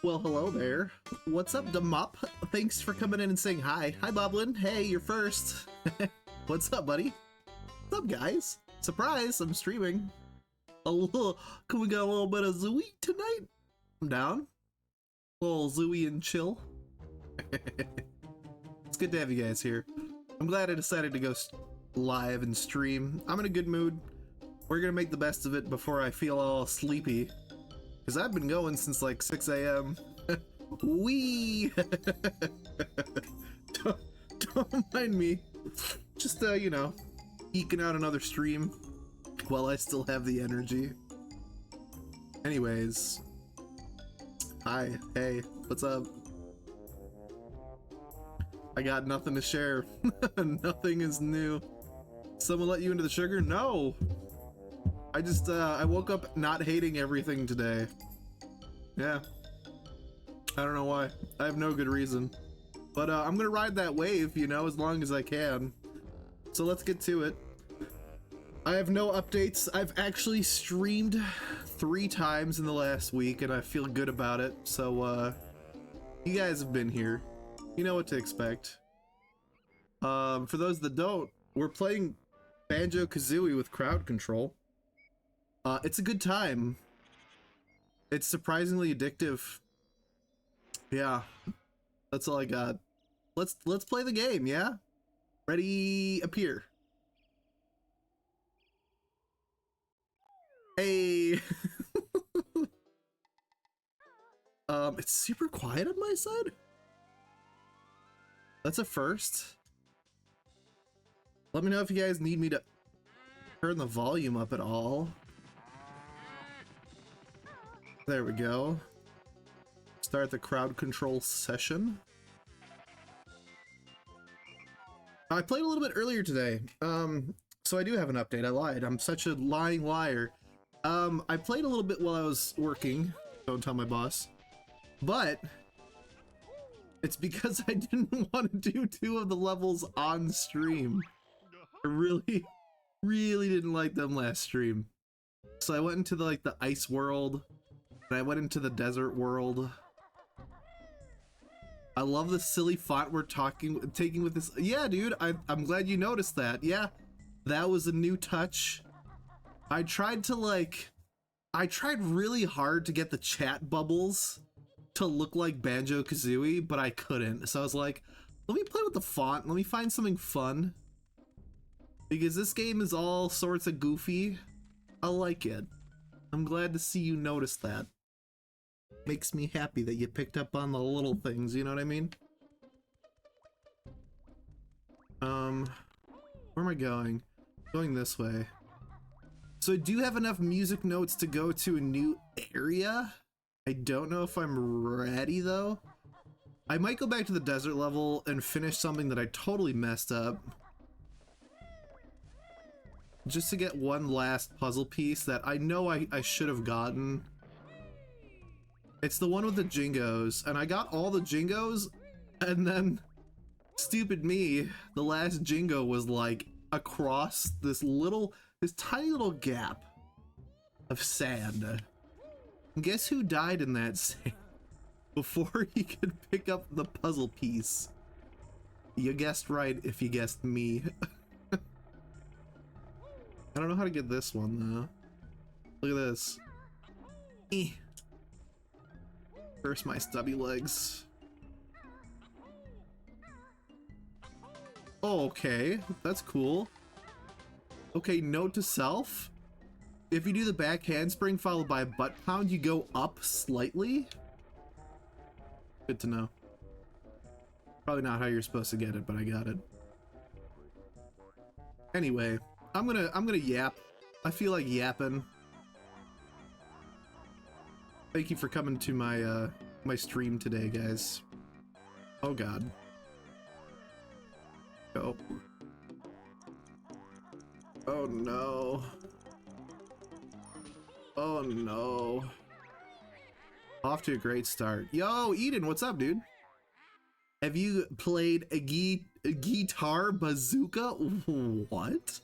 Well, hello there. What's up, Demup? Thanks for coming in and saying hi. Hi, Boblin. Hey, you're first. What's up, buddy? What's up, guys? Surprise, I'm streaming. Can we get a little bit of Zooey tonight? I'm down. A little Zooey and chill. It's good to have you guys here. I'm glad I decided to go live and stream. I'm in a good mood. We're gonna make the best of it before I feel all sleepy. Because I've been going since like 6 a.m. Wee! don't mind me. Just, you know, eking out another stream while I still have the energy. Anyways. Hi, hey, what's up? I got nothing to share. Nothing is new. Someone let you into the sugar? No! I just, I woke up not hating everything today. Yeah. I don't know why. I have no good reason. But, I'm gonna ride that wave, you know, as long as I can. So let's get to it. I have no updates. I've actually streamed 3 times in the last week, and I feel good about it. So, you guys have been here. You know what to expect. For those that don't, we're playing Banjo Kazooie with crowd control. It's a good time. It's surprisingly addictive. Yeah, that's all I got. Let's play the game, yeah? Ready, appear. Hey. It's super quiet on my side. That's a first. Let me know if you guys need me to turn the volume up at all. There we go. Start the crowd control session. I played a little bit earlier today. So I do have an update. I lied. I'm such a lying liar. I played a little bit while I was working. Don't tell my boss. But it's because I didn't want to do 2 of the levels on stream. I really didn't like them last stream. So I went into the ice world. And I went into the desert world. I love the silly font we're taking with this. Yeah, dude, I'm glad you noticed that. Yeah, that was a new touch. I tried really hard to get the chat bubbles to look like Banjo Kazooie, but I couldn't. So I was like, let me play with the font. Let me find something fun. Because this game is all sorts of goofy. I like it. I'm glad to see you notice that. Makes me happy that you picked up on the little things, you know what I mean? Where am I going? Going this way. So I do have enough music notes to go to a new area. I don't know if I'm ready though. I might go back to the desert level and finish something that I totally messed up. Just to get one last puzzle piece that I know I should have gotten. It's the one with the jingos, and I got all the jingos, and then, stupid me, the last jingo was like across this tiny little gap of sand. And guess who died in that sand before he could pick up the puzzle piece? You guessed right if you guessed me. I don't know how to get this one though. Look at this. Curse my stubby legs. Oh, okay, that's cool. Okay, note to self. If you do the back handspring followed by a butt pound, you go up slightly. Good to know. Probably not how you're supposed to get it, but I got it. Anyway, I'm gonna yap. I feel like yapping. Thank you for coming to my my stream today, guys. Oh god. Oh. Oh no. Oh no. Off to a great start. Yo, Eden, what's up, dude? Have you played a guitar bazooka? What?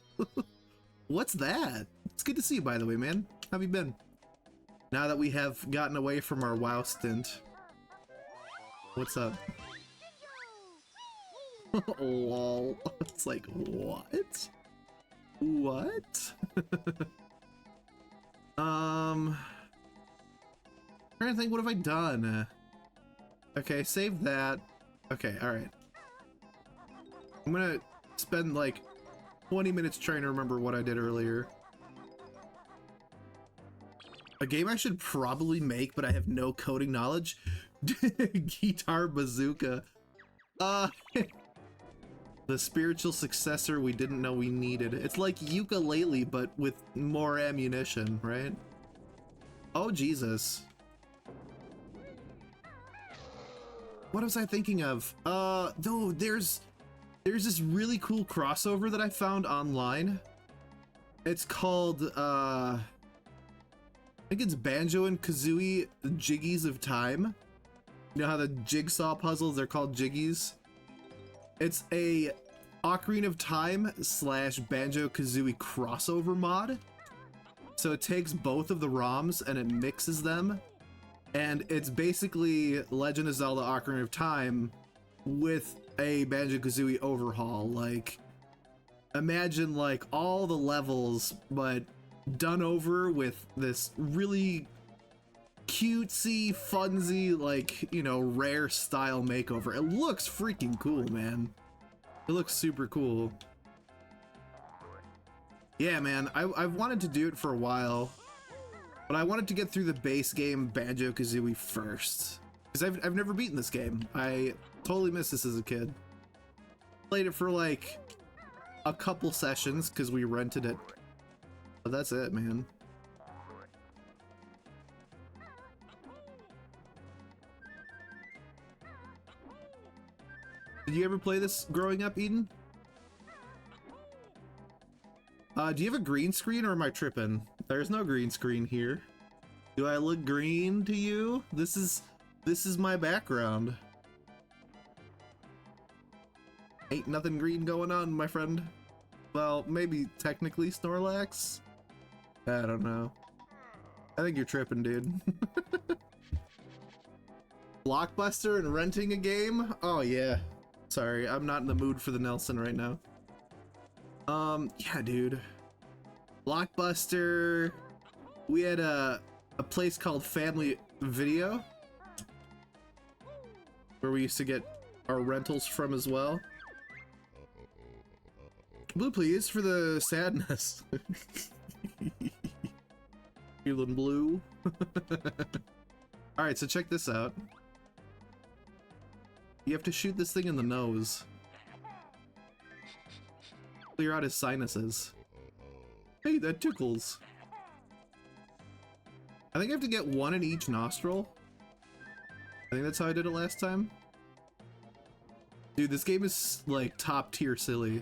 What's that? It's good to see you, by the way, man. How have you been? Now that we have gotten away from our WoW stint. What's up? Lol. It's like, what? What? Trying to think, what have I done? Okay, save that. Okay, alright. I'm gonna spend like 20 minutes trying to remember what I did earlier. A game I should probably make, but I have no coding knowledge. Guitar Bazooka. The spiritual successor we didn't know we needed. It's like ukulele, but with more ammunition, right? Oh, Jesus. What was I thinking of? Dude, there's this really cool crossover that I found online. It's called, I think it's Banjo and Kazooie Jiggies of Time. You know how the jigsaw puzzles, they're called jiggies? It's a Ocarina of Time slash Banjo Kazooie crossover mod. So it takes both of the ROMs and it mixes them. And it's basically Legend of Zelda Ocarina of Time with a Banjo Kazooie overhaul. Like, imagine like all the levels, but done over with this really cutesy, funsy, like, you know, rare style makeover. It looks freaking cool, man. It looks super cool. Yeah, man, I've wanted to do it for a while, but I wanted to get through the base game Banjo Kazooie first, because I've never beaten this game. I totally missed this as a kid. Played it for like a couple sessions because we rented it, but that's it, man. Did you ever play this growing up, Eden? Do you have a green screen or am I tripping? There's no green screen here. Do I look green to you? This is my background. Ain't nothing green going on, my friend. Well, maybe technically Snorlax? I don't know. I think you're tripping, dude. Blockbuster and renting a game? Oh yeah. Sorry, I'm not in the mood for the Nelson right now. Yeah, dude. Blockbuster. We had a place called Family Video where we used to get our rentals from as well. Blue, please, for the sadness. Feeling blue. Alright, so check this out. You have to shoot this thing in the nose. Clear out his sinuses. Hey, that tickles. I think I have to get one in each nostril. I think that's how I did it last time. Dude, this game is like top tier silly.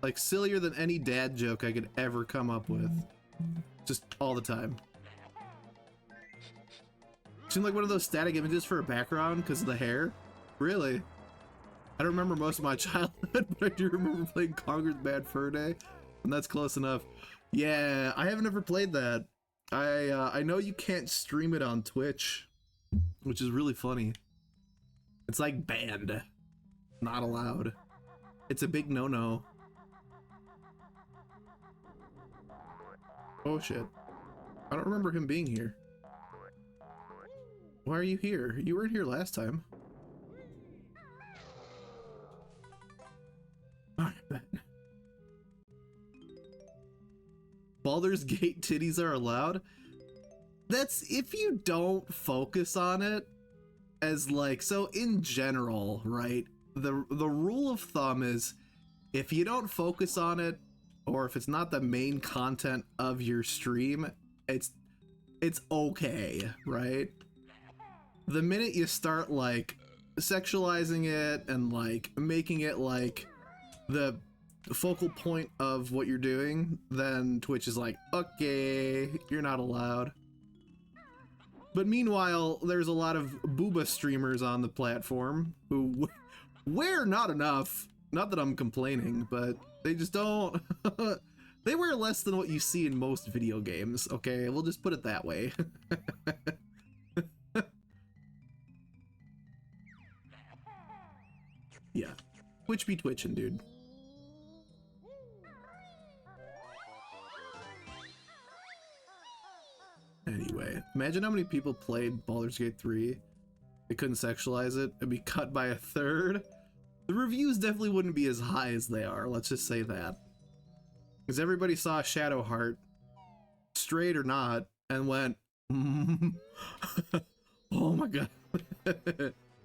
Like sillier than any dad joke I could ever come up with. Just all the time. Seemed like one of those static images for a background because of the hair. Really? I don't remember most of my childhood, but I do remember playing Conker's Bad Fur Day, and that's close enough. Yeah, I haven't ever played that. I know you can't stream it on Twitch, which is really funny. It's like banned. Not allowed. It's a big no-no. Oh shit. I don't remember him being here. Why are you here? You weren't here last time. Alright, bet. Baldur's Gate titties are allowed? That's if you don't focus on it as like, so in general, right? The rule of thumb is if you don't focus on it, or if it's not the main content of your stream, it's okay, right? The minute you start like sexualizing it and like making it like the focal point of what you're doing, then Twitch is like, okay, you're not allowed. But meanwhile, there's a lot of booba streamers on the platform who wear not enough. Not that I'm complaining, but they just don't. They wear less than what you see in most video games, okay? We'll just put it that way. Twitch be twitching, dude. Anyway, imagine how many people played Baldur's Gate 3. They couldn't sexualize it. It'd be cut by a third. The reviews definitely wouldn't be as high as they are, let's just say that. Because everybody saw Shadowheart, straight or not, and went, oh my god.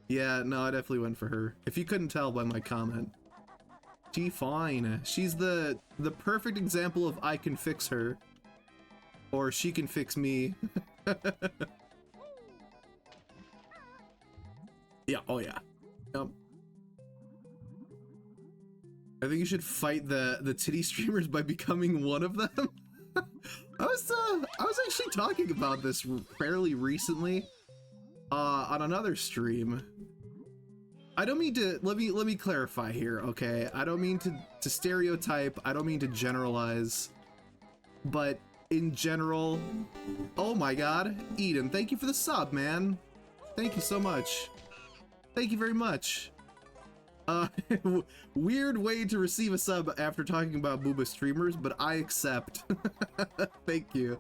Yeah, no, I definitely went for her. If you couldn't tell by my comment. She fine. She's the perfect example of I can fix her. Or she can fix me. Yeah, oh yeah. Yep. I think you should fight the titty streamers by becoming one of them. I was actually talking about this fairly recently on another stream. I don't mean to let me clarify here, okay? I don't mean to stereotype, I don't mean to generalize, but in general, oh my god, Eden, thank you for the sub, man. Thank you so much. Thank you very much. Weird way to receive a sub after talking about booba streamers, but I accept. Thank you.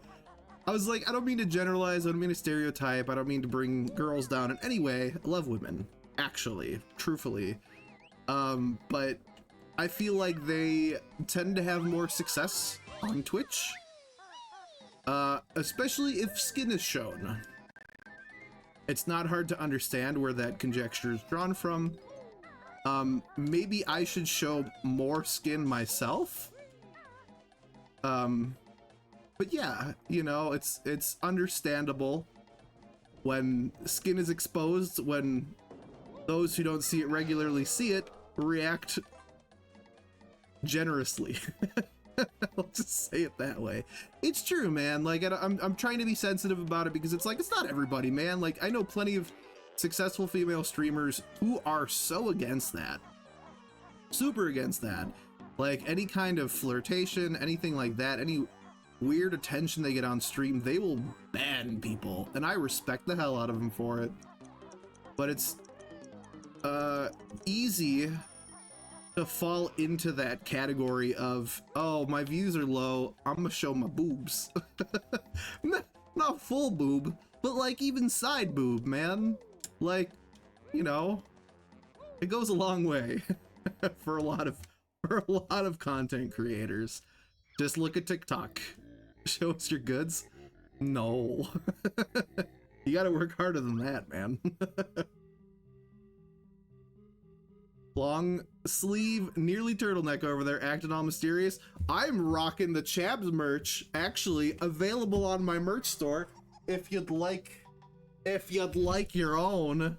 I was like, I don't mean to generalize, I don't mean to stereotype, I don't mean to bring girls down in any way. I love women, actually, truthfully. But I feel like they tend to have more success on Twitch. Especially if skin is shown. It's not hard to understand where that conjecture is drawn from. Maybe I should show more skin myself. But yeah, you know, it's understandable when skin is exposed, when those who don't see it regularly see it, react generously. I'll just say it that way. It's true, man. Like, I'm trying to be sensitive about it because it's like, it's not everybody, man. Like, I know plenty of successful female streamers who are so against that. Super against that. Like, any kind of flirtation, anything like that, any weird attention they get on stream, they will ban people. And I respect the hell out of them for it. But it's easy to fall into that category of, oh, my views are low, I'm gonna show my boobs. Not full boob, but like even side boob, man. Like, you know, it goes a long way for a lot of content creators. Just look at TikTok. Show us your goods. No. You gotta work harder than that, man. Long sleeve, nearly turtleneck over there, acting all mysterious. I'm rocking the Chabs merch, actually available on my merch store. If you'd like your own,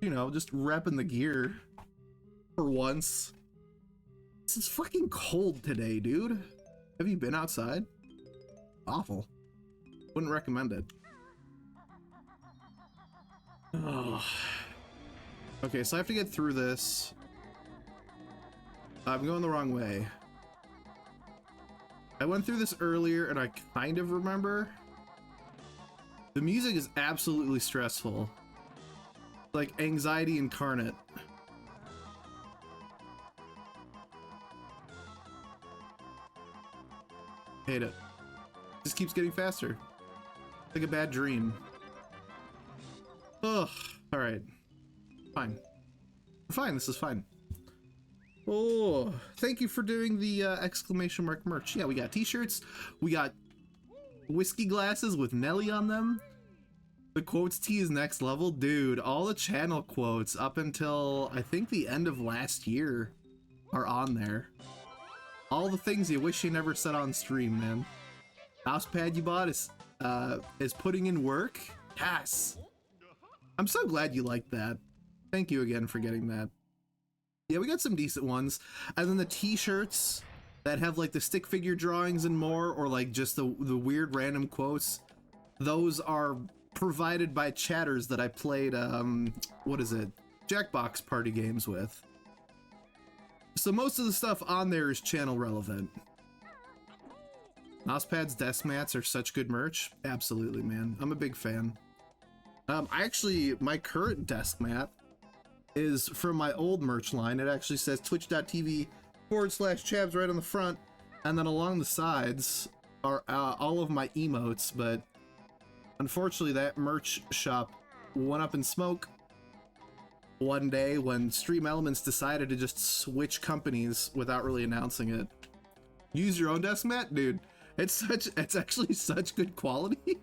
you know, just repping the gear for once. This is fucking cold today, dude. Have you been outside? Awful. Wouldn't recommend it. Oh. Okay, so I have to get through this. I'm going the wrong way. I went through this earlier and I kind of remember. The music is absolutely stressful. Like anxiety incarnate. Hate it. Just keeps getting faster. Like a bad dream. Ugh. Alright. Fine. Fine, this is fine. Oh, thank you for doing the exclamation mark merch. Yeah, we got t-shirts. We got whiskey glasses with Nelly on them. The quotes tee is next level. Dude, all the channel quotes up until I think the end of last year are on there. All the things you wish you never said on stream, man. Mousepad you bought is putting in work. Yes. I'm so glad you liked that. Thank you again for getting that. Yeah, we got some decent ones. And then the t-shirts that have like the stick figure drawings and more, or like just the weird random quotes. Those are provided by chatters that I played, what is it? Jackbox party games with. So most of the stuff on there is channel relevant. Mousepads, desk mats are such good merch. Absolutely, man. I'm a big fan. My current desk mat is from my old merch line. It actually says twitch.tv/chabs right on the front, and then along the sides are all of my emotes, but unfortunately that merch shop went up in smoke one day when Stream Elements decided to just switch companies without really announcing it. Use your own desk mat? Dude, it's actually such good quality.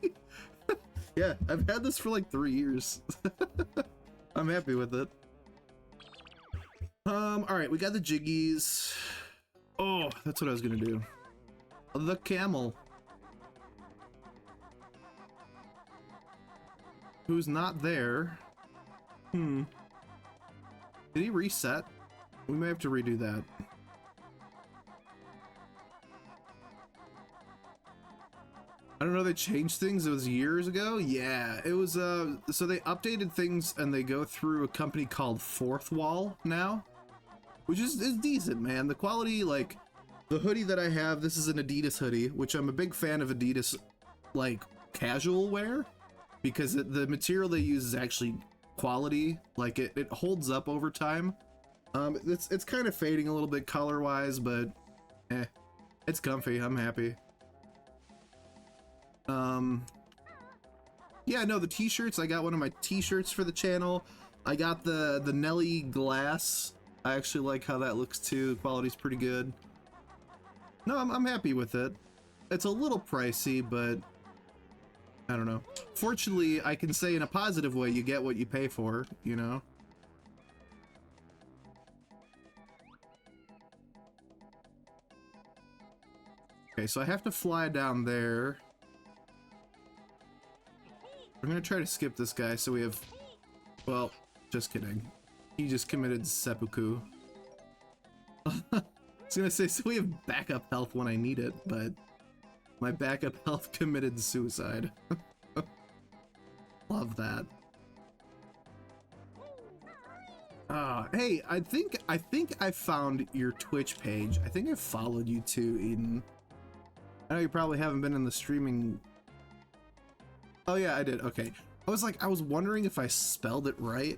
Yeah, I've had this for like 3 years. I'm happy with it. Alright, we got the jiggies. Oh, that's what I was gonna do. The camel. Who's not there. Did he reset? We may have to redo that. I don't know, they changed things. It was years ago. Yeah, it was, so they updated things and they go through a company called Fourth Wall now, which is decent, man. The quality, like, the hoodie that I have, this is an Adidas hoodie, which I'm a big fan of Adidas, like, casual wear, because the material they use is actually quality. Like, it holds up over time. It's kind of fading a little bit color-wise, but, it's comfy. I'm happy. Yeah, no, the t-shirts, I got one of my t-shirts for the channel. I got the Nelly glass. I actually like how that looks too. The quality's pretty good. No, I'm happy with it. It's a little pricey, but I don't know. Fortunately, I can say in a positive way, you get what you pay for, you know? Okay, so I have to fly down there. I'm gonna try to skip this guy so we have... Well, just kidding. He just committed seppuku. I was gonna say, so we have backup health when I need it, but my backup health committed suicide. Love that. Hey, I think I found your Twitch page. I think I followed you too, Eden. I know you probably haven't been in the streaming... Oh yeah, I did. Okay. I was wondering if I spelled it right.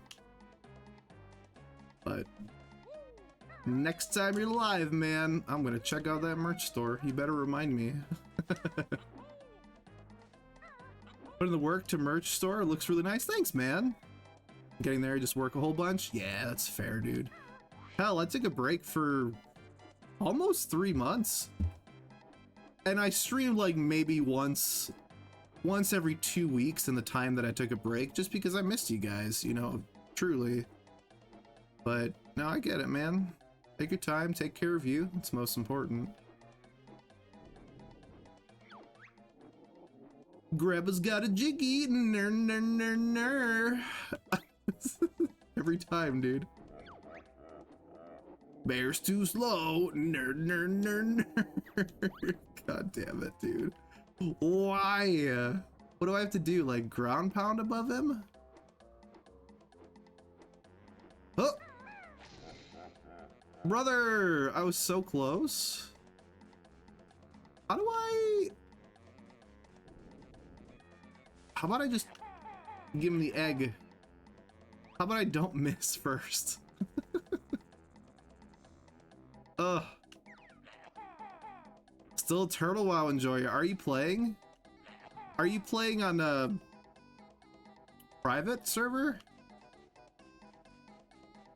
But next time you're live, man, I'm gonna check out that merch store. You better remind me. Put in the work to merch store. It looks really nice. Thanks, man. Getting there, just work a whole bunch. Yeah, that's fair, dude. Hell, I took a break for almost 3 months. And I streamed like maybe once every 2 weeks in the time that I took a break, just because I missed you guys, you know, truly. But no, I get it, man. Take your time, take care of you. It's most important. Grandpa's got a jiggy. Ner, ner, ner, ner. Every time, dude. Bear's too slow. Ner, ner, ner, ner. God damn it, dude. Why? What do I have to do? Like ground pound above him? Oh! Brother! I was so close. How do I... How about I just give him the egg? How about I don't miss first? Ugh. Still a turtle? Wow, enjoy. Are you playing? Are you playing on a private server?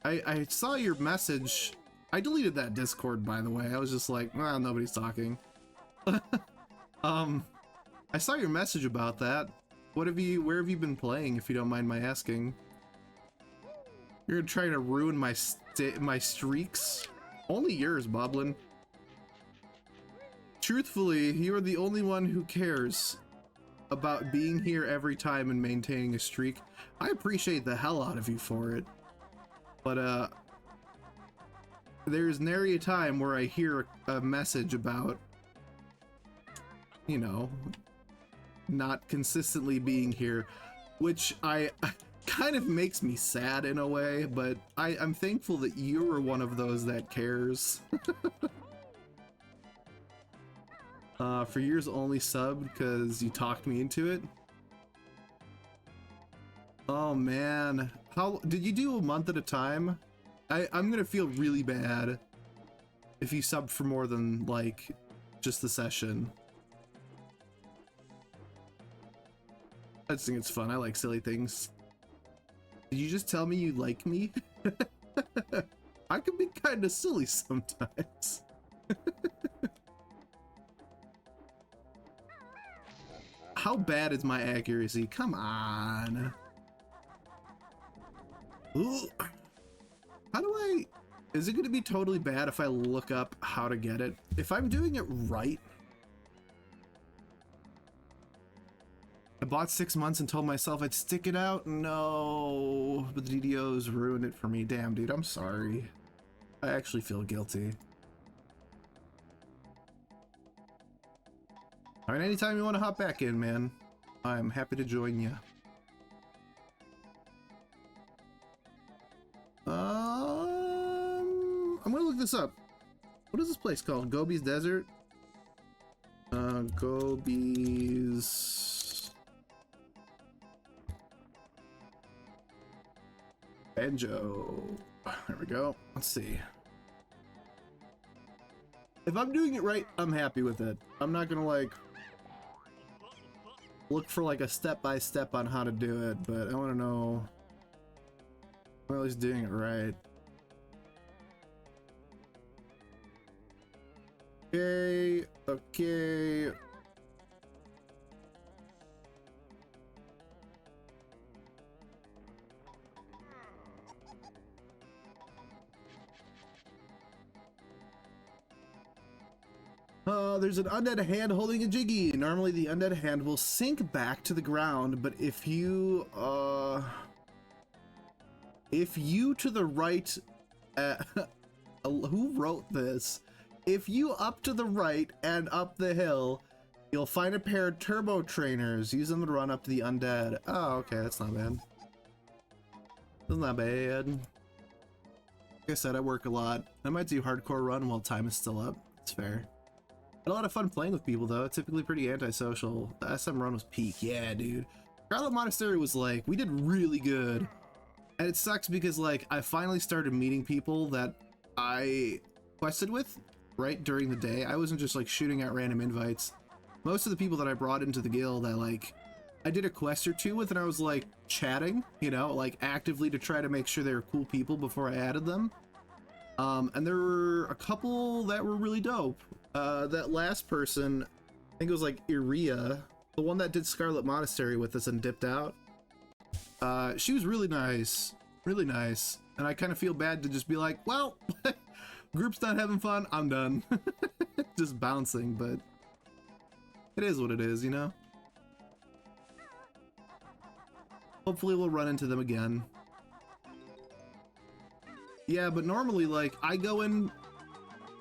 I saw your message. I deleted that Discord, by the way. I was just like, well, nobody's talking. I saw your message about that. Where have you been playing, if you don't mind my asking? You're trying to ruin my streaks? Only yours, Boblin. Truthfully, you are the only one who cares about being here every time and maintaining a streak. I appreciate the hell out of you for it. But, there's nary a time where I hear a message about, you know, not consistently being here, which kind of makes me sad in a way, but I'm thankful that you are one of those that cares. For years only subbed because you talked me into it. Oh man, how did you do a month at a time? I'm gonna feel really bad if you sub for more than like just the session. I just think it's fun. I like silly things. Did you just tell me you like me? I can be kind of silly sometimes. How bad is my accuracy? Come on. Ooh. How do I... Is it going to be totally bad if I look up how to get it? If I'm doing it right... I bought 6 months and told myself I'd stick it out. No, but the DDOs ruined it for me. Damn, dude, I'm sorry. I actually feel guilty. All right, anytime you want to hop back in, man, I'm happy to join you. I'm gonna look this up. What is this place called? Gobi's Desert? Gobi's... Banjo. There we go. Let's see. If I'm doing it right, I'm happy with it. I'm not gonna like look for like a step-by-step on how to do it, but I want to know I'm at least doing it right. Okay, okay. There's an undead hand holding a jiggy. Normally the undead hand will sink back to the ground, but if you to the right, who wrote this? If you up to the right and up the hill, you'll find a pair of turbo trainers. Use them to run up to the undead. Oh, okay, that's not bad. That's not bad. Like I said, I work a lot. I might do hardcore run while time is still up. It's fair. Had a lot of fun playing with people though. Typically pretty antisocial. The SM run was peak. Yeah, dude. Scarlet Monastery was like, we did really good. And it sucks because like I finally started meeting people that I quested with right during the day. I wasn't just like shooting out random invites. Most of the people that I brought into the guild, I did a quest or two with, and I was like chatting, you know, like actively to try to make sure they were cool people before I added them. And there were a couple that were really dope. That last person, I think it was like Iria, the one that did Scarlet Monastery with us and dipped out. She was really nice, and I kind of feel bad to just be like, well, group's not having fun, I'm done. Just bouncing, but it is what it is, you know? Hopefully we'll run into them again. Yeah, but normally, like, I go in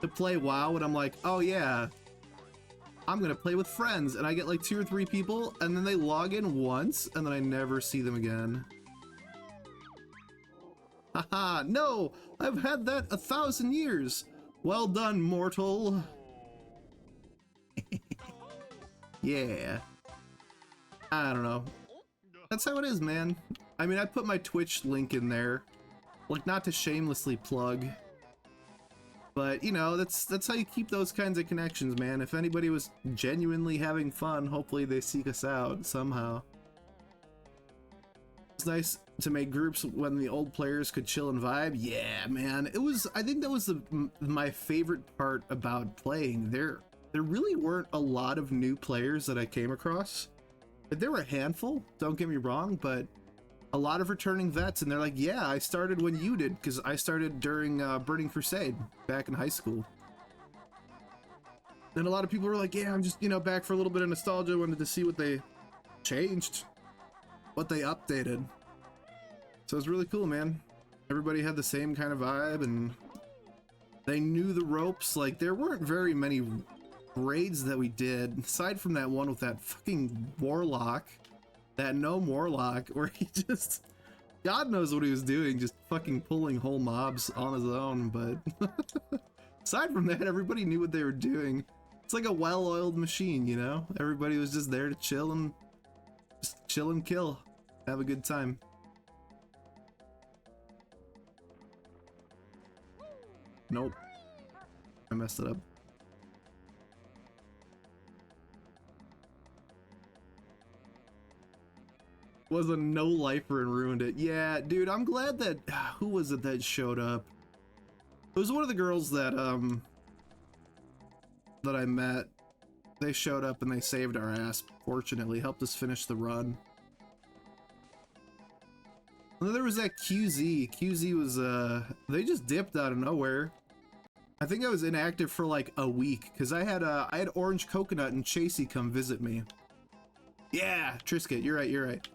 to play WoW and I'm like, oh yeah, I'm gonna play with friends, and I get like 2 or 3 people, and then they log in once, and then I never see them again. Haha, no! I've had that 1,000 years! Well done, mortal! Yeah. I don't know. That's how it is, man. I mean, I put my Twitch link in there. Like, not to shamelessly plug. But, you know, that's how you keep those kinds of connections, man. If anybody was genuinely having fun, hopefully they seek us out somehow. It's nice to make groups when the old players could chill and vibe. Yeah, man. It was, I think that was my favorite part about playing. There really weren't a lot of new players that I came across. There were a handful, don't get me wrong, but a lot of returning vets, and they're like, yeah, I started when you did, because I started during Burning Crusade back in high school. Then a lot of people were like, yeah, I'm just, you know, back for a little bit of nostalgia, wanted to see what they changed, what they updated. So it was really cool, man. Everybody had the same kind of vibe, and they knew the ropes. Like, there weren't very many raids that we did, aside from that one with that fucking warlock. That gnome warlock, where he just, God knows what he was doing, just fucking pulling whole mobs on his own, but aside from that, everybody knew what they were doing. It's like a well-oiled machine, you know? Everybody was just there to chill and kill. Have a good time. Nope. I messed it up. Was a no-lifer and ruined it. Yeah, dude, I'm glad that... Who was it that showed up? It was one of the girls that, that I met. They showed up and they saved our ass, fortunately. Helped us finish the run. And then there was that QZ. QZ was, they just dipped out of nowhere. I think I was inactive for like a week, because I had Orange Coconut and Chasey come visit me. Yeah, Trisket, you're right, you're right.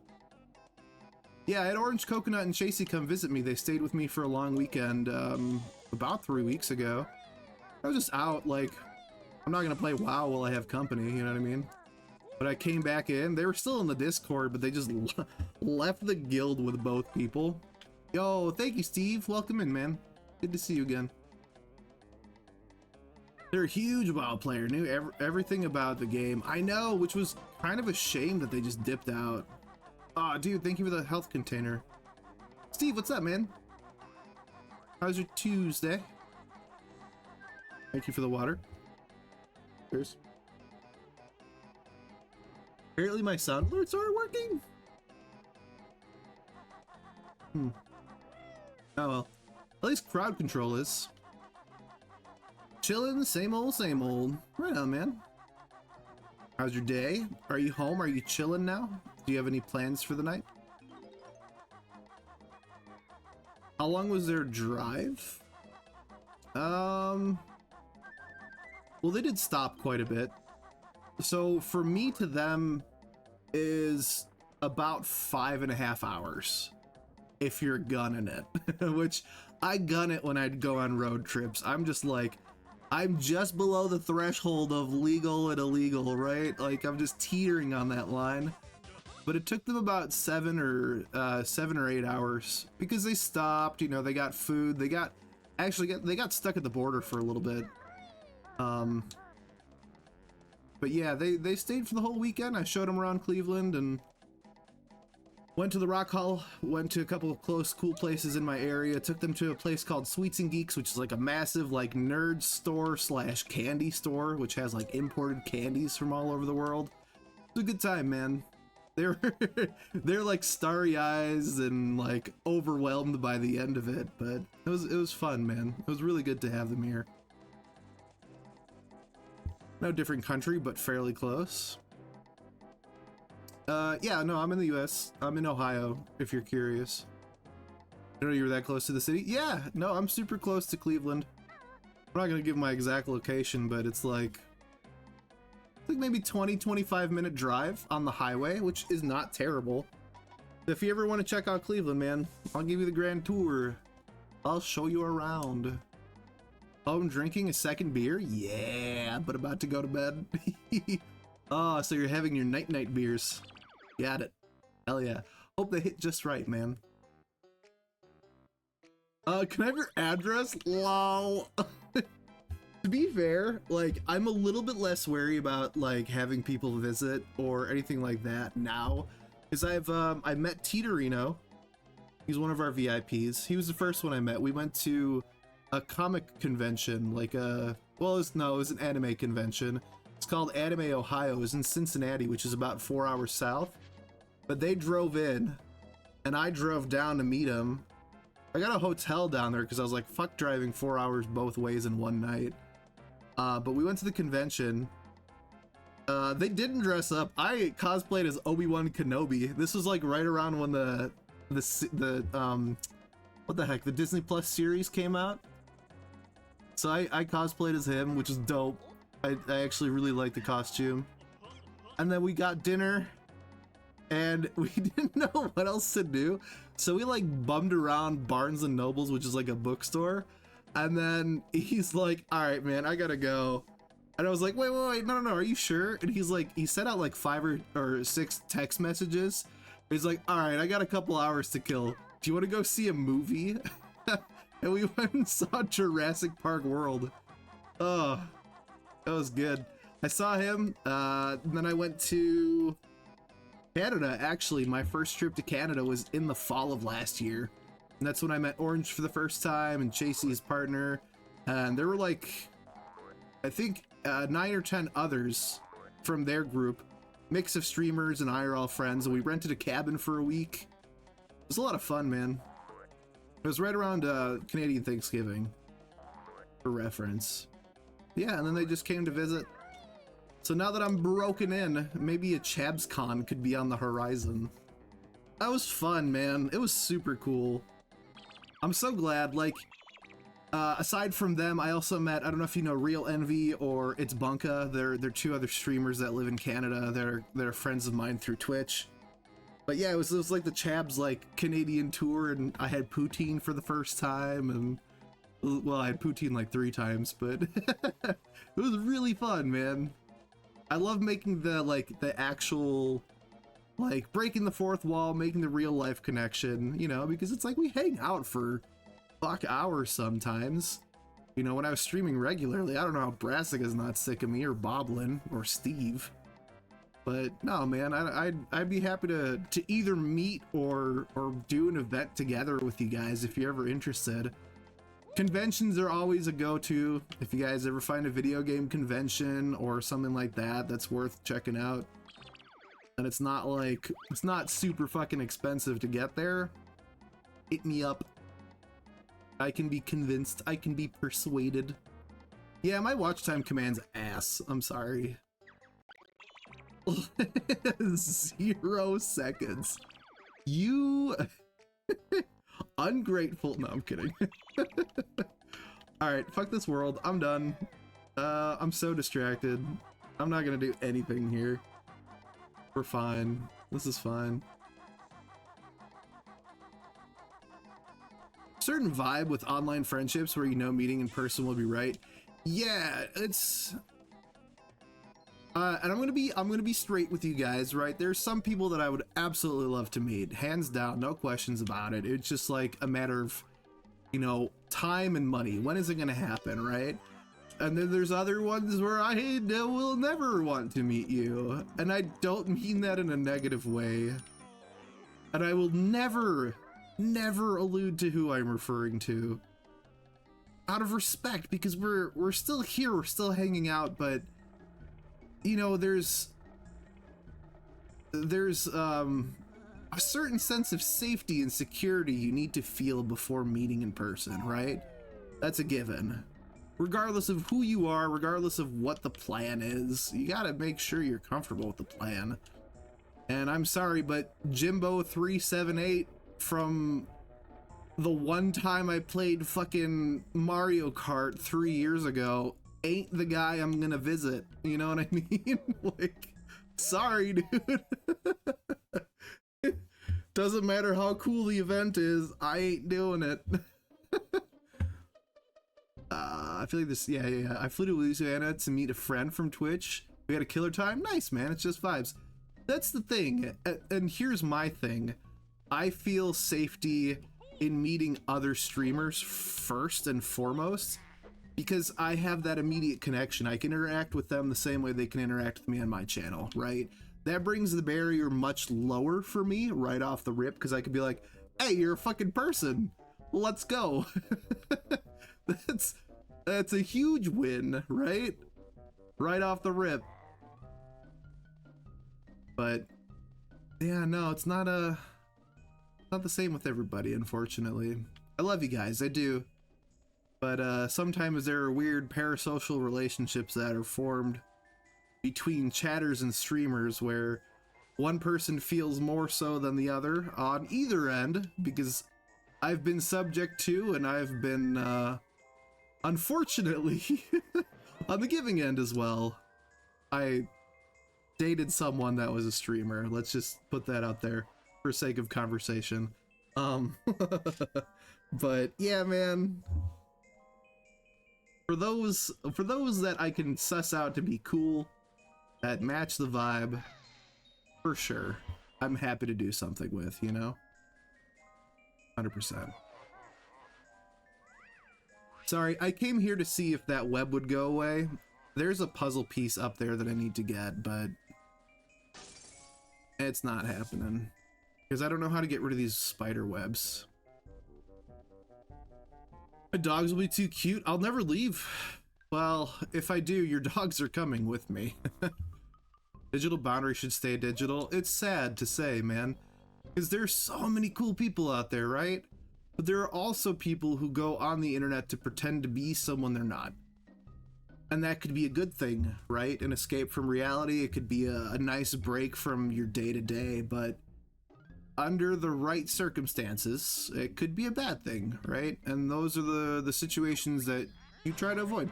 Yeah, I had Orange Coconut and Chasey come visit me. They stayed with me for a long weekend, about 3 weeks ago. I was just out, like, I'm not gonna play WoW while I have company, you know what I mean? But I came back in. They were still in the Discord, but they just left the guild with both people. Yo, thank you, Steve. Welcome in, man. Good to see you again. They're a huge WoW player, knew everything about the game. I know, which was kind of a shame that they just dipped out. Aw, dude, thank you for the health container. Steve, what's up, man? How's your Tuesday? Thank you for the water. Cheers. Apparently my sound alerts aren't working. Oh well. At least crowd control is. Chillin', same old, same old. Right on, man. How's your day? Are you home? Are you chilling now? Do you have any plans for the night? How long was their drive? Well, they did stop quite a bit. So for me to them is about 5.5 hours if you're gunning it. Which I gun it when I'd go on road trips. I'm just like, I'm just below the threshold of legal and illegal, right? Like I'm just teetering on that line. But it took them about 7 or 8 hours because they stopped, you know, they got food, they got stuck at the border for a little bit. But yeah, they stayed for the whole weekend. I showed them around Cleveland and went to the Rock Hall, went to a couple of close, cool places in my area, took them to a place called Sweets and Geeks, which is like a massive like nerd store / candy store, which has like imported candies from all over the world. It was a good time, man. They're like starry eyes and like overwhelmed by the end of it, but it was fun, man. It was really good to have them here. No different country, but fairly close. Yeah, no, I'm in the US. I'm in Ohio, if you're curious. I know you were that close to the city. Yeah, no, I'm super close to Cleveland. I'm not gonna give my exact location, but it's like I think maybe 20-25 minute drive on the highway, which is not terrible. If you ever want to check out Cleveland, man, I'll give you the grand tour. I'll show you around. Oh, I'm drinking a second beer? Yeah, but about to go to bed. Oh, so you're having your night beers. Got it. Hell yeah. Hope they hit just right, man. Can I have your address? Lol. To be fair, like, I'm a little bit less wary about, like, having people visit or anything like that now. Because I met Teeterino. He's one of our VIPs. He was the first one I met. We went to a comic convention, like a, well, it was an anime convention. It's called Anime Ohio. It was in Cincinnati, which is about 4 hours south. But they drove in, and I drove down to meet him. I got a hotel down there because I was like, fuck driving 4 hours both ways in one night. But we went to the convention. They didn't dress up. I cosplayed as Obi-Wan Kenobi. This was like right around when the what the heck, the Disney Plus series came out. So I cosplayed as him, which is dope. I actually really like the costume. And then we got dinner, and we didn't know what else to do. So we like bummed around Barnes and Nobles, which is like a bookstore. And then he's like, all right, man, I gotta go. And I was like, wait, no, are you sure? And he's like, he sent out like 5 or 6 text messages. He's like, all right, I got a couple hours to kill. Do you want to go see a movie? And we went and saw Jurassic Park World. Oh, that was good. I saw him, and then I went to Canada. Actually, my first trip to Canada was in the fall of last year. And that's when I met Orange for the first time, and Chasey, his partner. And there were like, I think 9 or 10 others from their group, mix of streamers and IRL friends, and we rented a cabin for a week. It was a lot of fun, man. It was right around Canadian Thanksgiving, for reference. Yeah, and then they just came to visit. So now that I'm broken in, maybe a ChabsCon could be on the horizon. That was fun, man. It was super cool. I'm so glad, like, aside from them, I also met, I don't know if you know Real Envy or It's Bunka. They're 2 other streamers that live in Canada. They're friends of mine through Twitch. But yeah, it was like the Chabs like Canadian tour, and I had poutine for the first time, and well, I had poutine like 3 times, but it was really fun, man. I love making the actual, like, breaking the fourth wall, making the real life connection, you know, because it's like we hang out for fuck hours sometimes. You know, when I was streaming regularly, I don't know how Brassica's not sick of me, or Boblin, or Steve. But no, man, I'd be happy to either meet or do an event together with you guys if you're ever interested. Conventions are always a go-to. If you guys ever find a video game convention or something like that that's worth checking out, and it's not like, it's not super fucking expensive to get there, hit me up. I can be convinced, I can be persuaded. Yeah, my watch time command's ass, I'm sorry. 0 seconds. You ungrateful. No, I'm kidding. Alright, fuck this world. I'm done. I'm so distracted. I'm not gonna do anything here. We're fine. This is fine. Certain vibe with online friendships where you know meeting in person will be right. Yeah, it's... and I'm gonna be straight with you guys, right? There's some people that I would absolutely love to meet, hands down, no questions about it. It's just like a matter of, you know, time and money. When is it gonna happen, right? And then there's other ones where I will never want to meet you, and I don't mean that in a negative way. And I will never allude to who I'm referring to, out of respect, because we're still here, we're still hanging out, but you know, there's a certain sense of safety and security you need to feel before meeting in person, right? That's a given. Regardless of who you are, regardless of what the plan is, you gotta make sure you're comfortable with the plan. And I'm sorry, but Jimbo378 from the one time I played fucking Mario Kart 3 years ago ain't the guy I'm gonna visit, you know what I mean? Like, sorry, dude. Doesn't matter how cool the event is, I ain't doing it. I feel like this, yeah. I flew to Louisiana to meet a friend from Twitch. We had a killer time. Nice, man, it's just vibes. That's the thing, and here's my thing. I feel safety in meeting other streamers first and foremost, because I have that immediate connection. I can interact with them the same way they can interact with me on my channel, right? That brings the barrier much lower for me right off the rip, because I could be like, hey, you're a fucking person. Let's go. That's a huge win, right? Right off the rip. But yeah, no, it's not the same with everybody, unfortunately. I love you guys, I do. But sometimes there are weird parasocial relationships that are formed between chatters and streamers where one person feels more so than the other on either end, because I've been subject to, and I've been, unfortunately, on the giving end as well. I dated someone that was a streamer. Let's just put that out there for sake of conversation. But yeah, man. For those that I can suss out to be cool, that match the vibe, for sure, I'm happy to do something with, you know? 100%. Sorry, I came here to see if that web would go away. There's a puzzle piece up there that I need to get, but it's not happening. Because I don't know how to get rid of these spider webs. My dogs will be too cute. I'll never leave. Well, if I do, your dogs are coming with me. Digital boundary should stay digital. It's sad to say, man, because there's so many cool people out there, right? But there are also people who go on the internet to pretend to be someone they're not. And that could be a good thing, right? An escape from reality. It could be a nice break from your day-to-day, but under the right circumstances, it could be a bad thing, right? And those are the situations that you try to avoid.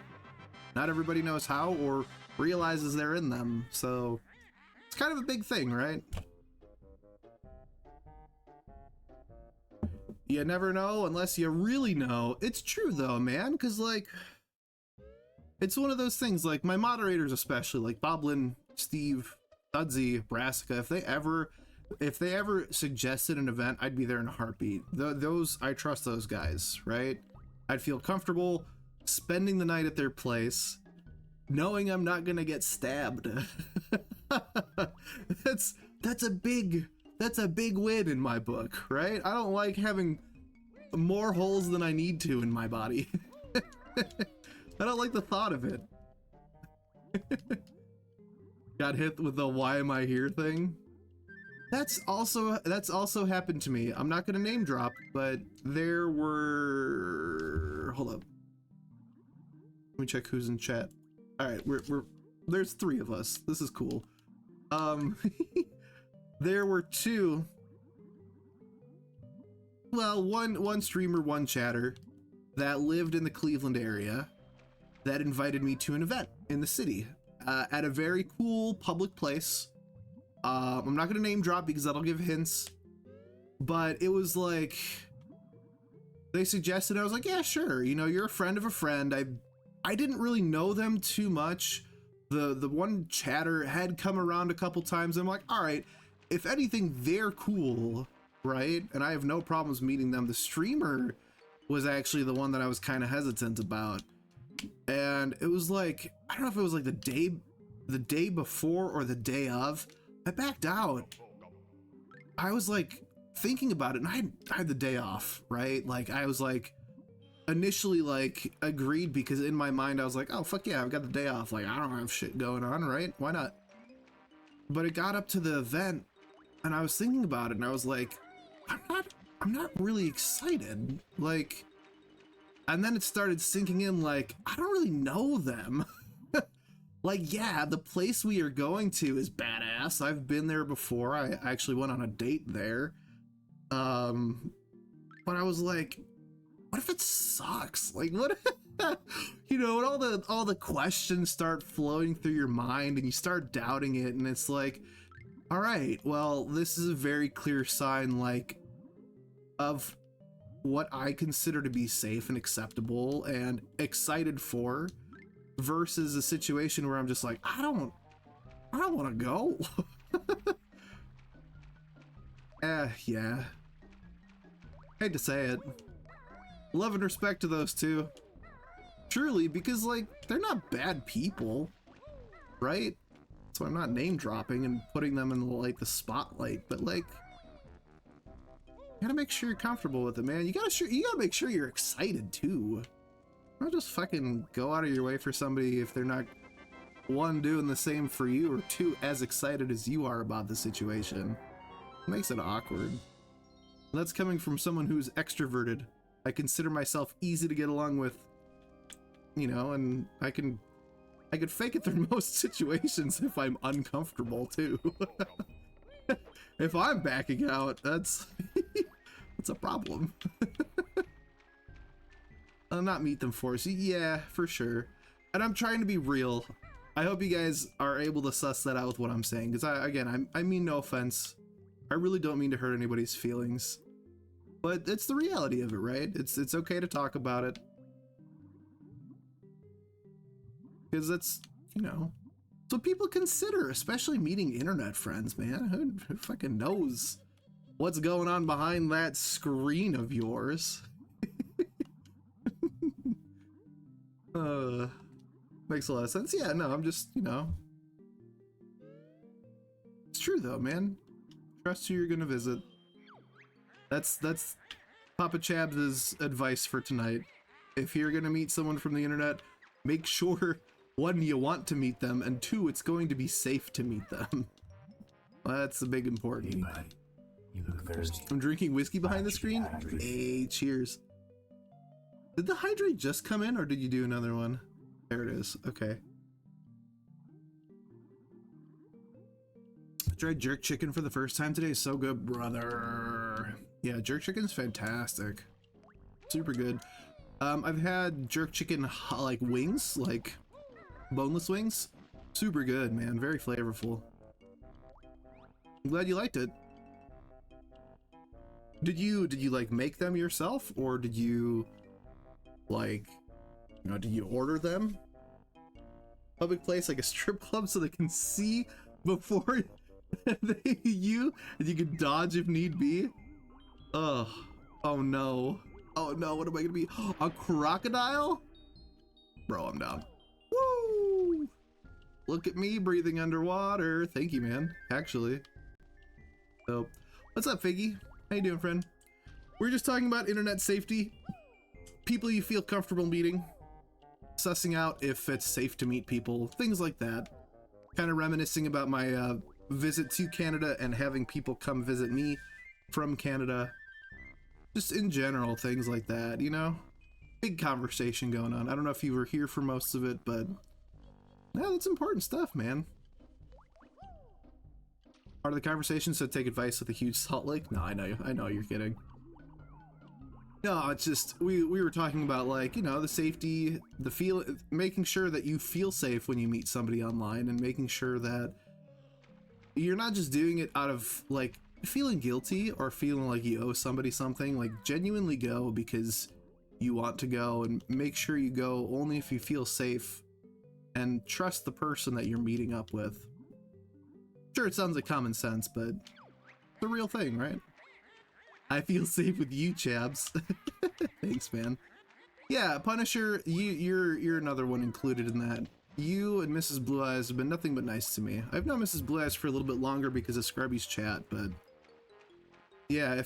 Not everybody knows how or realizes they're in them, so it's kind of a big thing, right? You never know unless you really know. It's true though, man, because like, it's one of those things, like my moderators especially, like Boblin, Steve, Sudsy, Brassica, if they ever suggested an event, I'd be there in a heartbeat. Those, I trust those guys, right? I'd feel comfortable spending the night at their place, knowing I'm not gonna get stabbed. That's a big win in my book, right? I don't like having more holes than I need to in my body. I don't like the thought of it. Got hit with the "why am I here" thing. That's also happened to me. I'm not gonna name drop, but there were, hold up. Let me check who's in chat. All right, there's 3 of us. This is cool. There were 2. Well, one streamer, one chatter that lived in the Cleveland area that invited me to an event in the city at a very cool public place. I'm not gonna name drop because that'll give hints, but it was like they suggested. I was like, yeah, sure. You know, you're a friend of a friend. I didn't really know them too much. The one chatter had come around a couple times. I'm like, all right, if anything, they're cool, right? And I have no problems meeting them. The streamer was actually the one that I was kind of hesitant about. And it was like, I don't know if it was like the day before or the day of, I backed out. I was like thinking about it, and I had the day off, right? Like I was like initially like agreed because in my mind I was like, oh fuck yeah, I've got the day off. Like I don't have shit going on, right? Why not? But it got up to the event and I was thinking about it and I was like, I'm not really excited. Like, and then it started sinking in like, I don't really know them. Like, yeah, the place we are going to is badass. I've been there before. I actually went on a date there. But I was like, what if it sucks? Like, what if, you know, and all the questions start flowing through your mind and you start doubting it. And it's like, all right, well, this is a very clear sign, like, of what I consider to be safe and acceptable and excited for, versus a situation where I'm just like, I don't want to go. Yeah. Hate to say it. Love and respect to those 2. Truly, because like, they're not bad people, right? So I'm not name dropping and putting them in like the spotlight, but like, you gotta make sure you're comfortable with it, man. You gotta make sure you're excited too. Don't just fucking go out of your way for somebody if they're not, 1, doing the same for you, or 2, as excited as you are about the situation. It makes it awkward. That's coming from someone who's extroverted. I consider myself easy to get along with, you know, and I could fake it through most situations if I'm uncomfortable too. If I'm backing out, that's a problem. I'll not meet them for us. Yeah, for sure. And I'm trying to be real. I hope you guys are able to suss that out with what I'm saying, because I mean no offense. I really don't mean to hurt anybody's feelings. But it's the reality of it, right? It's okay to talk about it. Because it's, you know, it's what people consider, especially meeting internet friends, man. Who fucking knows what's going on behind that screen of yours? Makes a lot of sense. Yeah, no, I'm just, you know. It's true though, man. Trust who you're gonna visit. That's Papa Chabs' advice for tonight. if you're gonna meet someone from the internet, make sure, one, you want to meet them, and two, it's going to be safe to meet them. That's the big important. Hey, buddy. You look thirsty. I'm drinking whiskey behind the screen. Hey, cheers. Did the hydrate just come in, or did you do another one? There it is. Okay. I tried jerk chicken for the first time today. So good, brother. Yeah, jerk chicken's fantastic. Super good. I've had jerk chicken like wings, like boneless wings. Super good, man. Very flavorful. I'm glad you liked it. Did you like make them yourself, or did you like, you know, did you order them? Public place like a strip club so they can see before you can dodge if need be. Oh no. Oh no, what am I gonna be? A crocodile? Bro, I'm down. Woo! Look at me breathing underwater. Thank you, man. Actually. So, what's up, Figgy? How you doing, friend? We're just talking about internet safety. People you feel comfortable meeting. Sussing out if it's safe to meet people. Things like that. Kind of reminiscing about my visit to Canada and having people come visit me from Canada. Just in general, things like that, you know? Big conversation going on. I don't know if you were here for most of it, but yeah, that's important stuff, man. Part of the conversation, so take advice with a huge Salt Lake. No, I know you're kidding. No, it's just, we were talking about, like, you know, the safety, making sure that you feel safe when you meet somebody online, and making sure that you're not just doing it out of, like, feeling guilty or feeling like you owe somebody something. Like, genuinely go because you want to go, and make sure you go only if you feel safe and trust the person that you're meeting up with. Sure, it sounds like common sense, but it's a real thing, right? I feel safe with you, Chabs. Thanks, man. Yeah, Punisher, you're another one included in that. You and Mrs. Blue Eyes have been nothing but nice to me. I've known Mrs. Blue Eyes for a little bit longer because of Scrubby's chat, but yeah,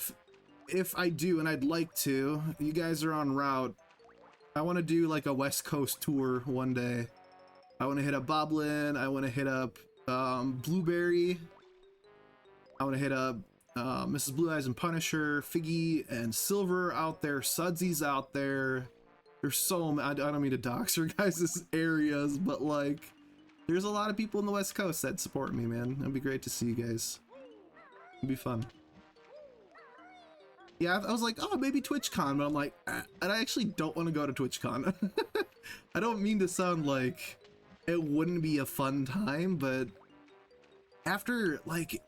if I do, and I'd like to, you guys are en route. I want to do like a West Coast tour one day. I want to hit up Boblin. I want to hit up Blueberry. I want to hit up Mrs. Blue Eyes and Punisher, Figgy and Silver out there, Sudsy's out there. There's so many, I don't mean to dox your guys' areas, but like, there's a lot of people in the West Coast that support me, man. It'd be great to see you guys. It'd be fun. Yeah, I was like, oh, maybe TwitchCon, but I'm like, and I actually don't want to go to TwitchCon. I don't mean to sound like it wouldn't be a fun time, but after, like,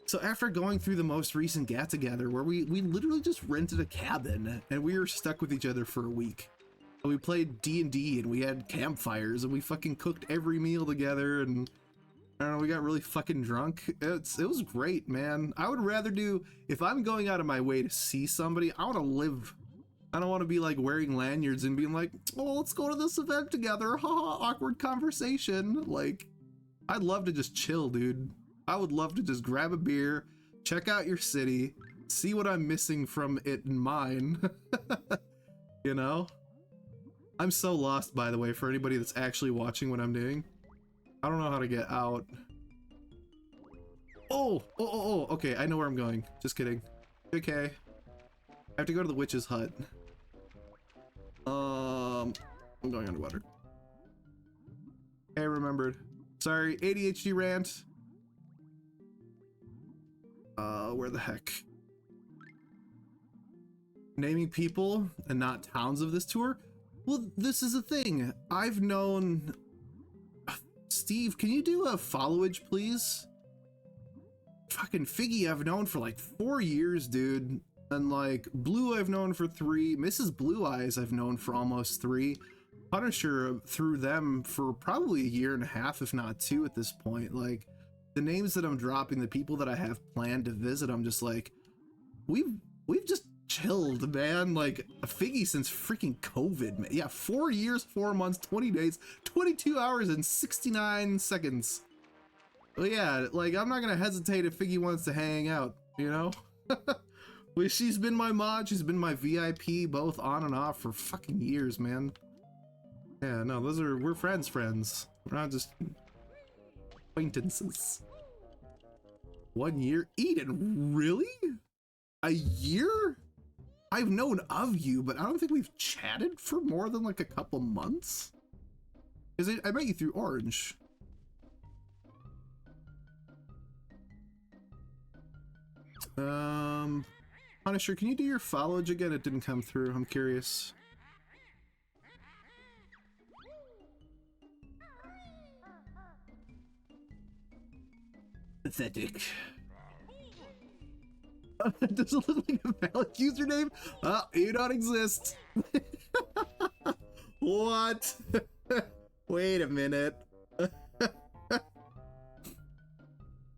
so after going through the most recent get together where we literally just rented a cabin and we were stuck with each other for a week. And we played D&D and we had campfires and we fucking cooked every meal together, and I don't know, we got really fucking drunk. It was great, man. I would rather do, if I'm going out of my way to see somebody, I want to live. I don't want to be like wearing lanyards and being like, oh, let's go to this event together. Haha, awkward conversation. Like, I'd love to just chill, dude. I would love to just grab a beer, check out your city, see what I'm missing from it in mine. You know? I'm so lost, by the way, for anybody that's actually watching what I'm doing. I don't know how to get out. Oh, okay, I know where I'm going. Just kidding. Okay. I have to go to the witch's hut. I'm going underwater. Hey, I remembered. Sorry, ADHD rant. Where the heck? Naming people and not towns of this tour? Well, this is a thing. I've known... Steve, can you do a followage, please? Fucking Figgy I've known for like 4 years, dude. And like, Blue I've known for 3. Mrs. Blue Eyes I've known for almost 3. Punisher through them for probably 1.5 years, if not 2 at this point. Like, the names that I'm dropping, the people that I have planned to visit, I'm just like, we've just chilled, man. Like, a Figgy since freaking COVID, man. Yeah, 4 years, 4 months, 20 days, 22 hours, and 69 seconds. Well, yeah, like, I'm not gonna hesitate if Figgy wants to hang out, you know? Well, she's been my mod, she's been my VIP, both on and off for fucking years, man. Yeah, no, we're friends. We're not just acquaintances. 1 year? Eden, really? A year? I've known of you, but I don't think we've chatted for more than like a couple months. Because I met you through Orange. Punisher, can you do your followage again? It didn't come through. I'm curious. Pathetic. Does it look like a valid username? Oh, you don't exist. What? Wait a minute.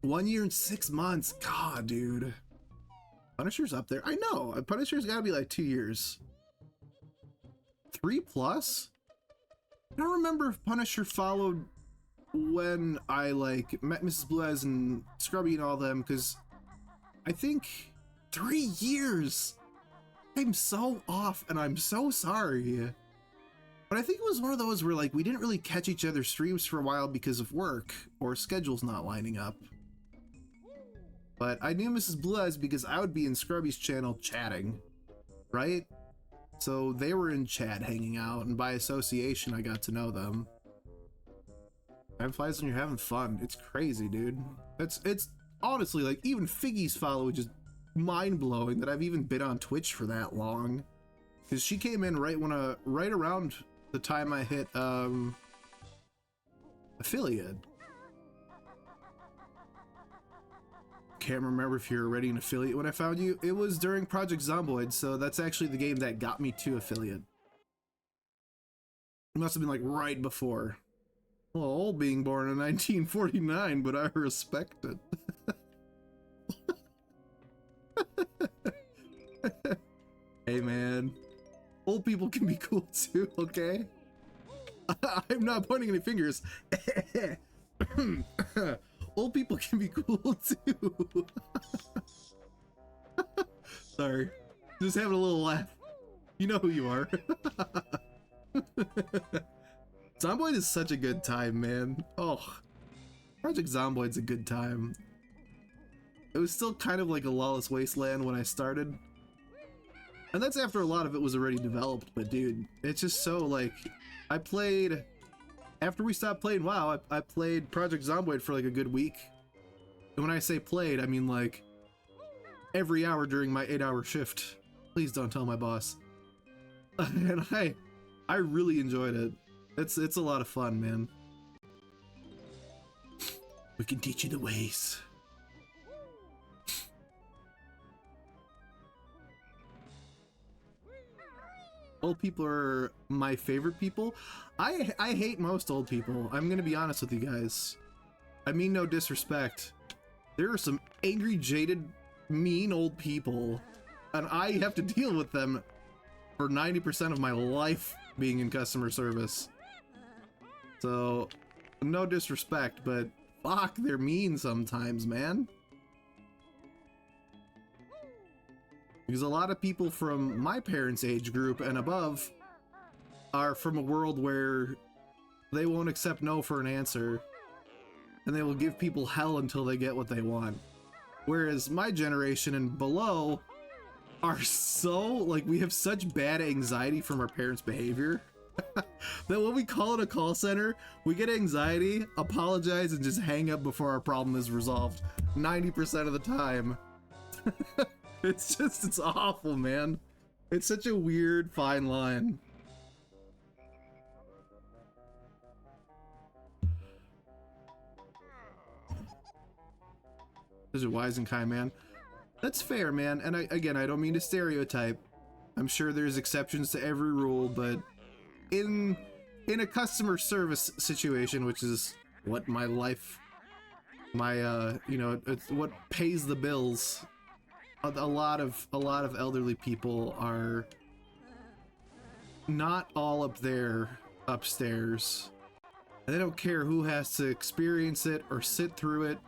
1 year and 6 months. God, dude. Punisher's up there. I know. Punisher's gotta be like 2 years. 3+? I don't remember if Punisher followed when I like met Mrs. Blez and Scrubby and all them, because I think 3 years. I'm so off and I'm so sorry. But I think it was one of those where like we didn't really catch each other's streams for a while because of work or schedules not lining up. But I knew Mrs. Blez because I would be in Scrubby's channel chatting, right? So they were in chat hanging out, and by association I got to know them. Time flies when you're having fun. It's crazy, dude. It's honestly like even Figgy's follow is mind-blowing that I've even been on Twitch for that long. Because she came in right around the time I hit affiliate. Can't remember if you were already an affiliate when I found you. It was during Project Zomboid, so that's actually the game that got me to affiliate. It must have been like right before. Well, old being born in 1949, but I respect it. Hey man, old people can be cool too, okay? I'm not pointing any fingers. Old people can be cool too. Sorry, just having a little laugh. You know who you are. Zomboid is such a good time, man. Oh, Project Zomboid's a good time. It was still kind of like a lawless wasteland when I started. And that's after a lot of it was already developed, but dude, it's just so like, I played, after we stopped playing WoW, I played Project Zomboid for like a good week. And when I say played, I mean like, every hour during my 8-hour shift. Please don't tell my boss. And I really enjoyed it. It's a lot of fun, man. We can teach you the ways. Old people are my favorite people. I hate most old people. I'm gonna be honest with you guys. I mean no disrespect. There are some angry, jaded, mean old people, and I have to deal with them for 90% of my life being in customer service. So, no disrespect, but fuck, they're mean sometimes, man. Because a lot of people from my parents' age group and above are from a world where they won't accept no for an answer, and they will give people hell until they get what they want. Whereas my generation and below are so, like, we have such bad anxiety from our parents' behavior that when we call it a call center, we get anxiety, apologize, and just hang up before our problem is resolved 90% of the time. It's awful, man. It's such a weird fine line. Those are wise and kind, man. That's fair, man. And again, I don't mean to stereotype. I'm sure there's exceptions to every rule, but in a customer service situation, which is what my life, you know, it's what pays the bills. A lot of elderly people are not all up there upstairs, and they don't care who has to experience it or sit through it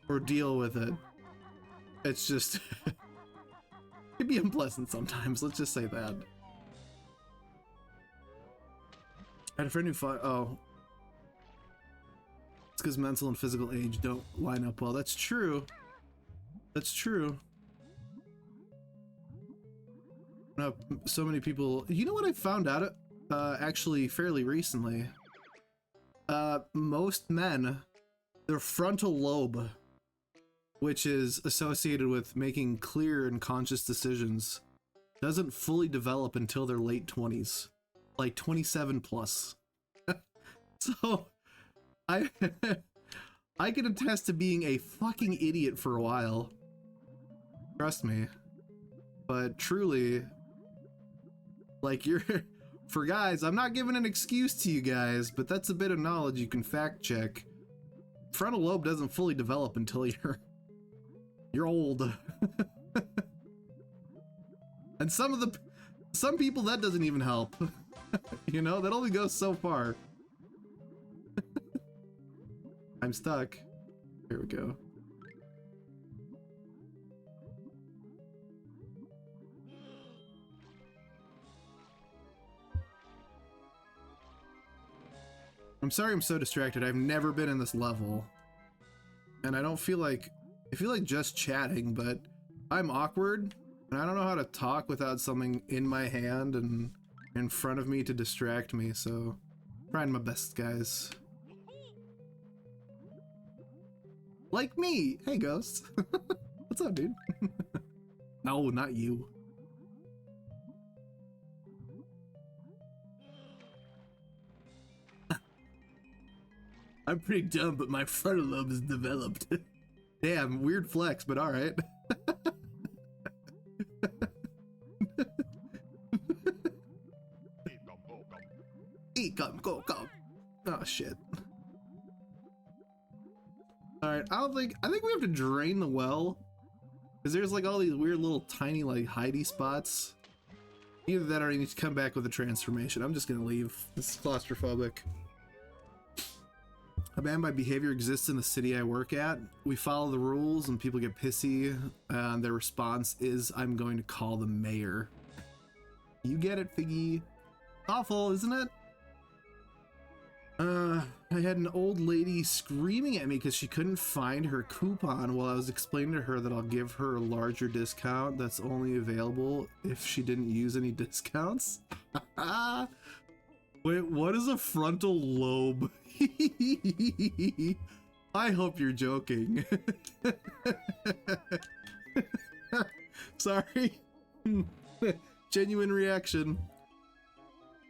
or deal with it. It's just It'd be unpleasant sometimes, let's just say that. I had a friend who fought, oh. It's because mental and physical age don't line up well. That's true. That's true. So many people, you know what I found out actually fairly recently? Most men, their frontal lobe, which is associated with making clear and conscious decisions, doesn't fully develop until their late 20s, like 27 plus. So I I can attest to being a fucking idiot for a while. Trust me. But truly, like, for guys, I'm not giving an excuse to you guys, but that's a bit of knowledge you can fact check. Frontal lobe doesn't fully develop until you're old. And some people that doesn't even help. You know, that only goes so far. I'm stuck. Here we go. I'm sorry I'm so distracted. I've never been in this level. And I don't feel like... I feel like just chatting, but I'm awkward. And I don't know how to talk without something in my hand and in front of me to distract me, so... trying my best, guys. Like me! Hey, Ghost! What's up, dude? No, not you. I'm pretty dumb, but my frontal lobe is developed. Damn, weird flex, but alright. Eat gum, go, go. Oh shit. Alright, I think we have to drain the well. Cause there's like all these weird little tiny like hidey spots. Either that or I need to come back with a transformation. I'm just gonna leave. This is claustrophobic. A ban by behavior exists in the city I work at. We follow the rules and people get pissy. And their response is, I'm going to call the mayor. You get it, Figgy. Awful, isn't it? I had an old lady screaming at me because she couldn't find her coupon while I was explaining to her that I'll give her a larger discount that's only available if she didn't use any discounts. Wait, what is a frontal lobe? I hope you're joking. Sorry. Genuine reaction.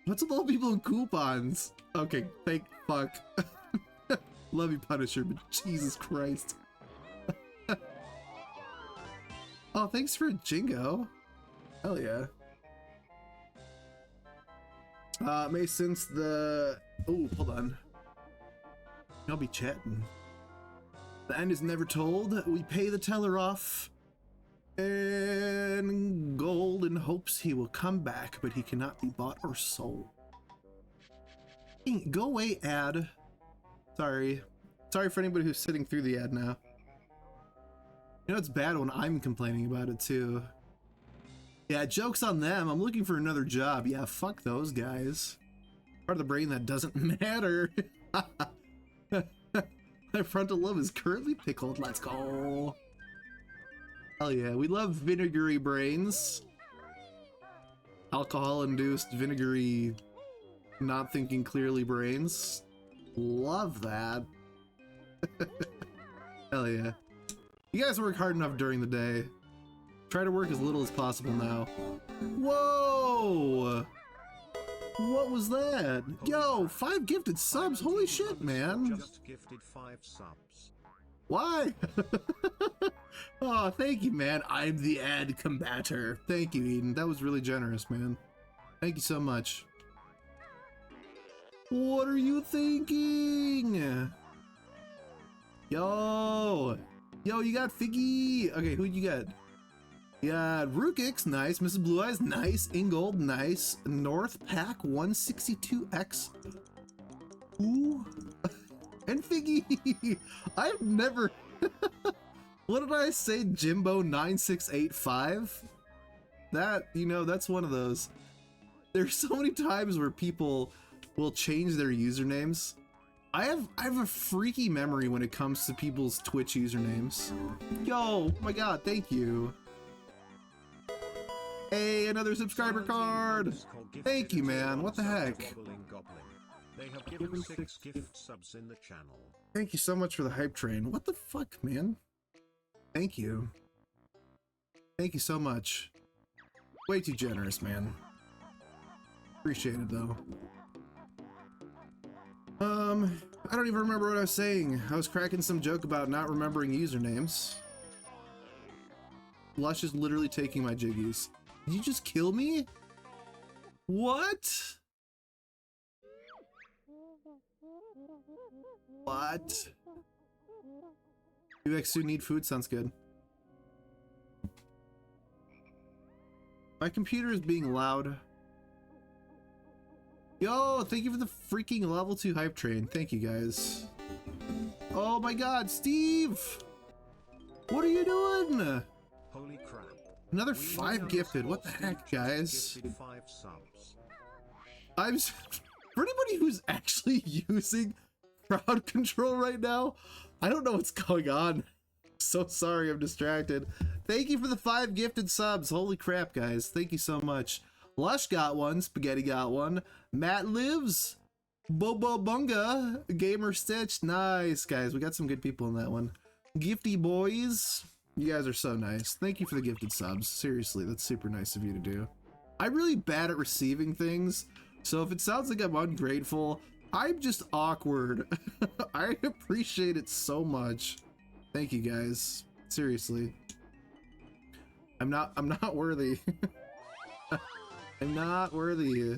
What's with all people in coupons? Okay, thank fuck. Love you, Punisher, but Jesus Christ. Oh, thanks for a Jingo. Hell yeah. May since the... Oh, hold on. I'll be chatting. The end is never told. We pay the teller off in gold in hopes he will come back, but he cannot be bought or sold. Go away, ad. Sorry. Sorry for anybody who's sitting through the ad now. You know, it's bad when I'm complaining about it too. Yeah, joke's on them. I'm looking for another job. Yeah, fuck those guys. Part of the brain that doesn't matter. My frontal lobe is currently pickled. Let's go. Hell yeah, we love vinegary brains. Alcohol-induced vinegary, not thinking clearly brains. Love that. Hell yeah. You guys work hard enough during the day. Try to work as little as possible now. Whoa! What was that? Yo, 5 gifted subs. Holy shit, man. Just gifted 5 subs. Why? Oh, thank you, man. I'm the ad combator. Thank you, Eden. That was really generous, man. Thank you so much. What are you thinking? Yo! Yo, you got Figgy! Okay, who'd you get? You got Rukix, nice. Mrs. Blue Eyes, nice. Ingold, nice. North Pack 162X. Ooh. And Figgy! I've never... What did I say? Jimbo 9685? That, you know, that's one of those. There's so many times where people will change their usernames. I have a freaky memory when it comes to people's Twitch usernames. Yo, my god, thank you. Hey, another subscriber card. Thank you, man. What the heck? They have given 6 gift subs in the channel. Thank you so much for the hype train. What the fuck, man? Thank you. Thank you so much. Way too generous, man. Appreciate it, though. I don't even remember what I was saying. I was cracking some joke about not remembering usernames. Lush is literally taking my jiggies. Did you just kill me? What? What? You soon need food? Sounds good. My computer is being loud. Yo, thank you for the freaking level 2 hype train. Thank you, guys. Oh my god, Steve! What are you doing? Holy crap. Another 5 gifted. What the heck, guys? 5 subs. I'm for anybody who's actually using crowd control right now, I don't know what's going on. So sorry, I'm distracted. Thank you for the 5 gifted subs. Holy crap, guys. Thank you so much. Lush got one, Spaghetti got one, Matt lives, Bobo Bunga, Gamer Stitch. Nice, guys. We got some good people in that one. Gifty boys. You guys are so nice. Thank you for the gifted subs. Seriously, that's super nice of you to do. I'm really bad at receiving things, so if it sounds like I'm ungrateful, I'm just awkward. I appreciate it so much. Thank you, guys. Seriously. I'm not worthy. I'm not worthy.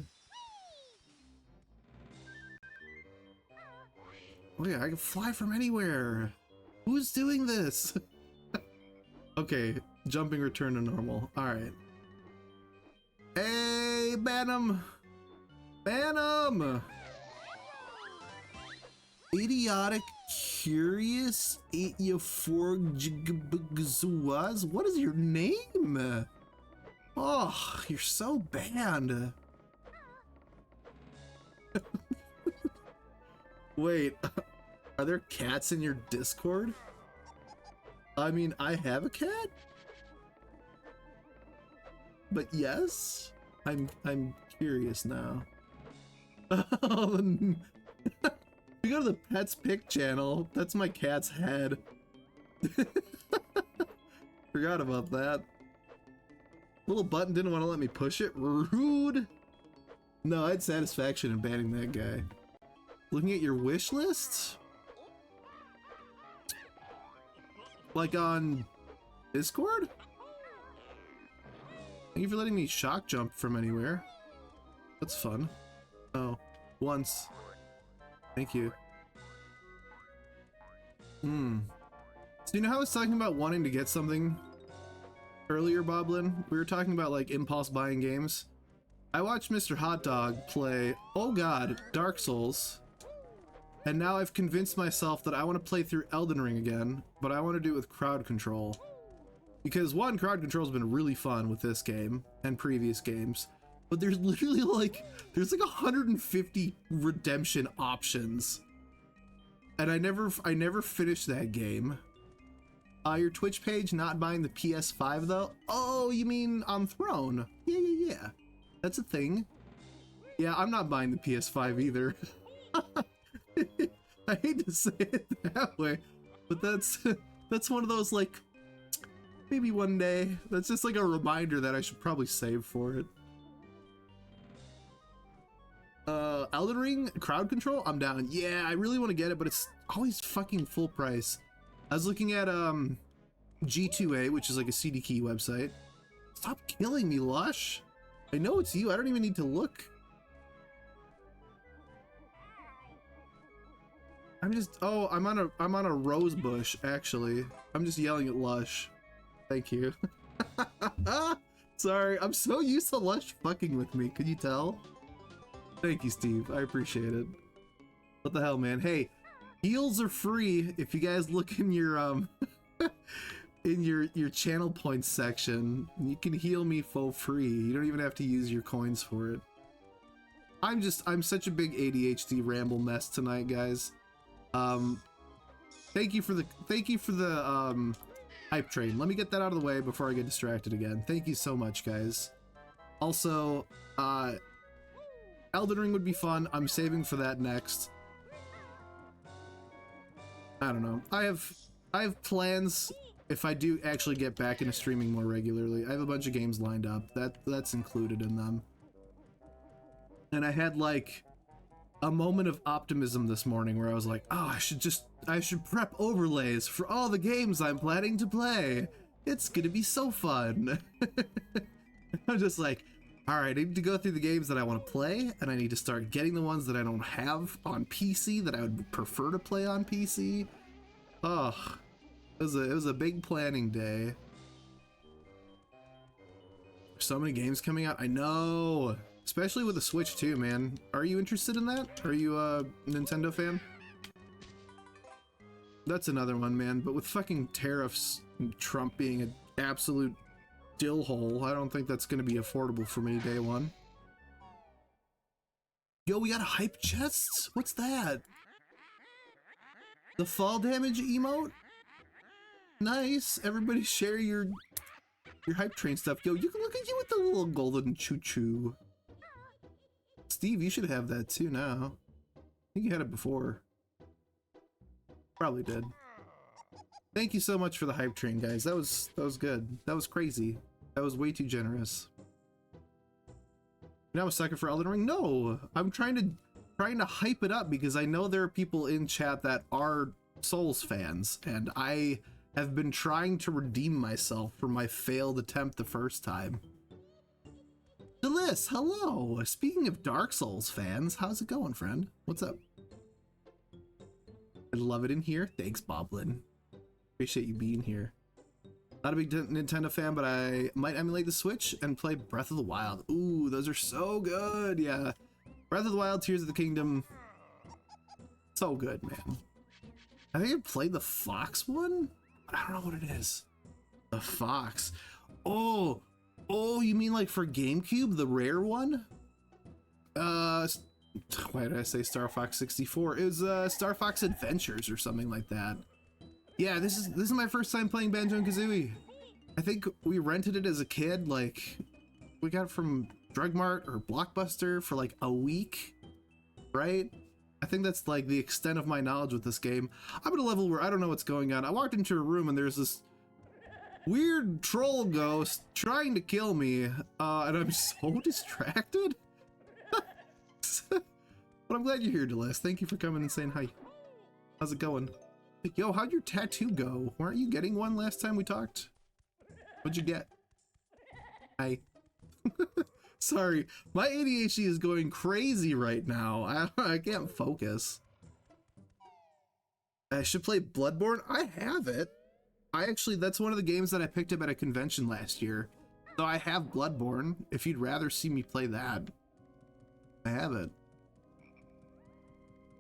Oh yeah, I can fly from anywhere. Who's doing this? Okay, jumping return to normal. Alright. Hey, Banham! Banham! Idiotic, curious, 84 Gazooas? What is your name? Oh, you're so bad. Wait, are there cats in your Discord? I mean, I have a cat? But yes? I'm curious now. You go to the Pets Pick channel. That's my cat's head. Forgot about that. Little button didn't want to let me push it. Rude. No, I had satisfaction in banning that guy. Looking at your wish list? Like on Discord? Thank you for letting me shock jump from anywhere. That's fun. Oh, once. Thank you. So you know how I was talking about wanting to get something earlier, Boblin? We were talking about like impulse buying games. I watched Mr. Hot Dog play, oh god, Dark Souls. And now I've convinced myself that I want to play through Elden Ring again, but I want to do it with crowd control. Because one, crowd control's been really fun with this game and previous games, but there's literally like, there's like 150 redemption options. And I never finished that game. Your Twitch page not buying the PS5 though? Oh, you mean on Throne? Yeah. That's a thing. Yeah, I'm not buying the PS5 either. I hate to say it that way, but that's one of those like, maybe one day. That's just like a reminder that I should probably save for it. Elden Ring crowd control? I'm down. Yeah, I really want to get it, but it's always fucking full price. I was looking at G2A, which is like a CD key website. Stop killing me, Lush. I know it's you. I don't even need to look. I'm on a rose bush, actually. I'm just yelling at Lush. Thank you. Sorry, I'm so used to Lush fucking with me. Could you tell? Thank you, Steve. I appreciate it. What the hell, man? Hey, heals are free if you guys look in your in your channel points section. You can heal me for free. You don't even have to use your coins for it. I'm such a big ADHD ramble mess tonight, guys. Thank you for the hype train. Let me get that out of the way before I get distracted again. Thank you so much, guys. Also, Elden Ring would be fun. I'm saving for that next. I don't know. I have plans if I do actually get back into streaming more regularly. I have a bunch of games lined up. That's included in them. And I had like a moment of optimism this morning where I was like, oh, I should prep overlays for all the games I'm planning to play. It's gonna be so fun. I'm just like, all right, I need to go through the games that I want to play, and I need to start getting the ones that I don't have on PC that I would prefer to play on PC. Oh, it was a big planning day. So many games coming out. I know, especially with the Switch too, man. Are you interested in that? Are you a Nintendo fan? That's another one, man. But with fucking tariffs and Trump being an absolute dill hole, I don't think that's going to be affordable for me day one. Yo, we got a hype chest? What's that? The fall damage emote? Nice. Everybody share your hype train stuff. Yo, you can look at you with the little golden choo-choo. Steve, you should have that too now. I think you had it before. Probably did. Thank you so much for the hype train, guys. That was good. That was crazy. That was way too generous. Now a second for Elden Ring? No! I'm trying to hype it up because I know there are people in chat that are Souls fans, and I have been trying to redeem myself for my failed attempt the first time. Delis, hello! Speaking of Dark Souls fans, how's it going, friend? What's up? I love it in here. Thanks, Boblin. Appreciate you being here. Not a big Nintendo fan, but I might emulate the Switch and play Breath of the Wild. Ooh, those are so good. Yeah. Breath of the Wild, Tears of the Kingdom. So good, man. I think I played the Fox one? I don't know what it is. The Fox. Oh, you mean like for GameCube, the rare one? Why did I say Star Fox 64? It was Star Fox Adventures or something like that. Yeah, this is my first time playing Banjo and Kazooie. I think we rented it as a kid, like we got it from Drug Mart or Blockbuster for like a week, right? I think that's like the extent of my knowledge with this game. I'm at a level where I don't know what's going on. I walked into a room and there's this weird troll ghost trying to kill me, and I'm so distracted. But I'm glad you're here, Delis. Thank you for coming and saying hi. How's it going? Yo, how'd your tattoo go? Weren't you getting one last time we talked? What'd you get? Hi. Sorry, my ADHD is going crazy right now. I can't focus. I should play Bloodborne. I have it. That's one of the games that I picked up at a convention last year. So I have Bloodborne, if you'd rather see me play that. I have it.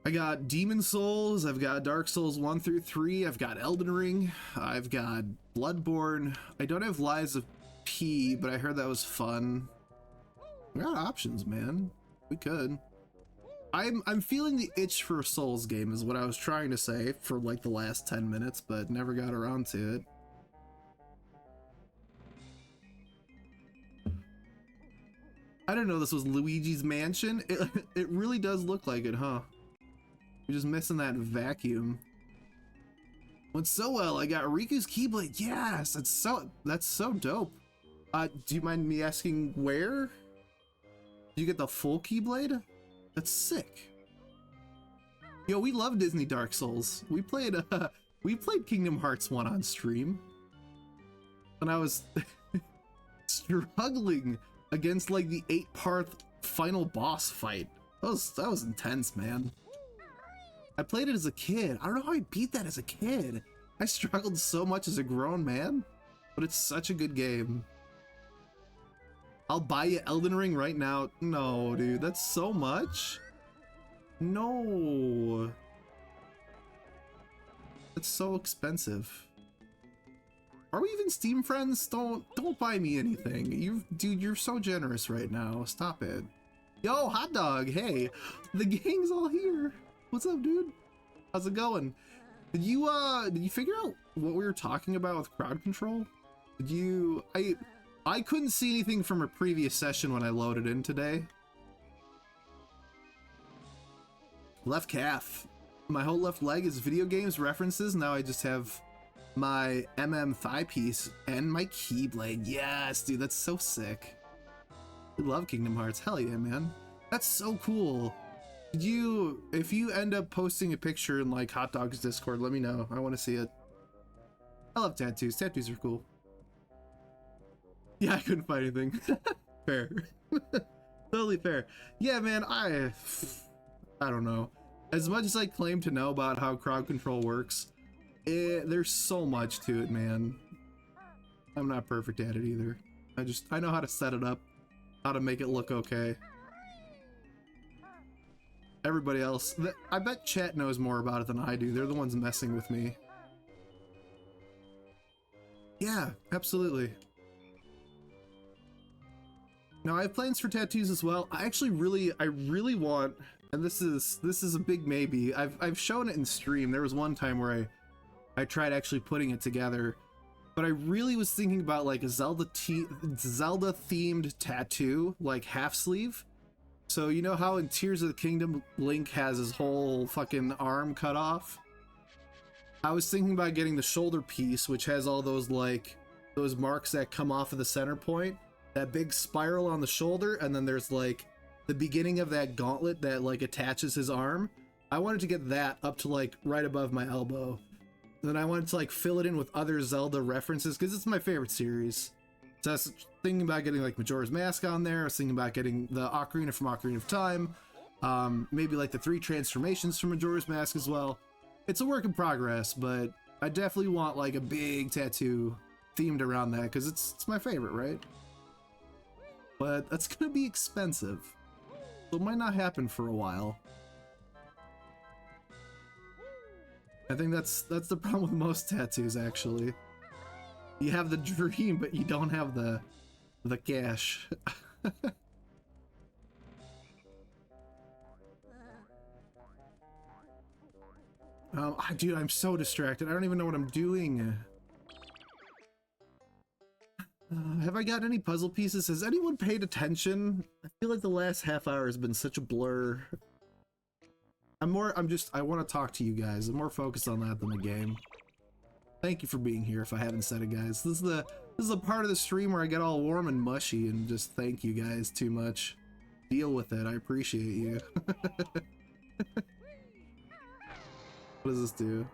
I got Demon Souls, I've got Dark Souls 1 through 3, I've got Elden Ring, I've got Bloodborne. I don't have Lies of P, but I heard that was fun. We got options, man. We could. I'm feeling the itch for a Souls game is what I was trying to say for like the last 10 minutes, but never got around to it. I didn't know this was Luigi's Mansion. It really does look like it, huh? You're just missing that vacuum. Went so well. I got Riku's Keyblade. Yes, that's so dope. Do you mind me asking where? Did you get the full Keyblade? That's sick. Yo, we love Disney Dark Souls. We played Kingdom Hearts 1 on stream, and I was struggling against like the 8-part final boss fight. That was intense, man. I played it as a kid. I don't know how I beat that as a kid. I struggled so much as a grown man, but it's such a good game. I'll buy you Elden Ring right now. No, dude, that's so much. No. That's so expensive. Are we even Steam friends? Don't buy me anything. Dude, you're so generous right now. Stop it. Yo, hot dog. Hey, the gang's all here. What's up, dude? How's it going? Did you figure out what we were talking about with crowd control? I couldn't see anything from a previous session when I loaded in today. Left calf. My whole left leg is video games references. Now I just have my thigh piece and my keyblade. Yes, dude, that's so sick. I love Kingdom Hearts. Hell yeah, man. That's so cool. If you end up posting a picture in like Hot Dog's Discord, let me know. I want to see it. I love tattoos. Tattoos are cool. Yeah, I couldn't find anything. Fair. Totally fair. Yeah, man, I don't know. As much as I claim to know about how crowd control works, there's so much to it, man. I'm not perfect at it either. I know how to set it up, how to make it look okay. Everybody else, I bet chat knows more about it than I do. They're the ones messing with me. Yeah, absolutely. Now I have plans for tattoos as well. I really want, and this is a big maybe. I've shown it in stream. There was one time where I tried actually putting it together, but I really was thinking about like a Zelda themed tattoo, like half sleeve. So you know how in Tears of the Kingdom Link has his whole fucking arm cut off? I was thinking about getting the shoulder piece, which has all those like those marks that come off of the center point, that big spiral on the shoulder, and then there's like the beginning of that gauntlet that like attaches his arm. I wanted to get that up to like right above my elbow. Then I wanted to like fill it in with other Zelda references because it's my favorite series. So I was thinking about getting like Majora's Mask on there. I was thinking about getting the Ocarina from Ocarina of Time. Maybe like the 3 transformations from Majora's Mask as well. It's a work in progress, but I definitely want like a big tattoo themed around that because it's my favorite, right? But that's gonna be expensive, so it might not happen for a while. I think that's the problem with most tattoos, actually. You have the dream, but you don't have the cash. Dude, I'm so distracted. I don't even know what I'm doing. Have I got any puzzle pieces? Has anyone paid attention? I feel like the last half hour has been such a blur. I want to talk to you guys. I'm more focused on that than the game. Thank you for being here if I haven't said it, guys. This is a part of the stream where I get all warm and mushy and just thank you guys too much. Deal with it. I appreciate you. What does this do?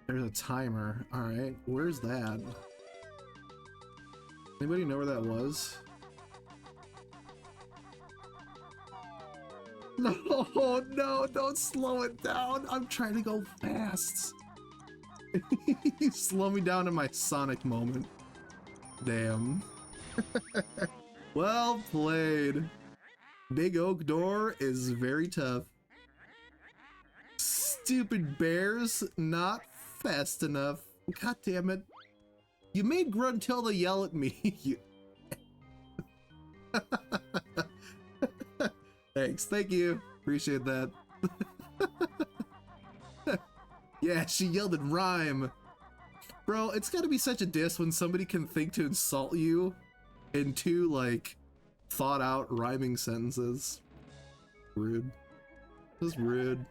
There's a timer. Alright, where's that? Anybody know where that was? No, no, don't slow it down. I'm trying to go fast. You slow me down in my Sonic moment. Damn. Well played. Big oak door is very tough. Stupid bears, not fast enough. God damn it. You made Gruntilda yell at me. Thanks, thank you. Appreciate that. Yeah, she yelled in rhyme. Bro, it's gotta be such a diss when somebody can think to insult you in 2, like, thought out rhyming sentences. Rude. Just rude.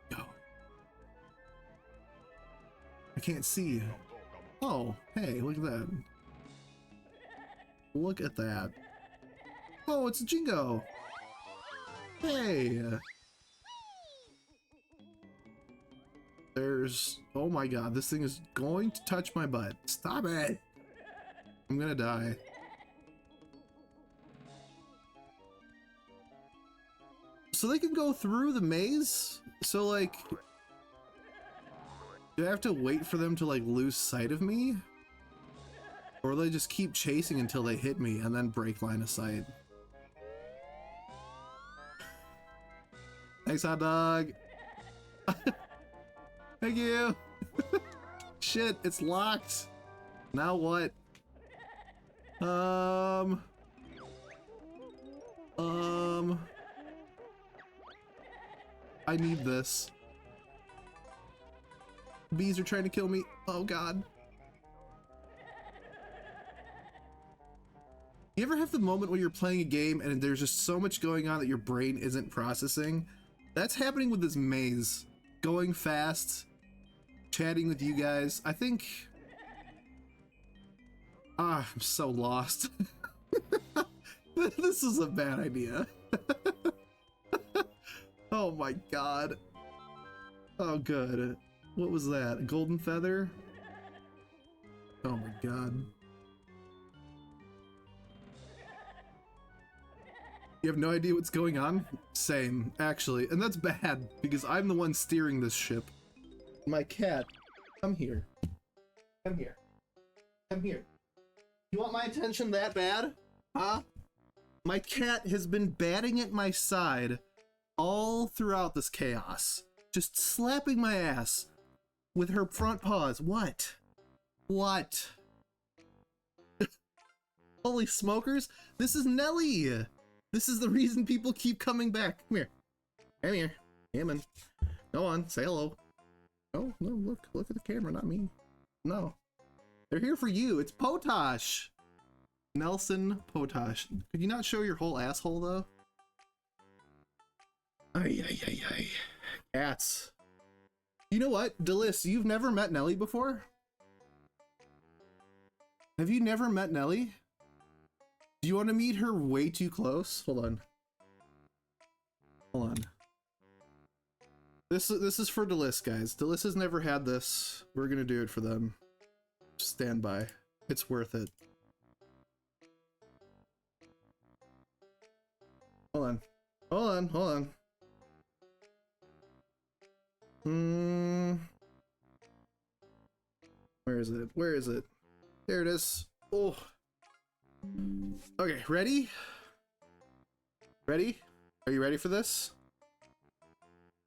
Go. I can't see you. Oh, hey, look at that. Look at that. Oh, it's a Jingo. Hey. There's... Oh my god, this thing is going to touch my butt. Stop it. I'm gonna die. So they can go through the maze? So, like... Do I have to wait for them to, like, lose sight of me? Or they just keep chasing until they hit me and then break line of sight? Thanks, hot dog. Thank you. Shit, it's locked. Now what? I need this. Bees are trying to kill me. Oh god. You ever have the moment where you're playing a game and there's just so much going on that your brain isn't processing? That's happening with this maze. Going fast, chatting with you guys. I think... I'm so lost. This is a bad idea. Oh my god. Oh good. What was that? A golden feather? Oh my god. You have no idea what's going on? Same, actually. And that's bad, because I'm the one steering this ship. My cat, come here. Come here. Come here. You want my attention that bad? Huh? My cat has been batting at my side all throughout this chaos. Just slapping my ass with her front paws. What? What? Holy smokers, this is Nelly! This is the reason people keep coming back. Come here. Come here. Come on. Go on, say hello. Oh, no, look at the camera, not me. No. They're here for you. It's Potosh. Nelson Potosh. Could you not show your whole asshole, though? Ay, ay, ay, ay. Cats. You know what, Delis, you've never met Nelly before? Have you never met Nelly? Do you want to meet her way too close? Hold on. Hold on. This is for Delis, guys. Delis has never had this. We're gonna do it for them. Stand by. It's worth it. Hold on. Hold on. Hold on. Where is it? Where is it? There it is. Oh. Okay, ready? Ready? Are you ready for this?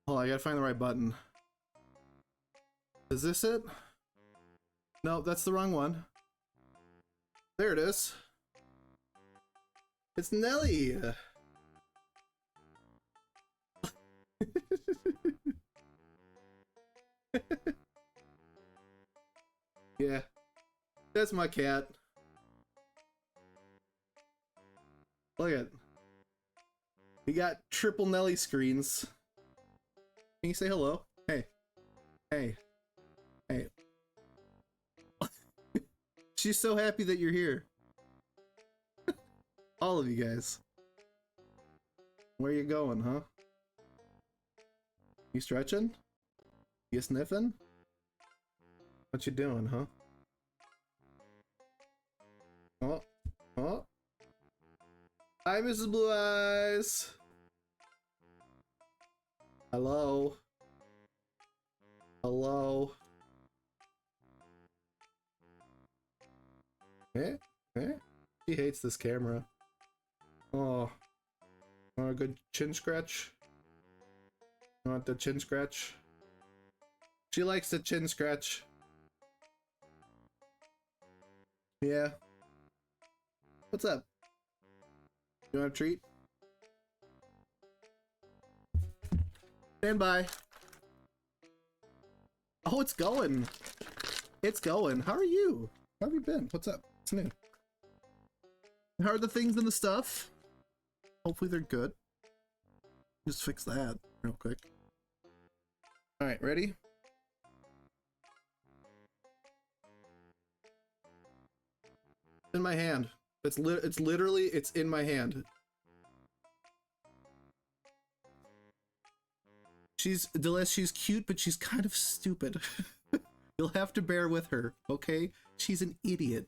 Hold on, I gotta find the right button. Is this it? No, that's the wrong one. There it is. It's Nelly! Yeah, that's my cat. Look at it. We got triple Nelly screens. Can you say hello? Hey. Hey. Hey. She's so happy that you're here. All of you guys. Where you going, huh? You stretching? You sniffing? What you doing, huh? Oh. Oh. Hi, Mrs. Blue Eyes. Hello. Hello. Eh? Eh? She hates this camera. Oh. Want a good chin scratch? You want the chin scratch? She likes the chin scratch. Yeah. What's up? You want a treat? Stand by. Oh, it's going. It's going. How are you? How have you been? What's up? What's new? How are the things and the stuff? Hopefully they're good. Just fix that real quick. Alright, ready? In my hand. It's literally, it's in my hand. She's cute, but she's kind of stupid. You'll have to bear with her, okay? She's an idiot.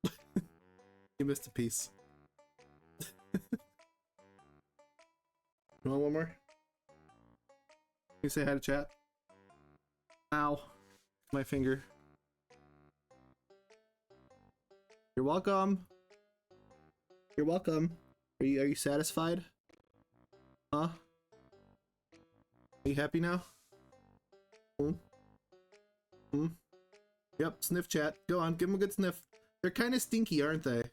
You missed a piece. You want one more? Can you say hi to chat? Ow. My finger. You're welcome. You're welcome. Are you satisfied? Huh? Are you happy now? Hmm? Hmm? Yep, sniff chat. Go on, give them a good sniff. They're kind of stinky, aren't they?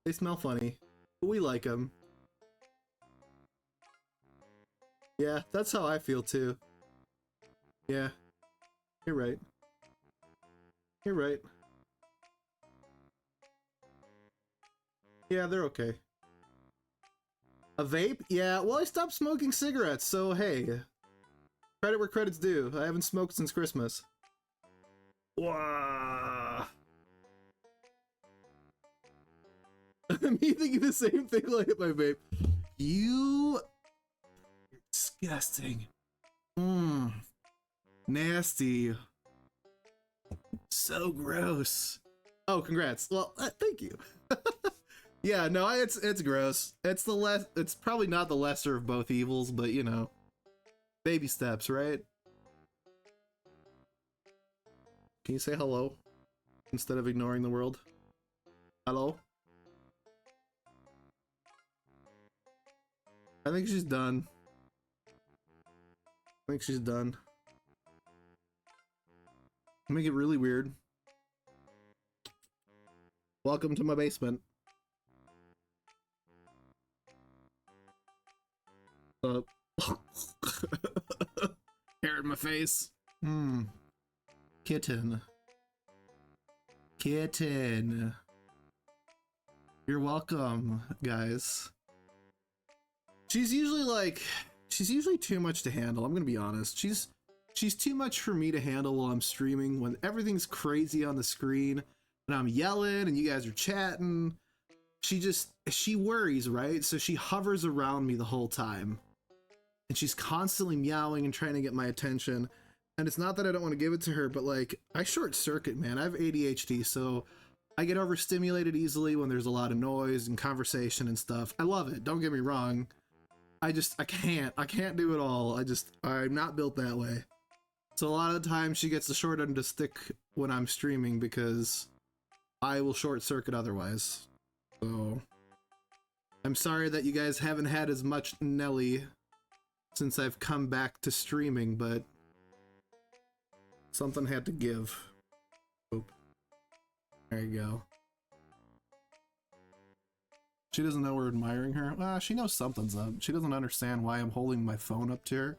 They smell funny, but we like them. Yeah, that's how I feel too. Yeah, you're right. You're right. Yeah, they're okay. A vape? Yeah, well, I stopped smoking cigarettes, so hey. Credit where credit's due. I haven't smoked since Christmas. Wow. Me thinking the same thing when I hit my vape. You... disgusting. Mmm. Nasty. So gross. Oh, congrats. Well, thank you. Yeah, no, it's gross. It's probably not the lesser of both evils, but you know, baby steps, right? Can you say hello instead of ignoring the world? Hello? I think she's done. I think she's done. Make it really weird. Welcome to my basement. Hair in my face. Kitten. Kitten. You're welcome, guys. She's usually too much to handle. I'm gonna be honest. She's too much for me to handle while I'm streaming, when everything's crazy on the screen and I'm yelling and you guys are chatting. She worries, right? So she hovers around me the whole time. And she's constantly meowing and trying to get my attention. And it's not that I don't want to give it to her, but like, I short circuit, man. I have ADHD, so I get overstimulated easily when there's a lot of noise and conversation and stuff. I love it, don't get me wrong. I can't do it all. I'm not built that way. So a lot of the time she gets the short end of the stick when I'm streaming because I will short circuit otherwise. So I'm sorry that you guys haven't had as much Nelly since I've come back to streaming, but something had to give. Oop. There you go. She doesn't know we're admiring her. Well, she knows something's up. She doesn't understand why I'm holding my phone up to her.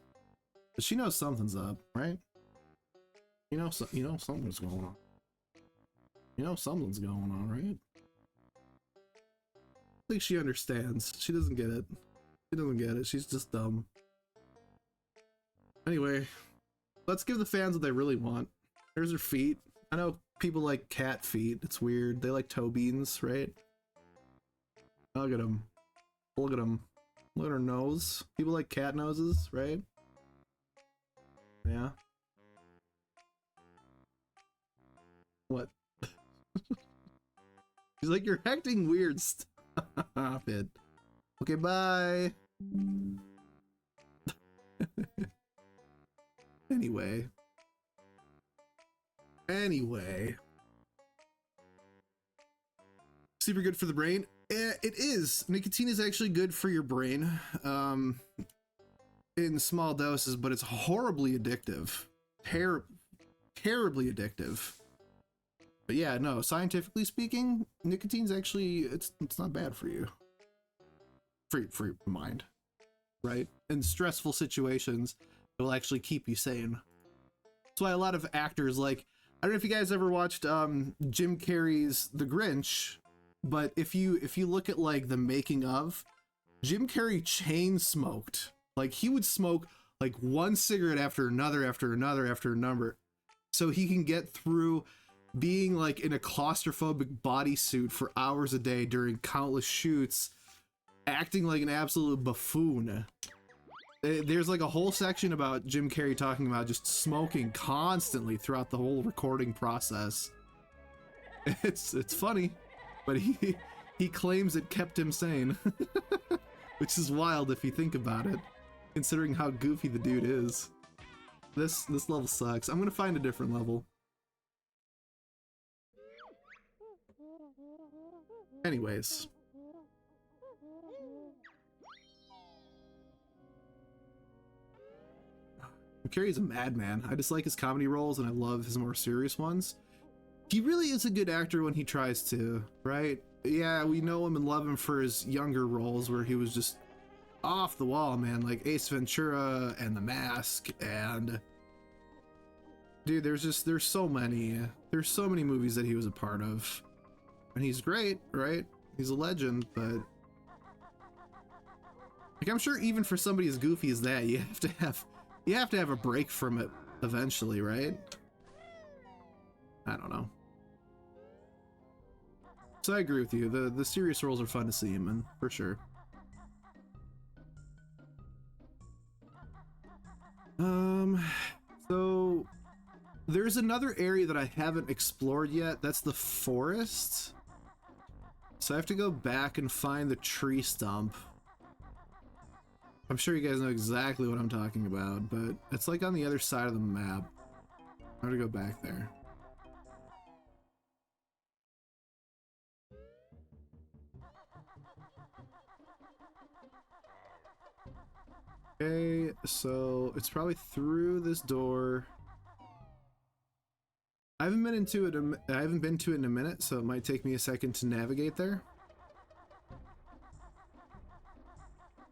But she knows something's up, right? You know something's going on. You know something's going on, right? I think she understands. She doesn't get it. She doesn't get it. She's just dumb. Anyway, let's give the fans what they really want. There's her feet. I know people like cat feet. It's weird. They like toe beans, right? Look at them. Look at them. Look at her nose. People like cat noses, right? Yeah. What? She's like, you're acting weird. Stop it. Okay, bye. Anyway. Super good for the brain. It is. Nicotine is actually good for your brain. In small doses, but it's horribly addictive. Terribly addictive. But yeah, no, scientifically speaking, nicotine's actually, it's not bad for you. For your mind, right? In stressful situations, it will actually keep you sane. That's why a lot of actors, like, I don't know if you guys ever watched Jim Carrey's The Grinch, but if you look at like the making of, Jim Carrey chain smoked. Like, he would smoke like one cigarette after another, so he can get through being like in a claustrophobic bodysuit for hours a day during countless shoots, acting like an absolute buffoon. There's like a whole section about Jim Carrey talking about just smoking constantly throughout the whole recording process. It's funny, but he claims it kept him sane, which is wild if you think about it, considering how goofy the dude is. This level sucks. I'm gonna find a different level. Anyways, Carrey's a madman. I dislike his comedy roles and I love his more serious ones. He really is a good actor when he tries to, right? Yeah, we know him and love him for his younger roles where he was just off the wall, man, like Ace Ventura and The Mask, and dude, there's so many movies that he was a part of, and he's great, right? He's a legend, but like, I'm sure even for somebody as goofy as that, you have to have a break from it eventually, right? I don't know. So I agree with you. The serious roles are fun to see him in, for sure. So there's another area that I haven't explored yet. That's the forest. So I have to go back and find the tree stump. I'm sure you guys know exactly what I'm talking about, but it's like on the other side of the map. I'm gonna go back there. Okay, so it's probably through this door. I haven't been to it in a minute, so it might take me a second to navigate there.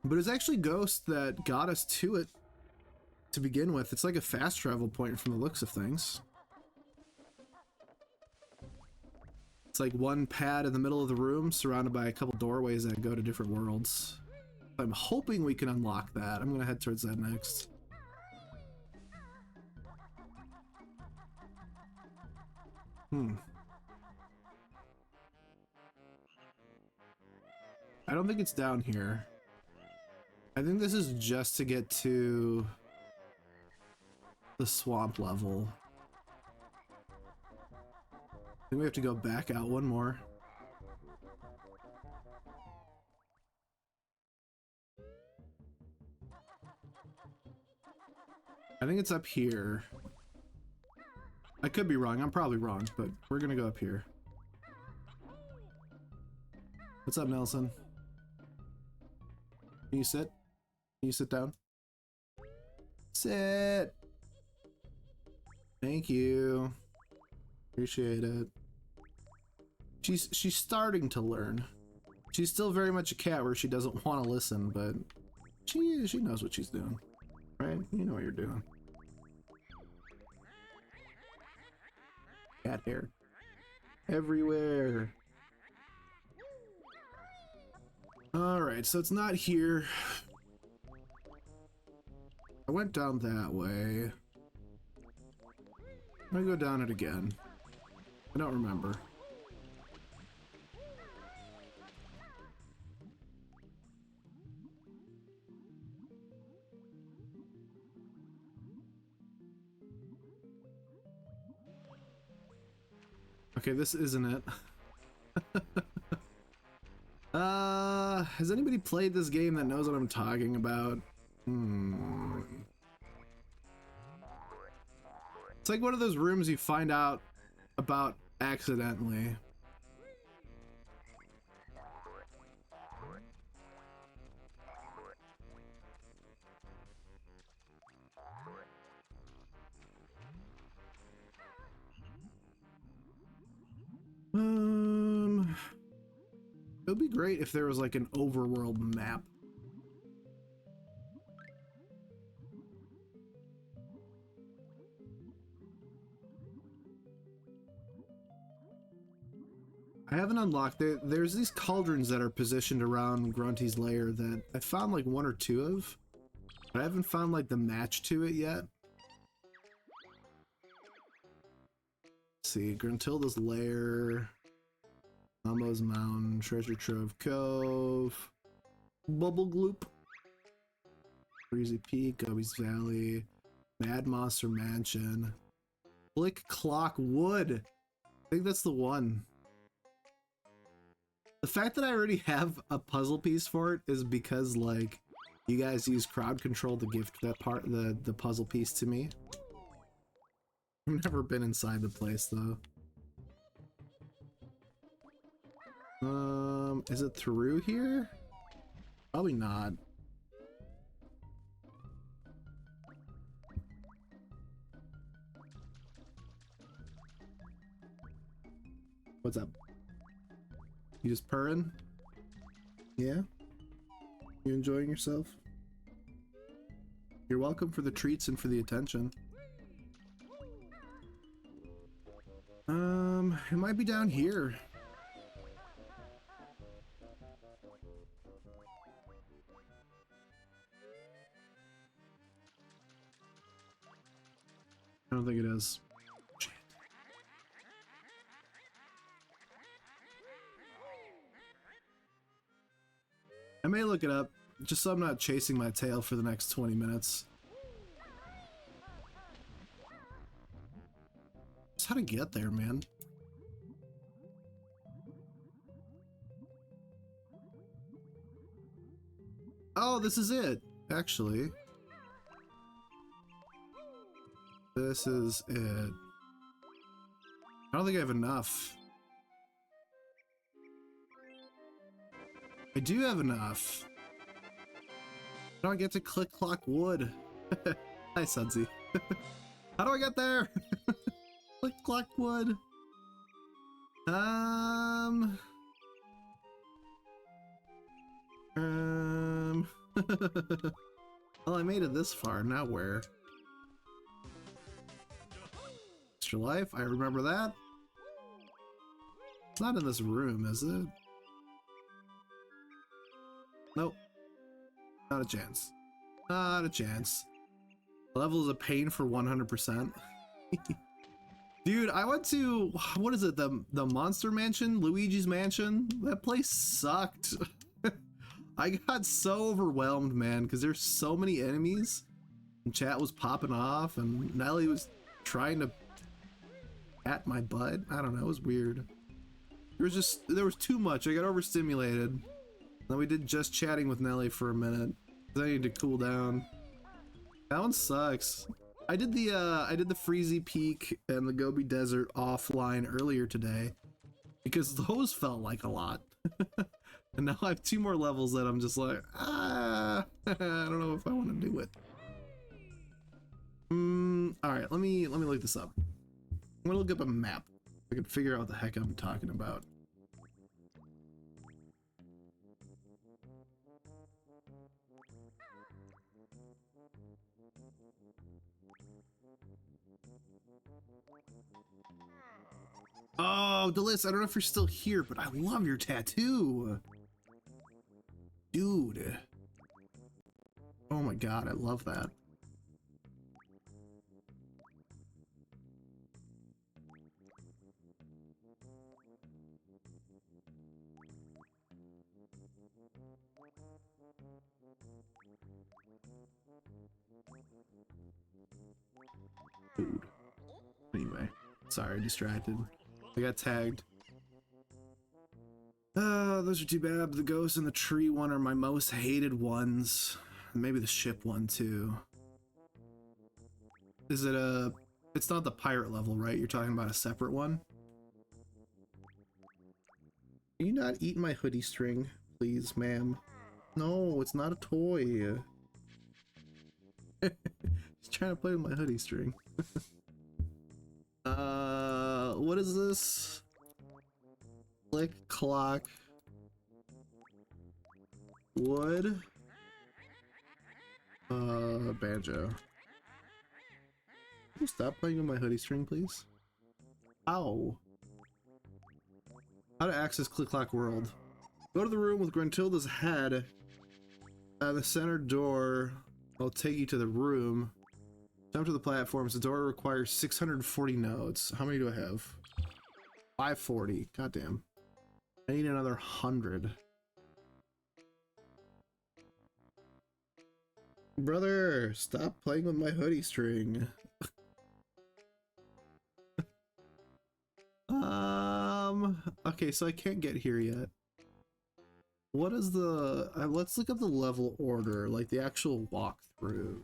But it's actually Ghost that got us to it to begin with. It's like a fast travel point from the looks of things. It's like one pad in the middle of the room surrounded by a couple doorways that go to different worlds. I'm hoping we can unlock that. I'm gonna head towards that next. I don't think it's down here. I think this is just to get to the swamp level. I think we have to go back out one more. I think it's up here. I could be wrong. I'm probably wrong, but we're gonna go up here. What's up, Nelson? Can you sit? Can you sit down? Sit! Thank you. Appreciate it. She's starting to learn. She's still very much a cat where she doesn't want to listen, but she knows what she's doing. Right? You know what you're doing. Cat hair. Everywhere. Alright, so it's not here. I went down that way. I'm gonna go down it again. I don't remember. Okay, this isn't it. Has anybody played this game that knows what I'm talking about? It's like one of those rooms you find out about accidentally. It would be great if there was like an overworld map. I haven't unlocked it. There's these cauldrons that are positioned around Grunty's lair that I found like one or two of, but I haven't found like the match to it yet. Let's see, Gruntilda's lair, Mambo's Mountain, Treasure Trove Cove, Bubble Gloop, Breezy Peak, Gubby's Valley, Mad Monster Mansion, Flick Clock Wood. I think that's the one. The fact that I already have a puzzle piece for it is because, like, you guys use crowd control to gift that part, the puzzle piece to me. I've never been inside the place, though. Is it through here? Probably not. What's up? You just purring? Yeah? You enjoying yourself? You're welcome for the treats and for the attention. It might be down here. I don't think it is. Shit. I may look it up, just so I'm not chasing my tail for the next 20 minutes. Just how to get there, man. Oh, this is it, actually. This is it. I don't think I have enough. I do have enough. How do I get to click clock wood? Hi, Sudsy. How do I get there? Click clock wood. Well, I made it this far. Now where? Extra life. I remember that. It's not in this room, is it? Nope. Not a chance. Not a chance. Level is a pain for 100%. Dude, I went to, what is it, the Monster Mansion? Luigi's Mansion? That place sucked. I got so overwhelmed, man, because there's so many enemies. And chat was popping off, and Nelly was trying to at my butt. I don't know, it was weird. There was too much. I got overstimulated. Then we did just chatting with Nelly for a minute. I need to cool down. That one sucks. I did the Freezy Peak and the Gobi Desert offline earlier today because those felt like a lot. And now I have 2 more levels that I'm just like, I don't know if I want to do it. All right, let me look this up. I'm gonna look up a map. I can figure out what the heck I'm talking about. Oh, Deliss, I don't know if you're still here, but I love your tattoo. Dude. Oh my god, I love that. Dude. Anyway, sorry, distracted. I got tagged. Those are too bad. The ghost and the tree one are my most hated ones. Maybe the ship one too. Is it a... It's not the pirate level, right? You're talking about a separate one? Can you not eat my hoodie string, please, ma'am? No, it's not a toy. Just trying to play with my hoodie string. What is this? Click, clock, wood, Banjo. Can you stop playing with my hoodie string, please? Ow. How to access Click Clock World. Go to the room with Gruntilda's head. At the center door, I'll take you to the room. Jump to the platforms. The door requires 640 nodes. How many do I have? 540. Goddamn. I need another 100. Brother, stop playing with my hoodie string. Okay, so I can't get here yet. What is the... let's look up the level order, like the actual walkthrough.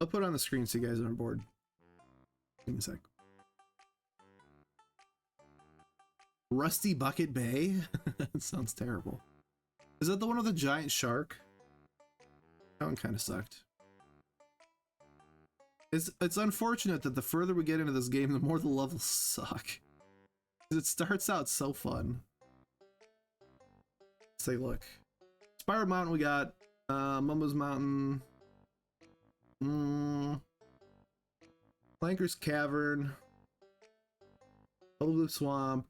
I'll put it on the screen so you guys are on board. Give me a sec. Rusty Bucket Bay? That sounds terrible. Is that the one with the giant shark? That one kind of sucked. It's unfortunate that the further we get into this game, the more the levels suck. It starts out so fun. Let's take a look. Spiral Mountain we got. Mumbo's Mountain. Planker's Cavern. Bubble Swamp.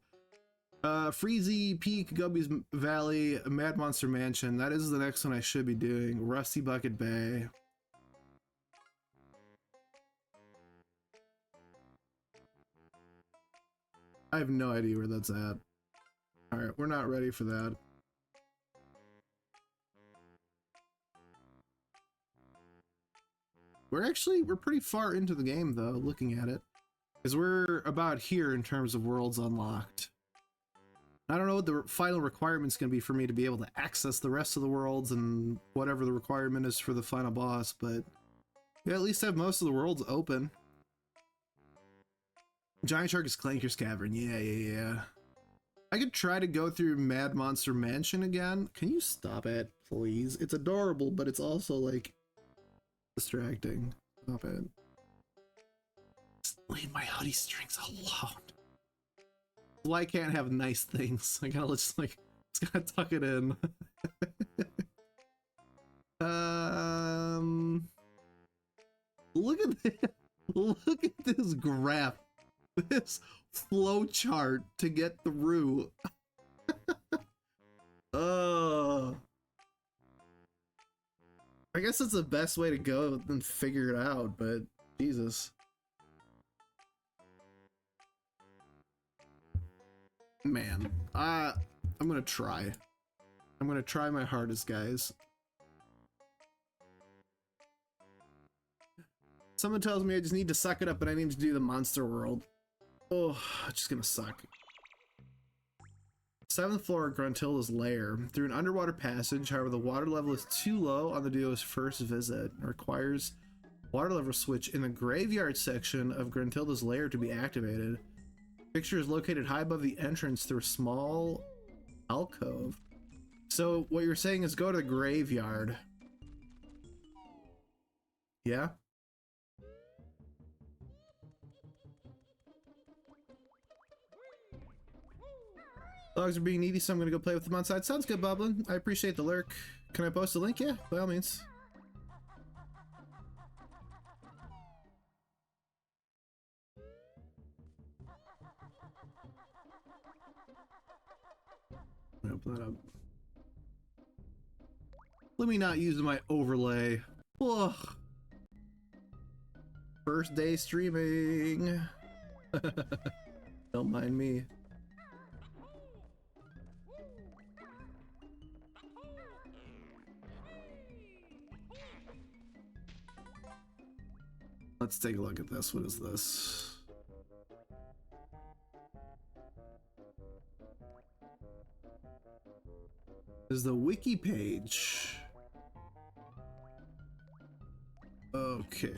Freezy Peak, Gubby's Valley, Mad Monster Mansion. That is the next one I should be doing. Rusty Bucket Bay. I have no idea where that's at. Alright, we're not ready for that. We're pretty far into the game though, looking at it. Because we're about here in terms of worlds unlocked. I don't know what the final requirement's going to be for me to be able to access the rest of the worlds and whatever the requirement is for the final boss, but yeah, at least have most of the worlds open. Giant Shark is Clanker's Cavern. Yeah. I could try to go through Mad Monster Mansion again. Can you stop it, please? It's adorable, but it's also, like, distracting. Stop it. Just leave my hoodie strings alone. Why can't I have nice things? I gotta just, like, just gotta tuck it in. Look at this. Look at this graph. This flow chart to get through. I guess it's the best way to go and figure it out, but Jesus. Man, I'm gonna try. I'm gonna try my hardest, guys. Someone tells me I just need to suck it up and I need to do the monster world. Oh, it's just gonna suck. 7th floor of Gruntilda's lair. Through an underwater passage, however, the water level is too low on the duo's first visit. It requires water level switch in the graveyard section of Gruntilda's lair to be activated. Fixture is located high above the entrance through a small alcove. So what you're saying is go to the graveyard. Yeah? Dogs are being needy, so I'm gonna go play with them outside. Sounds good, Boblin. I appreciate the lurk. Can I post a link? Yeah, by all means. Open that up. Let me not use my overlay. Ugh. First day streaming. Don't mind me. Let's take a look at this. What is this? This is the wiki page. Okay.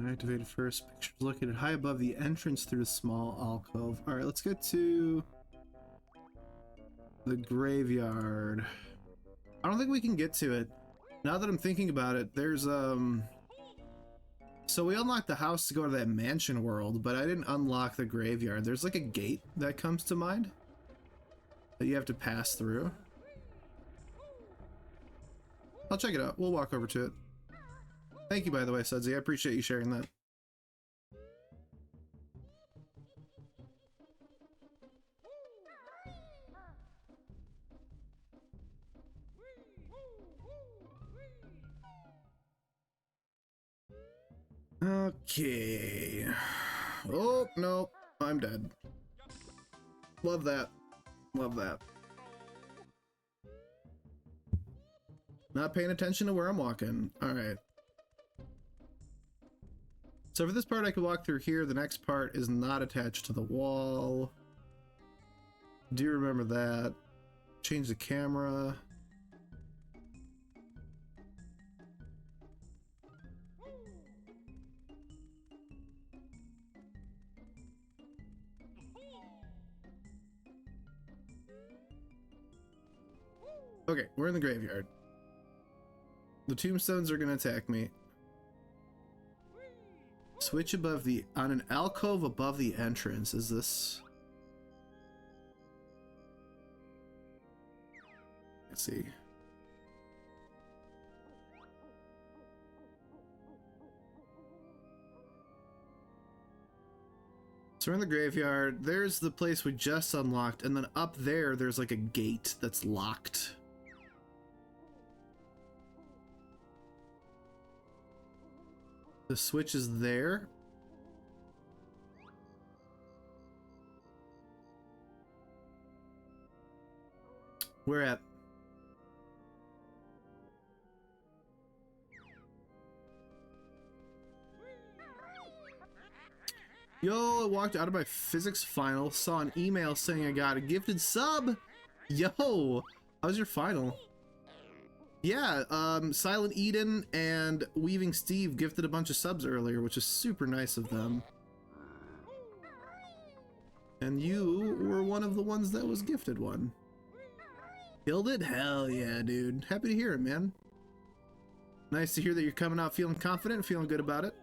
Activated first. Pictures located high above the entrance through a small alcove. Alright, let's get to the graveyard. I don't think we can get to it. Now that I'm thinking about it, there's so we unlocked the house to go to that mansion world, but I didn't unlock the graveyard. There's like a gate that comes to mind that you have to pass through. I'll check it out. We'll walk over to it. Thank you, by the way, Sudsy. I appreciate you sharing that. Okay. Oh, no. I'm dead. Love that. Love that. Not paying attention to where I'm walking. All right. So for this part, I could walk through here. The next part is not attached to the wall. Do you remember that? Change the camera. Okay, we're in the graveyard. The tombstones are gonna attack me. Switch above the... on an alcove above the entrance. Is this... let's see. So we're in the graveyard. There's the place we just unlocked, and then up there, there's like a gate that's locked. The switch is there. Where at? Yo, I walked out of my physics final, saw an email saying I got a gifted sub. Yo, how's your final? Yeah, Silent Eden and Weaving Steve gifted a bunch of subs earlier, which is super nice of them. And you were one of the ones that was gifted one. Killed it? Hell yeah, dude. Happy to hear it, man. Nice to hear that you're coming out feeling confident, feeling good about it.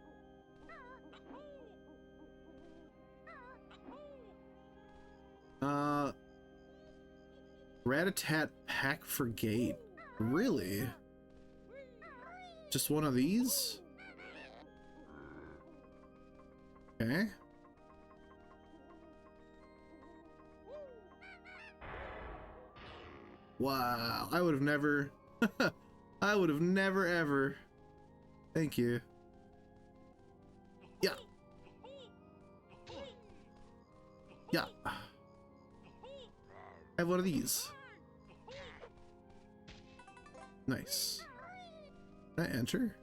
Rat-a-tat pack for gate. Really? Just one of these? Okay. Wow, I would have never... I would have never ever... Thank you. Yeah. Yeah. I have one of these. Nice. Can I enter?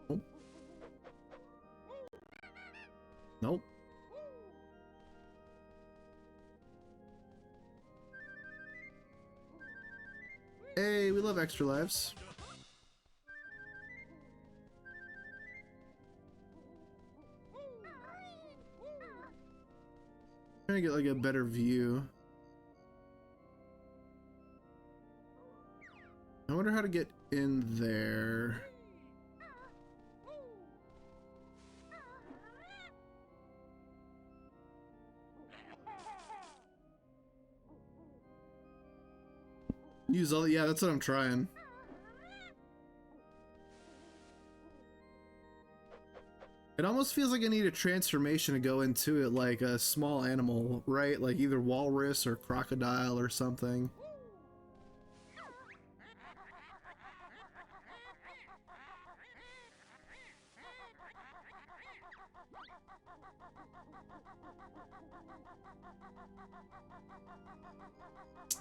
Nope. Nope. Hey, we love extra lives. Trying to get like a better view. I wonder how to get in there. Use all, yeah, that's what I'm trying. It almost feels like I need a transformation to go into it, like a small animal, right? Like either walrus or crocodile or something.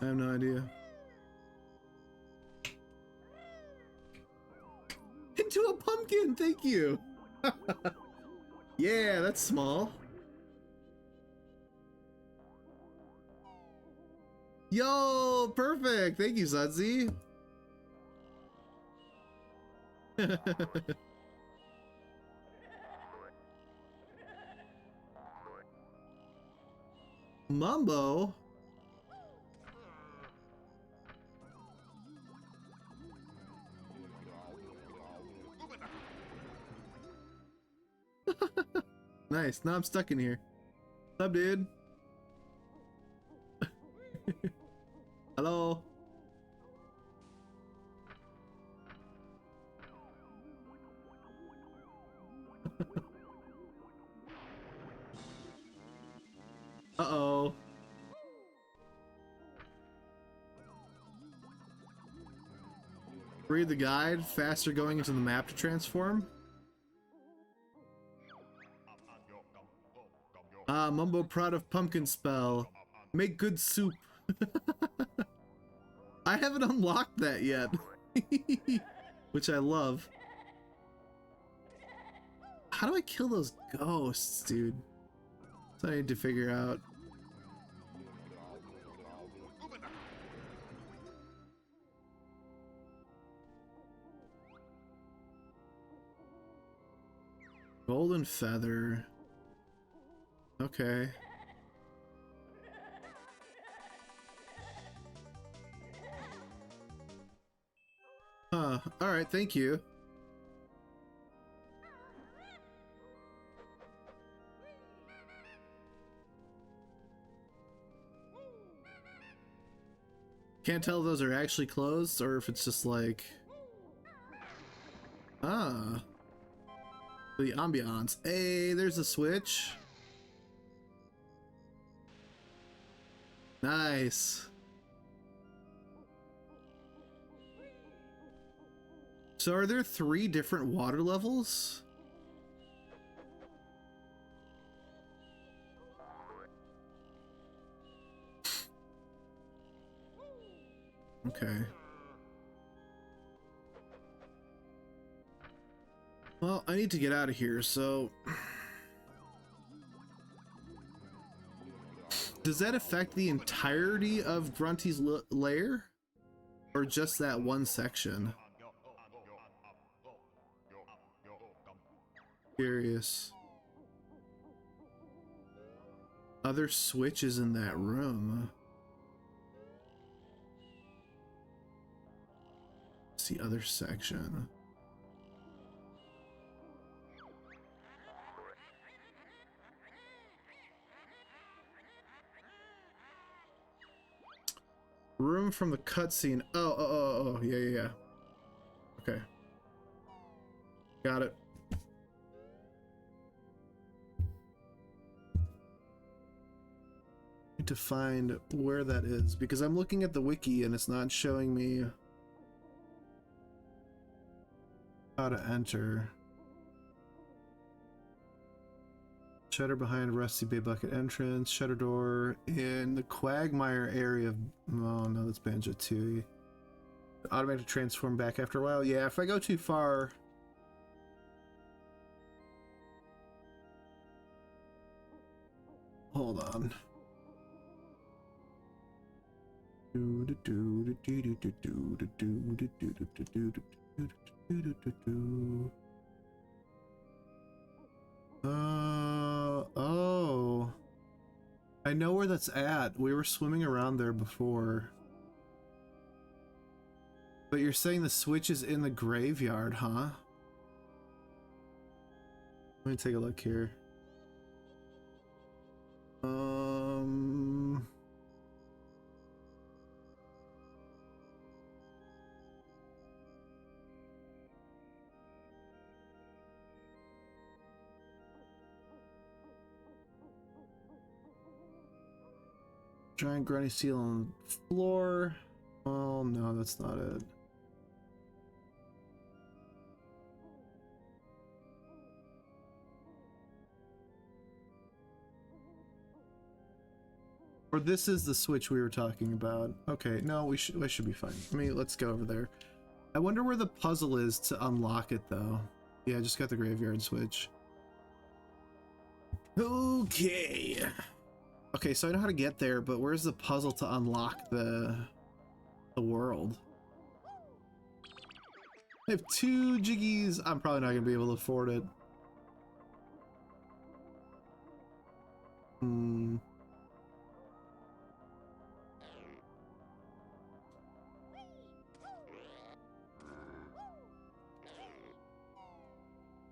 I have no idea. Into a pumpkin, thank you. Yeah, that's small. Yo, perfect. Thank you, Sudsy. Mumbo. Nice. Now I'm stuck in here. What's up, dude? Hello. Uh-oh. Read the guide. Faster going into the map to transform. Mumbo proud of pumpkin spell. Make good soup. I haven't unlocked that yet. Which I love. how do I kill those ghosts, dude? That's what I need to figure out. Golden feather. Okay. Huh. Alright, thank you. Can't tell if those are actually closed or if it's just like... Ah. The ambiance. Hey, there's a switch. Nice. So are there 3 different water levels? Okay. Well, I need to get out of here, so... Does that affect the entirety of Grunty's lair? Or just that one section? Curious. Other switches in that room. It's the other section. Room from the cutscene. Oh, yeah. Okay. Got it. Need to find where that is because I'm looking at the wiki and it's not showing me how to enter. Shutter behind Rusty Bay Bucket entrance. Shutter door in the Quagmire area of... Oh no, that's Banjo 2. Automatic transform back after a while. Yeah, if I go too far... Hold on. Oh. I know where that's at. We were swimming around there before. But you're saying the switch is in the graveyard, huh? Let me take a look here. Giant grunty seal on the floor. Oh no, that's not it. Or this is the switch we were talking about. Okay, no, we should be fine. Let's go over there. I wonder where the puzzle is to unlock it though. Yeah, I just got the graveyard switch. Okay. Okay, so I know how to get there, but where's the puzzle to unlock the world? I have 2 jiggies. I'm probably not gonna be able to afford it.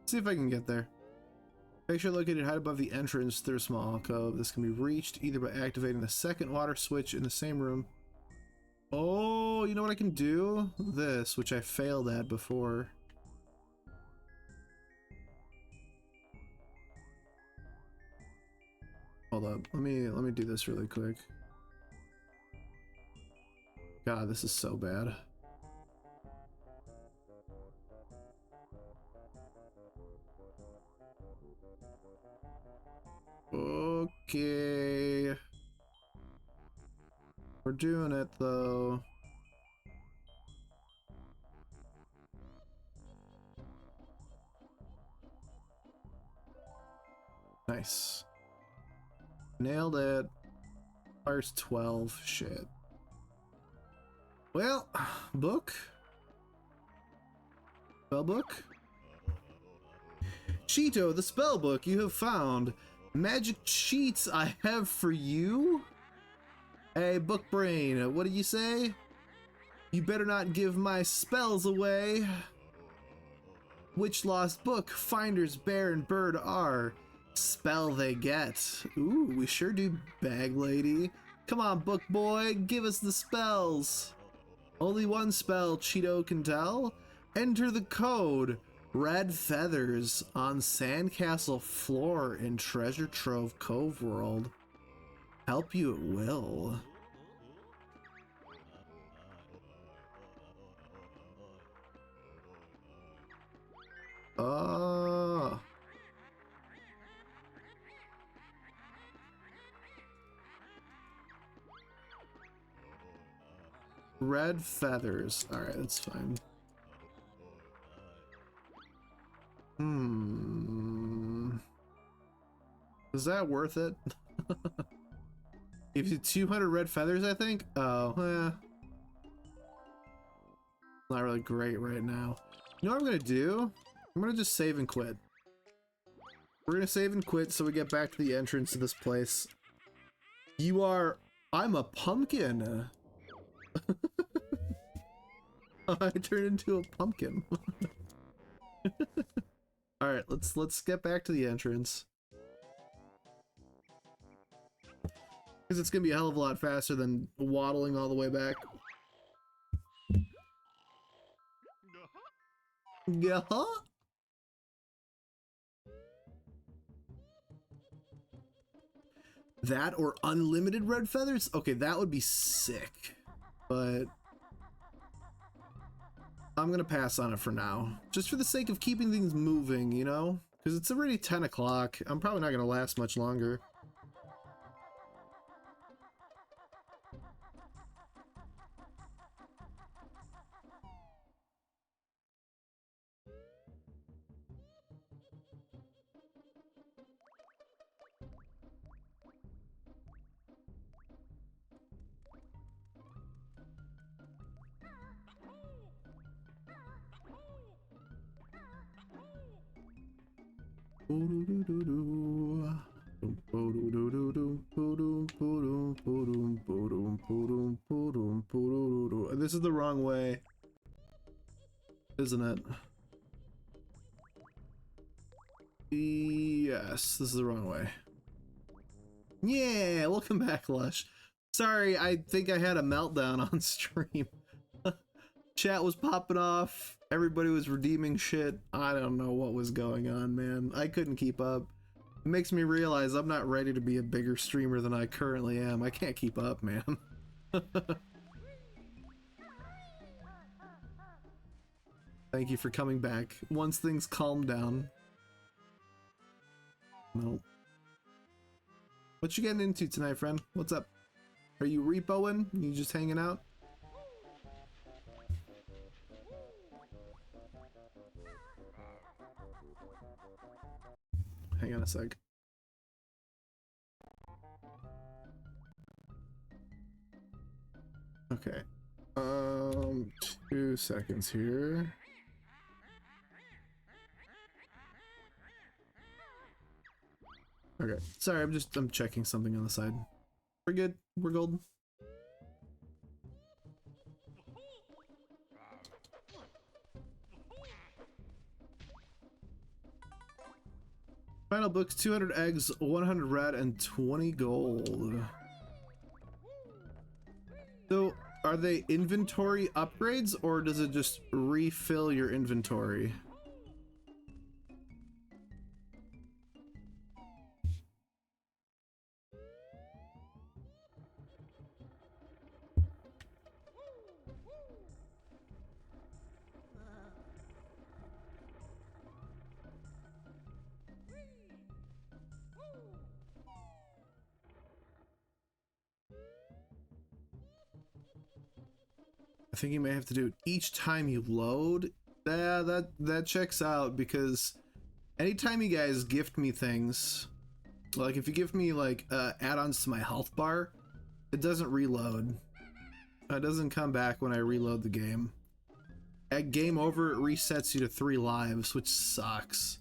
See if I can get there. Picture located high above the entrance through a small alcove. This can be reached either by activating the second water switch in the same room. Oh, you know what I can do? This, which I failed at before. Hold up. Let me do this really quick. God, this is so bad. Okay. We're doing it though. Nice. Nailed it. Requires 12. Shit. Well, book? Spell book? Cheeto, the spell book you have found. Magic cheats I have for you? Hey, book brain, what do you say? You better not give my spells away. Which lost book finders bear and bird are? Spell they get. Ooh, we sure do, bag lady. Come on, book boy, give us the spells. Only one spell Cheeto can tell. Enter the code. Red feathers on Sandcastle floor in Treasure Trove Cove World. Help you at will. Red feathers. Alright, that's fine. Is that worth it? Gives you 200 red feathers, I think? Oh, not really great right now. You know what I'm gonna do? I'm gonna just save and quit. We're gonna save and quit so we get back to the entrance to this place. You are... I'm a pumpkin! I turned into a pumpkin. Alright, let's get back to the entrance. Because it's gonna be a hell of a lot faster than waddling all the way back. Yeah. That or unlimited red feathers? Okay, that would be sick. But I'm gonna pass on it for now. Just for the sake of keeping things moving, you know? Because it's already 10 o'clock. I'm probably not gonna last much longer. This is the wrong way, isn't it? Yes, this is the wrong way. Yeah, welcome back, Lush. Sorry, I think I had a meltdown on stream. Chat was popping off. Everybody was redeeming shit. I don't know what was going on, man. I couldn't keep up. It makes me realize I'm not ready to be a bigger streamer than I currently am. I can't keep up, man. Thank you for coming back. Once things calm down. Nope. What you getting into tonight, friend? What's up? Are you repoing? You just hanging out? Hang on a sec. Okay. 2 seconds here. Okay. Sorry, I'm checking something on the side. We're good. We're golden. Final books, 200 eggs, 100 red, and 20 gold. So, are they inventory upgrades, or does it just refill your inventory? I think you may have to do it each time you load. Yeah, that checks out, because anytime you guys gift me things, Like if you give me like add-ons to my health bar, it doesn't reload. It doesn't come back when I reload the game. At game over, it resets you to 3 lives, which sucks.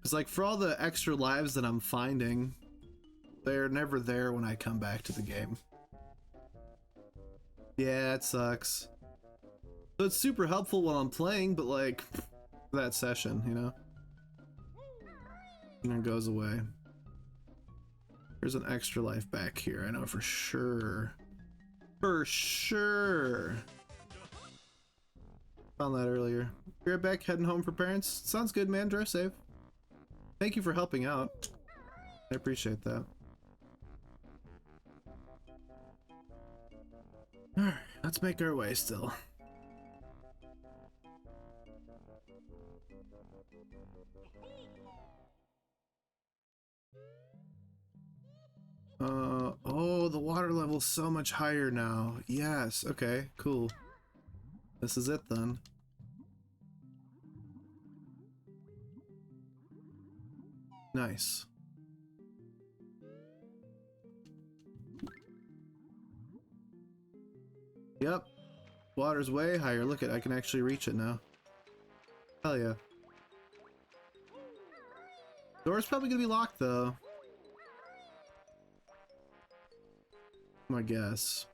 It's like for all the extra lives that I'm finding, they're never there when I come back to the game. Yeah, it sucks. So it's super helpful while I'm playing, but like, for that session, you know? And it goes away. There's an extra life back here, I know for sure. For sure! Found that earlier. Be right back, heading home for parents. Sounds good, man. Drive safe. Thank you for helping out. I appreciate that. Alright, let's make our way still. Oh, the water level's so much higher now. Yes, okay, cool. This is it then. Nice. Yep. Water's way higher. Look at, I can actually reach it now. Hell yeah. Door's probably gonna be locked though. My guess.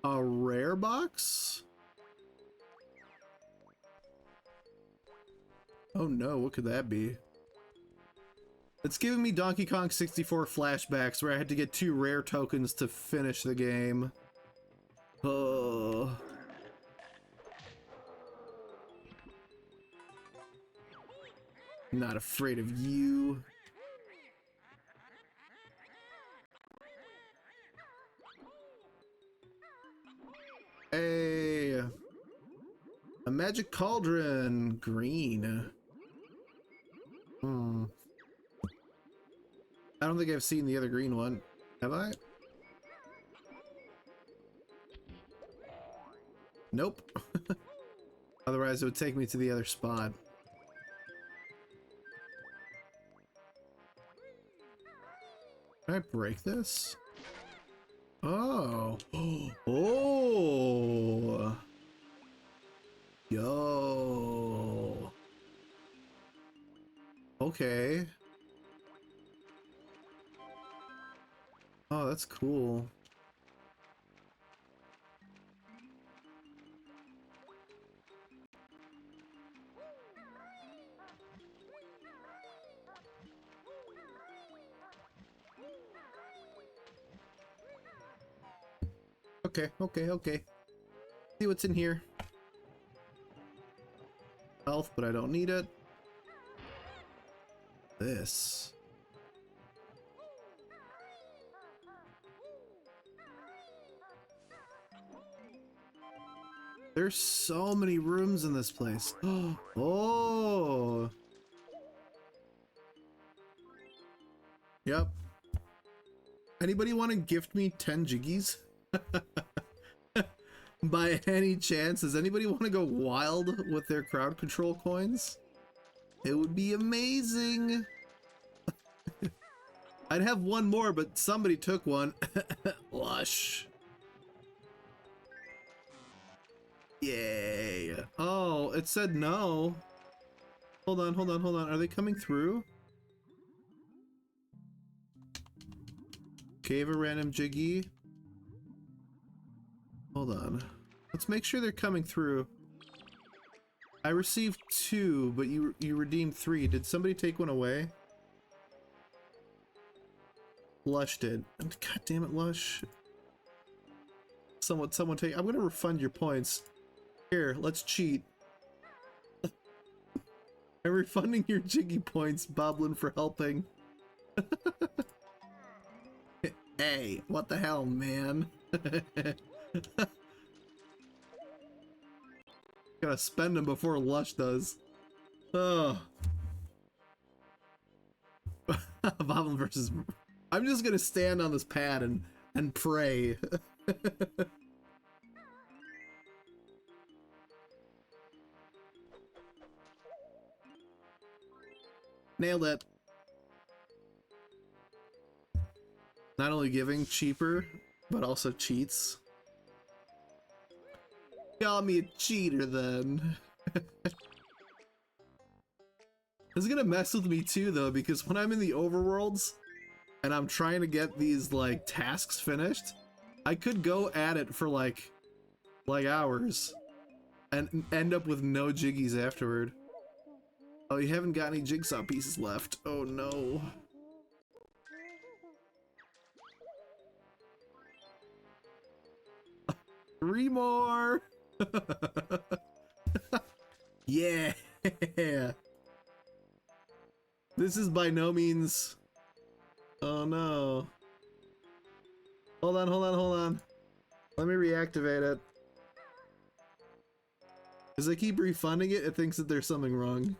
A rare box? Oh no, what could that be? It's giving me Donkey Kong 64 flashbacks where I had to get 2 rare tokens to finish the game. Oh. Not afraid of you. Hey, a magic cauldron, green. I don't think I've seen the other green one. Have I? Nope. Otherwise it would take me to the other spot. Can I break this? Oh. Oh. Yo. Okay. Oh, that's cool. Okay. See what's in here. Health, but I don't need it. This. There's so many rooms in this place. Oh. Yep. Anybody want to gift me 10 jiggies? By any chance, does anybody want to go wild with their crowd control coins? It would be amazing. I'd have one more, but somebody took one. Lush. Yay. Oh, it said no. Hold on. Are they coming through? Gave a random jiggy. Hold on. Let's make sure they're coming through. I received 2, but you redeemed 3. Did somebody take one away? Lush did. God damn it, Lush. Someone take. I'm gonna refund your points. Here, let's cheat. I'm refunding your jiggy points, Boblin, for helping. Hey, what the hell, man? Gotta spend them before Lush does. Oh. Boblin versus I'm just gonna stand on this pad and pray. Nailed it. Not only giving cheaper, but also cheats. Call me a cheater then. It's gonna mess with me too though, because when I'm in the overworlds and I'm trying to get these like tasks finished, I could go at it for like hours and end up with no jiggies afterward. Oh, you haven't got any jigsaw pieces left. Oh no. Three more. Yeah. This is by no means. Oh no. Hold on, hold on, hold on. Let me reactivate it. As I keep refunding it, it thinks that there's something wrong.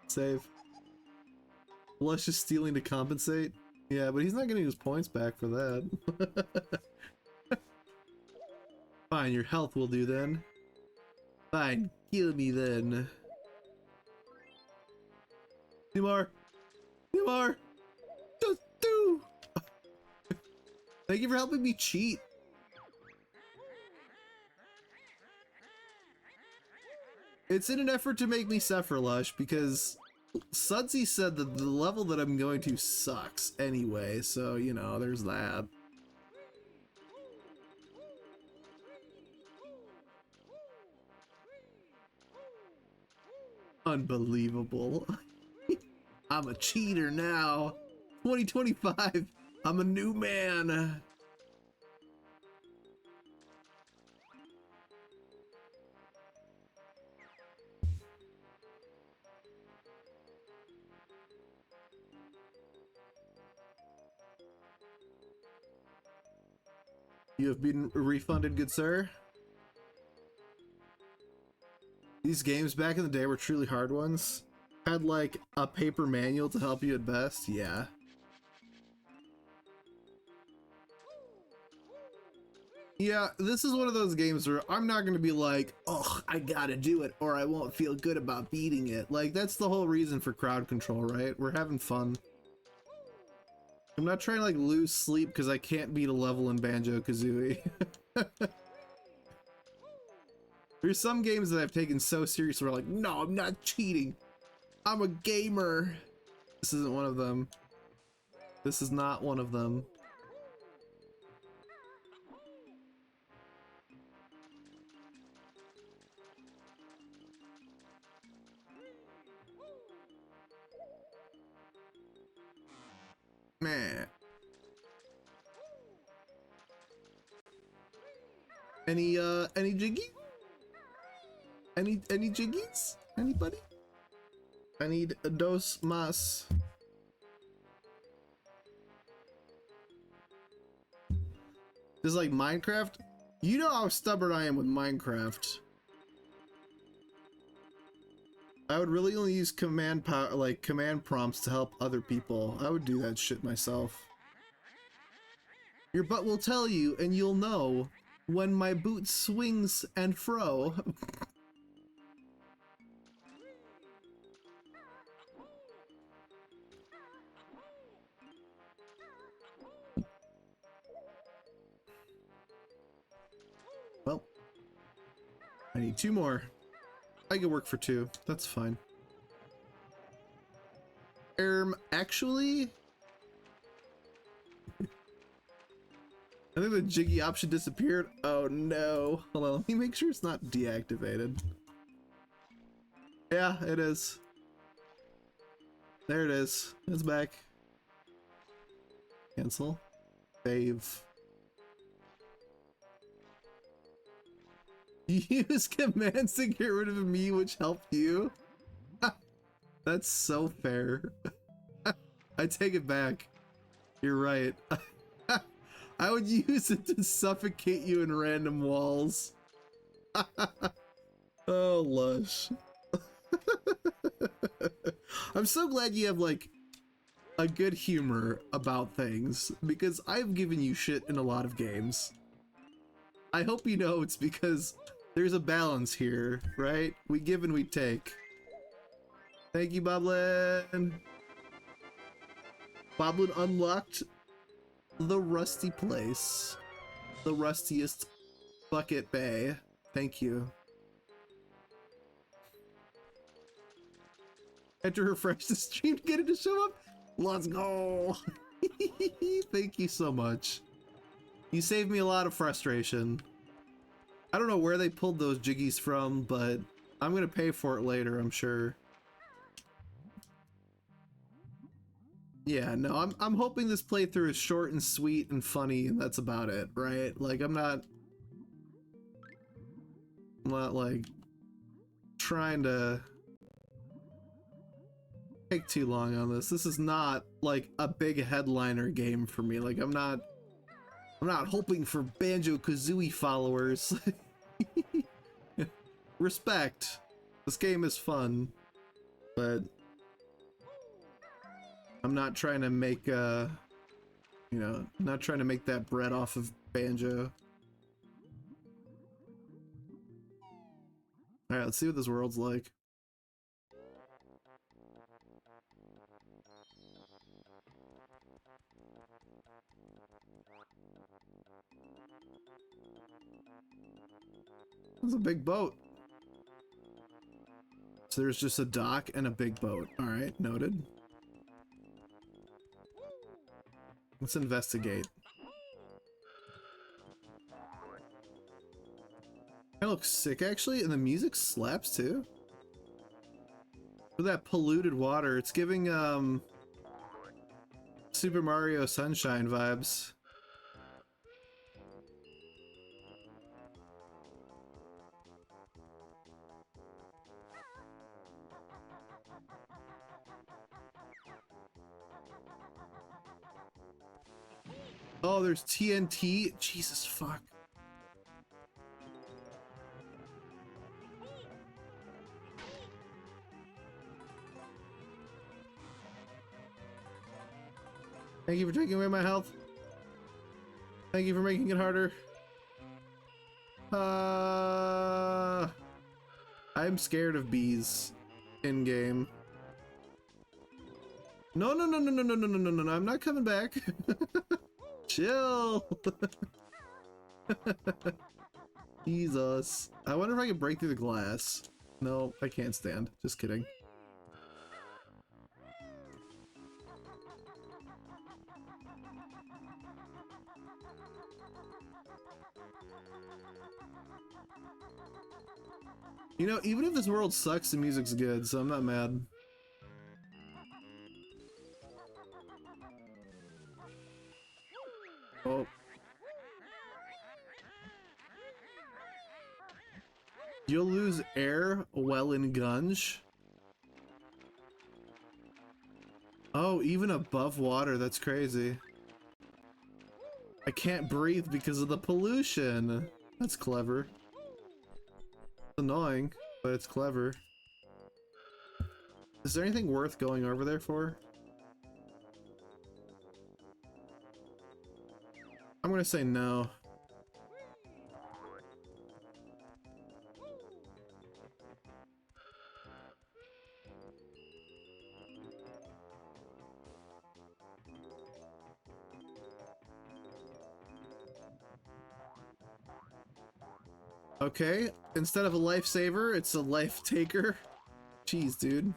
Save. Lush is stealing to compensate. Yeah, but he's not getting his points back for that. Fine, your health will do then. Fine, kill me then. Two more. Two more. Just two. Thank you for helping me cheat. It's in an effort to make me suffer, Lush, because Sudsy said that the level that I'm going to sucks anyway, so, you know, there's that. Unbelievable. I'm a cheater now. 2025, I'm a new man. You have been refunded, good sir. These games back in the day were truly hard ones. Had like a paper manual to help you at best, yeah. Yeah, this is one of those games where I'm not gonna be like, oh, I gotta do it or I won't feel good about beating it. Like, that's the whole reason for crowd control, right? We're having fun. I'm not trying to like lose sleep because I can't beat a level in Banjo Kazooie. There's some games that I've taken so serious where I'm like, no, I'm not cheating. I'm a gamer. This isn't one of them. This is not one of them. Man. Any jiggy? Any jiggies? Anybody? I need a dos mas. This is like Minecraft? You know how stubborn I am with Minecraft. I would really only use command prompts to help other people. I would do that shit myself. Your butt will tell you, and you'll know when my boot swings and fro. Well, I need two more. I can work for two. That's fine. Actually, I think the jiggy option disappeared. Oh no. Hold on, let me make sure it's not deactivated. Yeah, it is. There it is. It's back. Cancel. Save. Use commands to get rid of me, which helped you. That's so fair. I take it back. You're right. I would use it to suffocate you in random walls. Oh, Lush. I'm so glad you have, like, a good humor about things, because I've given you shit in a lot of games. I hope you know it's because there's a balance here, right? We give and we take. Thank you, Boblin. Boblin unlocked the rusty place. The rustiest bucket bay. Thank you. Had to refresh the stream to get it to show up. Let's go. Thank you so much. You saved me a lot of frustration. I don't know where they pulled those jiggies from, but I'm gonna pay for it later, I'm sure. Yeah, no, I'm hoping this playthrough is short and sweet and funny, and that's about it, right? Like, I'm not like trying to take too long on this. This is not like a big headliner game for me. Like, I'm not hoping for Banjo Kazooie followers. Respect. This game is fun, but I'm not trying to make you know, not trying to make that bread off of Banjo. Alright, let's see what this world's like. It's a big boat. So there's just a dock and a big boat. Alright, noted. Let's investigate. That looks sick actually, and the music slaps too. For that polluted water, it's giving Super Mario Sunshine vibes. Oh, there's TNT? Jesus fuck. Thank you for taking away my health. Thank you for making it harder. I'm scared of bees in game. No, no, no, no, no, no, no, no, no, no, no, I'm not coming back. Chill. Jesus. I wonder if I can break through the glass. No, I can't stand. Just kidding. You know, even if this world sucks, the music's good, so I'm not mad. Oh. You'll lose air well in Gunge. Oh, even above water, that's crazy. I can't breathe because of the pollution. That's clever. It's annoying, but it's clever. Is there anything worth going over there for? I'm gonna say no. Okay, instead of a lifesaver, it's a life taker. Jeez, dude.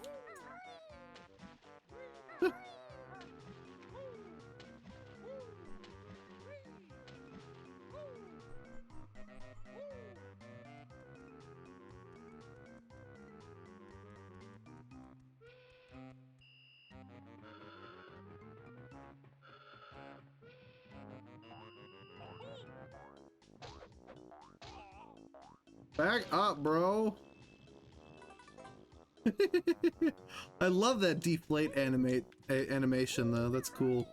Back up, bro. I love that deflate animation though. That's cool.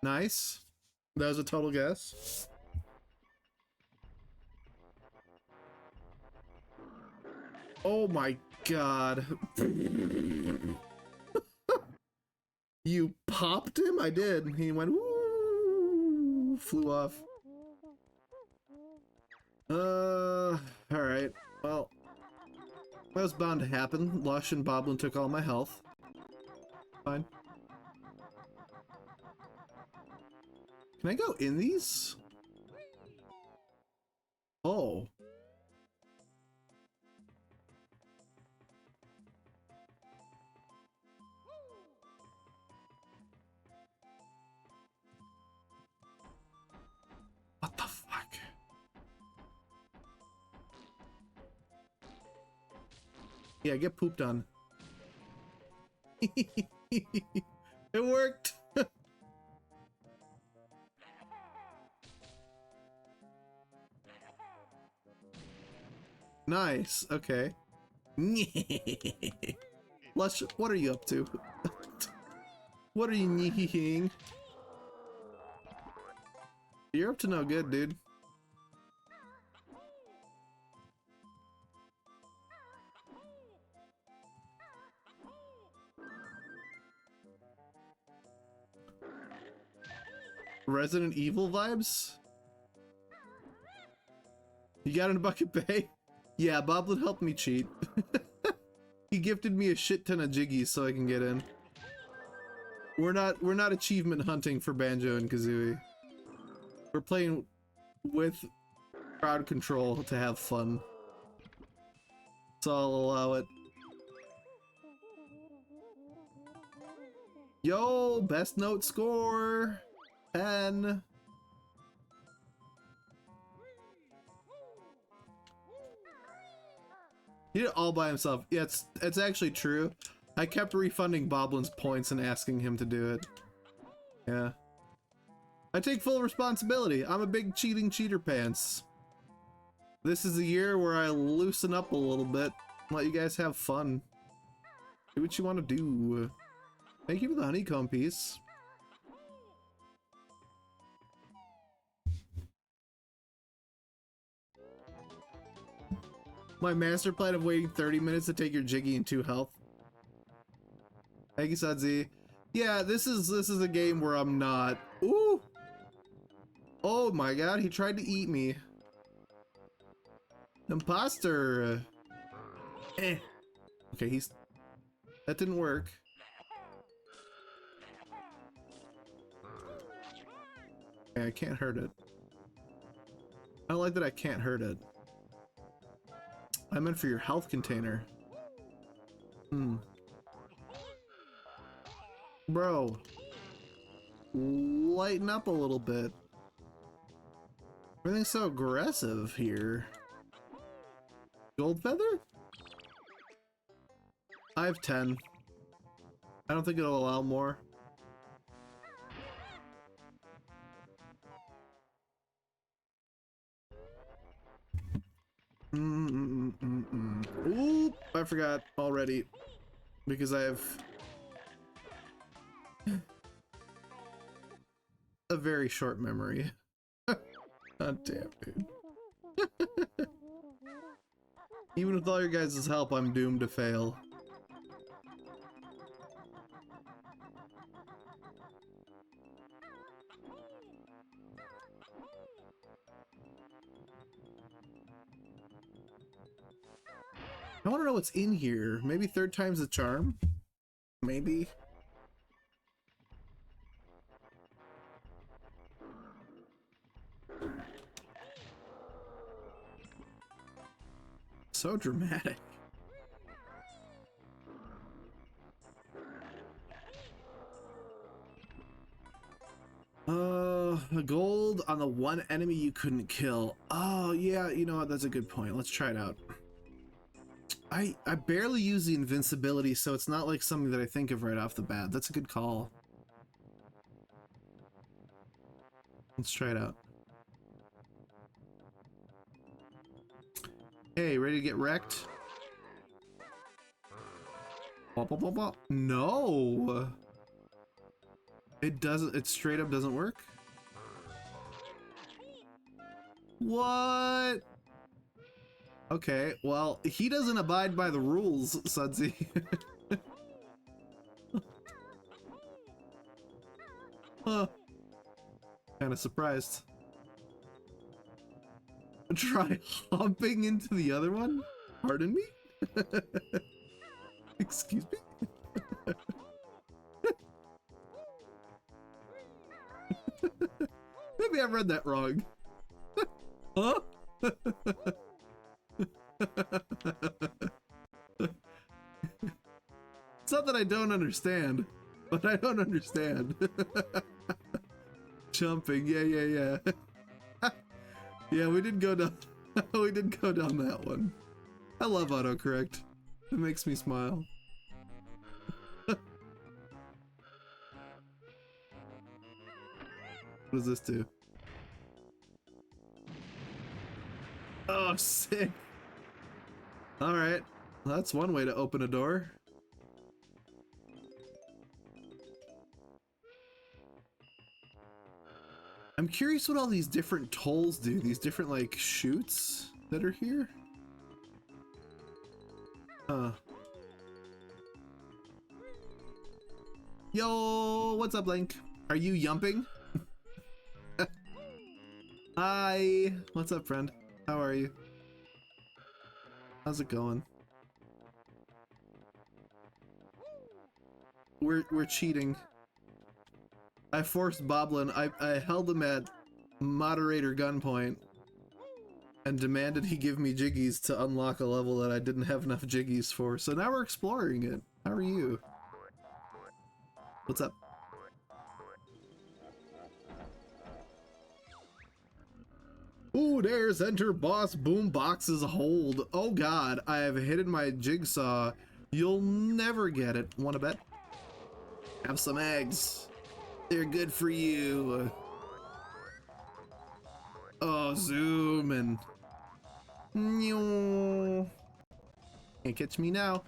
Nice. That was a total guess. Oh my God. You popped him? I did. He went, woo, flew off. Alright. Well, that was bound to happen. Lush and Boblin took all my health. Fine. Can I go in these? Oh. What the fuck? Yeah, get pooped on. It worked! Nice, okay. Lush, what are you up to? What are you neeing? You're up to no good, dude. Resident Evil vibes? You got in a bucket bay? Yeah, Boblin helped me cheat. He gifted me a shit ton of jiggies so I can get in. We're not achievement hunting for Banjo and Kazooie. We're playing with crowd control to have fun. So I'll allow it. Yo, best note score! 10. He did it all by himself. Yeah, it's actually true. I kept refunding Boblin's points and asking him to do it. Yeah. I take full responsibility. I'm a big cheating cheater pants. This is a year where I loosen up a little bit. Let you guys have fun. Do what you want to do. Thank you for the honeycomb piece. My master plan of waiting 30 minutes to take your Jiggy and 2 health. Thank you, Sadzi. Yeah, this is a game where I'm not. Ooh! Oh my god, he tried to eat me. Imposter! Eh. Okay, that didn't work. Okay, I can't hurt it. I don't like that I can't hurt it. I meant for your health container. Bro. Lighten up a little bit. Everything's so aggressive here. Gold feather? I have 10. I don't think it'll allow more. Oop, I forgot already because I have a very short memory. God damn, dude. Even with all your guys' help, I'm doomed to fail. I want to know what's in here. Maybe third time's the charm? Maybe. So dramatic. Gold on the one enemy you couldn't kill. Oh, yeah, you know what? That's a good point. Let's try it out. I barely use the invincibility, so it's not like something that I think of right off the bat. That's a good call. Let's try it out. Hey, ready to get wrecked? No! It doesn't, it straight up doesn't work? What? Okay, well, he doesn't abide by the rules, Sudsy. Huh. Kind of surprised. Try hopping into the other one? Pardon me? Excuse me? Maybe I read that wrong. Huh? It's not that I don't understand, but I don't understand. Jumping, yeah. Yeah, we did go down. We did go down that one. I love autocorrect. It makes me smile. What does this do? Oh, sick. All right, well, that's one way to open a door. I'm curious what all these different tolls do. These different like chutes that are here. Yo, what's up, Link? Are you yumping? Hi, what's up, friend? How are you? How's it going? We're cheating. I forced Boblin. I held him at moderator gunpoint and demanded he give me jiggies to unlock a level that I didn't have enough jiggies for. So now we're exploring it. How are you? What's up? Ooh, there's enter boss boombox's hold. Oh god, I have hidden my jigsaw. You'll never get it. Wanna bet? Have some eggs. They're good for you. Oh, zoom and... Can't catch me now.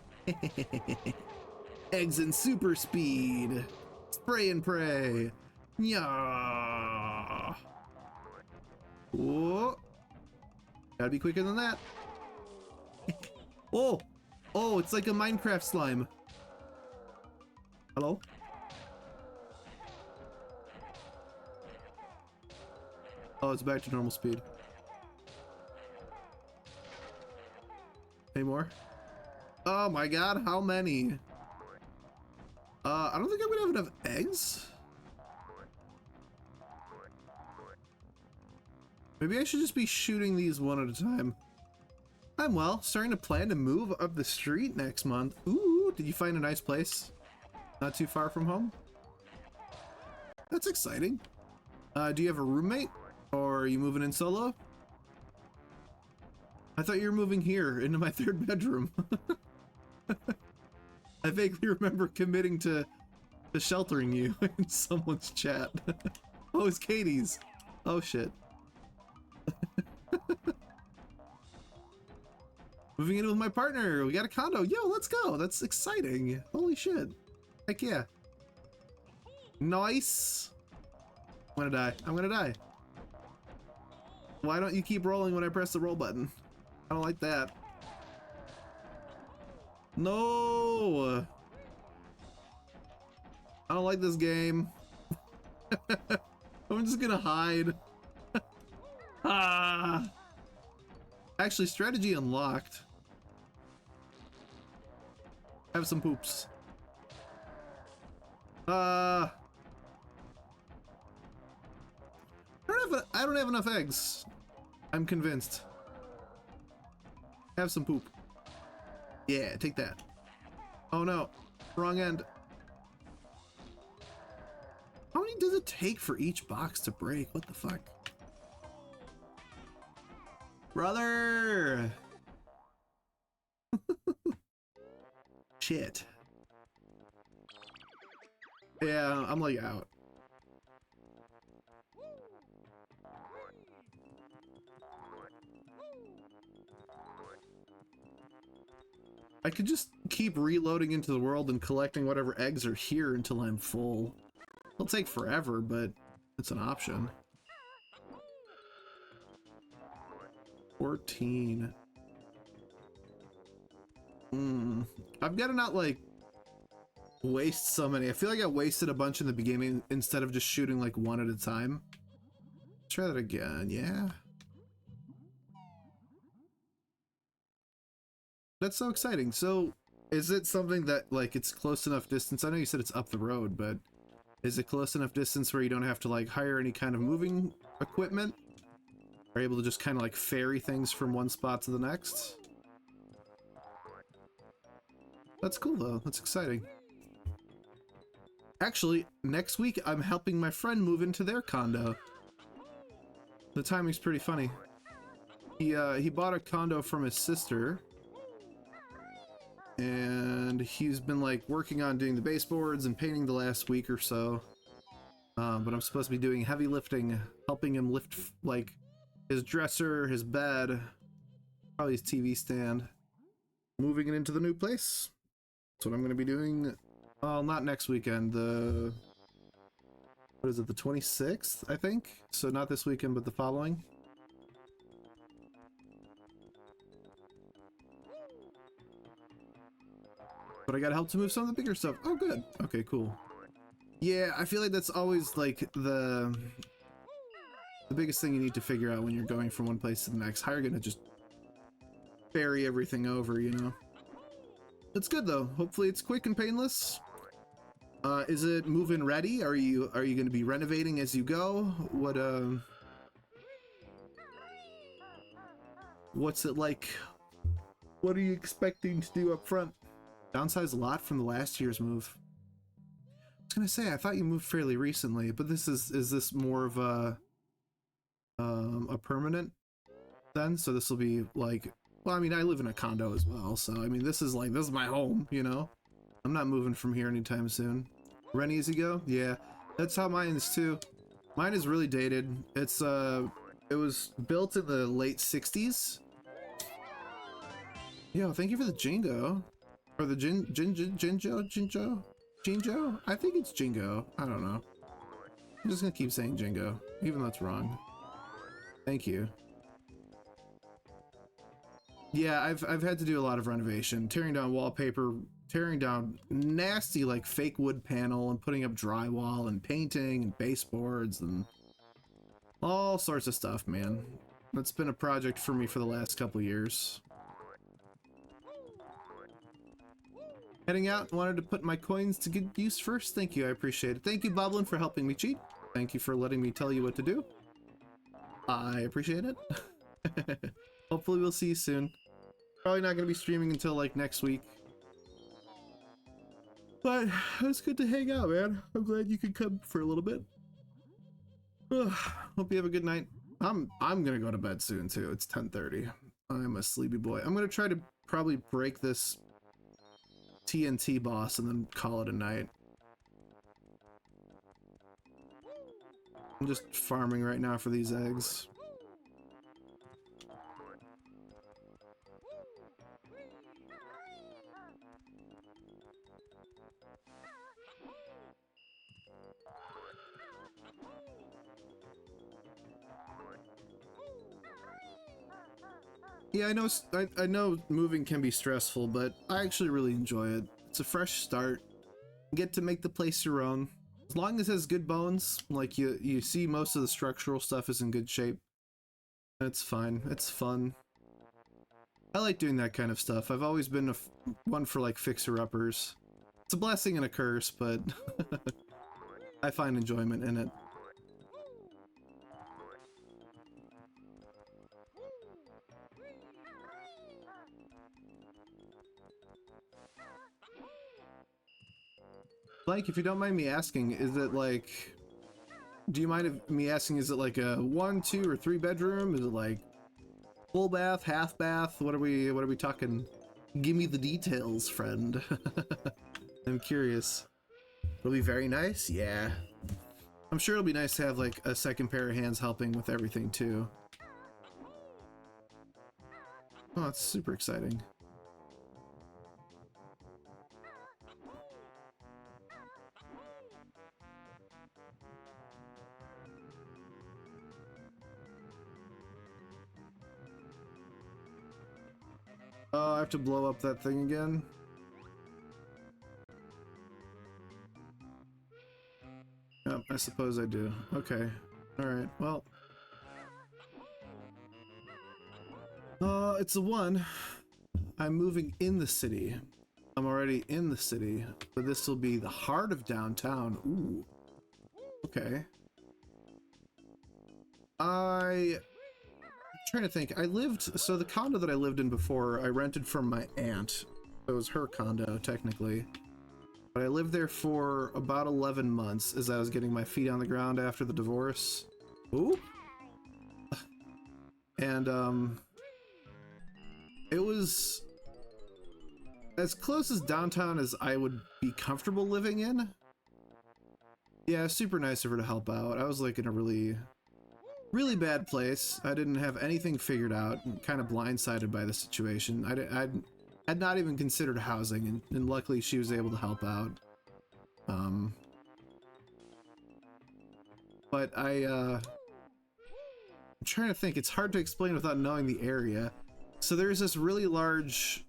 Eggs in super speed. Spray and pray. Yeah. Whoa. Gotta be quicker than that. Oh. Oh, it's like a Minecraft slime. Hello? Oh, it's back to normal speed. Any more? Oh my god, how many? I don't think I'm gonna have enough eggs. Maybe I should just be shooting these one at a time. I'm starting to plan to move up the street next month. Ooh, did you find a nice place? Not too far from home? That's exciting. Do you have a roommate? Or are you moving in solo? I thought you were moving here into my third bedroom. I vaguely remember committing to sheltering you in someone's chat. Oh, it's Katie's. Oh shit. Moving in with my partner. We got a condo. Yo, let's go. That's exciting. Holy shit. Heck yeah. Nice. I'm gonna die. I'm gonna die. Why don't you keep rolling when I press the roll button? I don't like that. No! I don't like this game. I'm just gonna hide. Ah! Actually, strategy unlocked. Have some poops. I don't have enough eggs. I'm convinced. Have some poop. Yeah, take that. Oh no, wrong end. How many does it take for each box to break? What the fuck? Brother! Shit. Yeah, I'm like out. I could just keep reloading into the world and collecting whatever eggs are here until I'm full. It'll take forever, but it's an option. 14. I've got to not like waste so many. I feel like I wasted a bunch in the beginning instead of just shooting like one at a time. Try that again, yeah. That's so exciting. So is it something that like it's close enough distance? I know you said it's up the road, but is it close enough distance where you don't have to like hire any kind of moving equipment? Are you able to just kind of like ferry things from one spot to the next? That's cool though, that's exciting. Actually, next week I'm helping my friend move into their condo. The timing's pretty funny. He bought a condo from his sister, and he's been like working on doing the baseboards and painting the last week or so. But I'm supposed to be doing heavy lifting, helping him lift like his dresser, his bed, probably his TV stand, moving it into the new place. That's what I'm going to be doing. Well, not next weekend. What is it? The 26th, I think. So not this weekend, but the following. But I gotta help to move some of the bigger stuff. Oh, good. Okay, cool. Yeah, I feel like that's always like the biggest thing you need to figure out when you're going from one place to the next. How you're gonna just ferry everything over, you know? It's good though. Hopefully it's quick and painless. Is it move-in ready? Are you gonna be renovating as you go? What's it like? What are you expecting to do up front? Downsized a lot from the last year's move. I was gonna say, I thought you moved fairly recently, but is this more of a permanent then? So this will be like, well, I mean, I live in a condo as well, so I mean, this is my home, you know? I'm not moving from here anytime soon. Rent as you go? Yeah, that's how mine is too. Mine is really dated. It was built in the late 60s. Yo, thank you for the Jingo. Or the Jinjo? I think it's Jingo. I don't know. I'm just gonna keep saying Jingo, even though it's wrong. Thank you. Yeah, I've had to do a lot of renovation, tearing down wallpaper, tearing down nasty like fake wood panel, and putting up drywall and painting and baseboards and all sorts of stuff, man. That's been a project for me for the last couple years. Heading out, wanted to put my coins to good use first. Thank you, I appreciate it. Thank you, Boblin, for helping me cheat. Thank you for letting me tell you what to do. I appreciate it. Hopefully we'll see you soon. Probably not going to be streaming until like next week. But it was good to hang out, man. I'm glad you could come for a little bit. Hope you have a good night. I'm gonna go to bed soon too. It's 10:30. I'm a sleepy boy. I'm gonna try to probably break this TNT boss and then call it a night. I'm just farming right now for these eggs. Yeah, I know moving can be stressful, but I actually really enjoy it. It's a fresh start. You get to make the place your own. As long as it has good bones, like you see most of the structural stuff is in good shape. That's fine. It's fun. I like doing that kind of stuff. I've always been one for like fixer-uppers. It's a blessing and a curse, but I find enjoyment in it. Blank, if you don't mind me asking, is it like... Do you mind me asking, is it like a 1, 2, or 3 bedroom? Is it like full bath, half bath? What are we talking? Give me the details, friend. I'm curious. It'll be very nice? Yeah. I'm sure it'll be nice to have like a second pair of hands helping with everything too. Oh, it's super exciting. Oh, I have to blow up that thing again. Yep, I suppose I do. Okay. Alright, well. It's a 1. I'm moving in the city. I'm already in the city, but this will be the heart of downtown. Ooh. Okay. I'm trying to think. So the condo that I lived in before, I rented from my aunt. It was her condo, technically. But I lived there for about 11 months as I was getting my feet on the ground after the divorce. Ooh. And, it was as close as downtown as I would be comfortable living in. Yeah, super nice of her to help out. I was like in a really bad place. I didn't have anything figured out, and kind of blindsided by the situation. I had not even considered housing, and luckily she was able to help out. But I'm trying to think. It's hard to explain without knowing the area. So there's this really large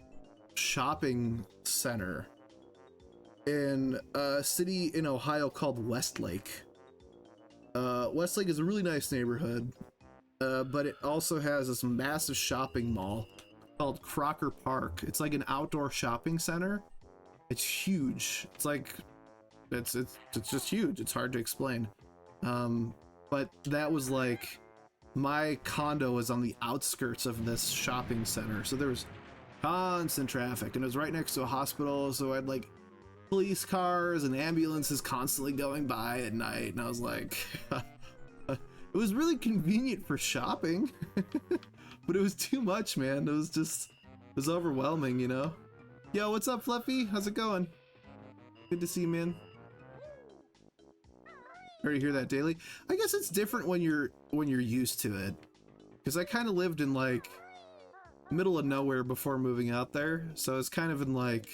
shopping center in a city in Ohio called Westlake. Westlake is a really nice neighborhood, but it also has this massive shopping mall called Crocker Park. It's like an outdoor shopping center. It's huge. It's like it's just huge. It's hard to explain. But that was like my condo was on the outskirts of this shopping center, so there was constant traffic, and it was right next to a hospital, so I had like police cars and ambulances constantly going by at night, and I was like it was really convenient for shopping but it was too much, man. It was overwhelming, you know. Yo, what's up, Fluffy? How's it going? Good to see you, man. Already hear that daily. I guess it's different when you're used to it, because I kind of lived in like middle of nowhere before moving out there, so it's kind of in like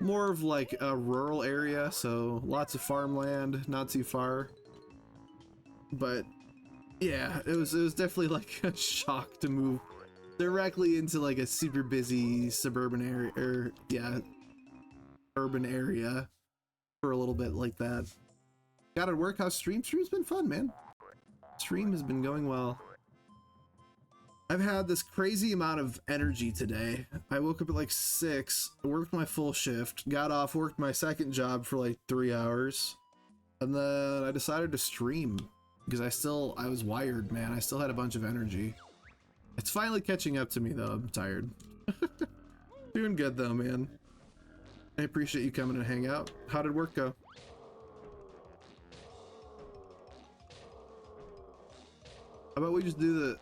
more of like a rural area, so lots of farmland, not too far. But yeah, it was definitely like a shock to move directly into like a super busy suburban area, or yeah, urban area for a little bit like that. Got to work. How's stream? Stream's been fun, man. Stream has been going well. I've had this crazy amount of energy today. I woke up at like 6, worked my full shift, got off, worked my second job for like 3 hours, and then I decided to stream because I was wired, man. I still had a bunch of energy. It's finally catching up to me though. I'm tired. Doing good though, man. I appreciate you coming to hang out. How did work go? How about we just do the...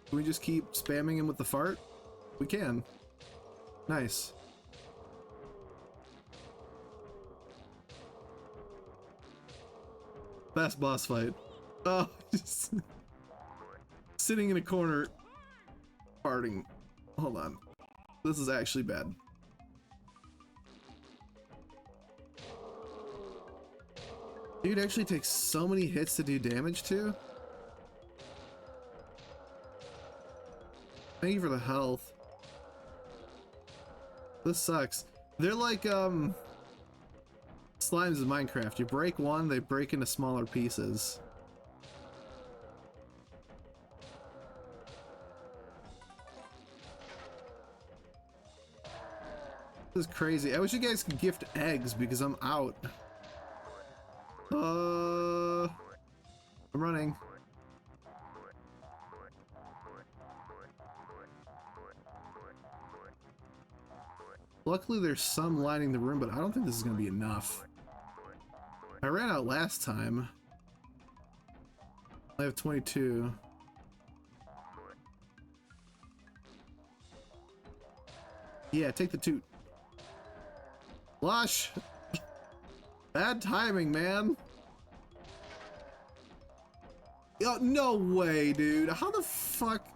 Can we just keep spamming him with the fart? We can. Nice. Best boss fight. Oh, just sitting in a corner, farting. Hold on. This is actually bad. Dude actually takes so many hits to do damage to. Thank you for the health. This sucks. They're like slimes in Minecraft. You break one, they break into smaller pieces. This is crazy. I wish you guys could gift eggs because I'm out. I'm running. Luckily there's some lining the room, but I don't think this is gonna be enough. I ran out last time. I have 22. Yeah, take the toot. Lush! Bad timing, man. Yo, no way, dude. How the fuck?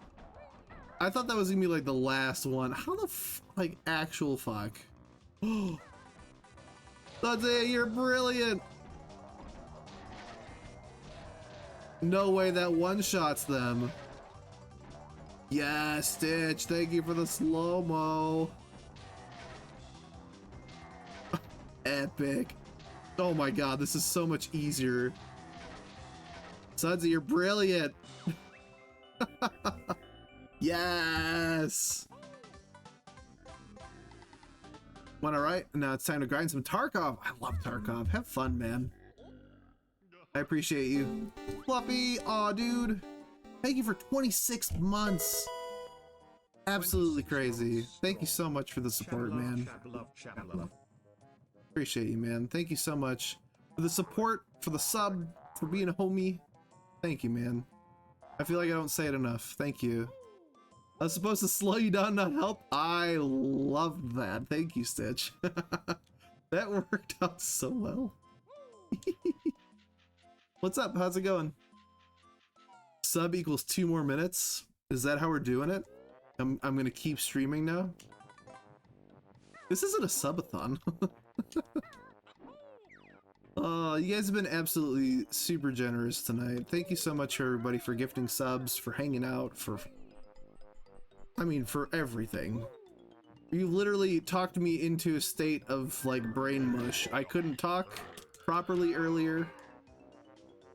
I thought that was gonna be like the last one. How the like actual fuck? Oh, that's it. You're brilliant. No way that one shots them. Yeah, Stitch, thank you for the slow-mo. Epic. Oh my god, this is so much easier. Sudsy, you're brilliant. Yes. Wanna write? Now it's time to grind some Tarkov. I love Tarkov. Have fun, man. I appreciate you. Fluffy, aw, dude. Thank you for 26 months. Absolutely crazy. Thank you so much for the support, man. Appreciate you, man. Thank you so much for the support, for the sub, for being a homie. Thank you, man. I feel like I don't say it enough. Thank you. I was supposed to slow you down, not help. I love that. Thank you, Stitch. That worked out so well. What's up? How's it going? Sub equals 2 more minutes. Is that how we're doing it? I'm gonna keep streaming now. This isn't a subathon. You guys have been absolutely super generous tonight. Thank you so much for everybody for gifting subs, for hanging out, for everything. You literally talked me into a state of like brain mush. I couldn't talk properly earlier.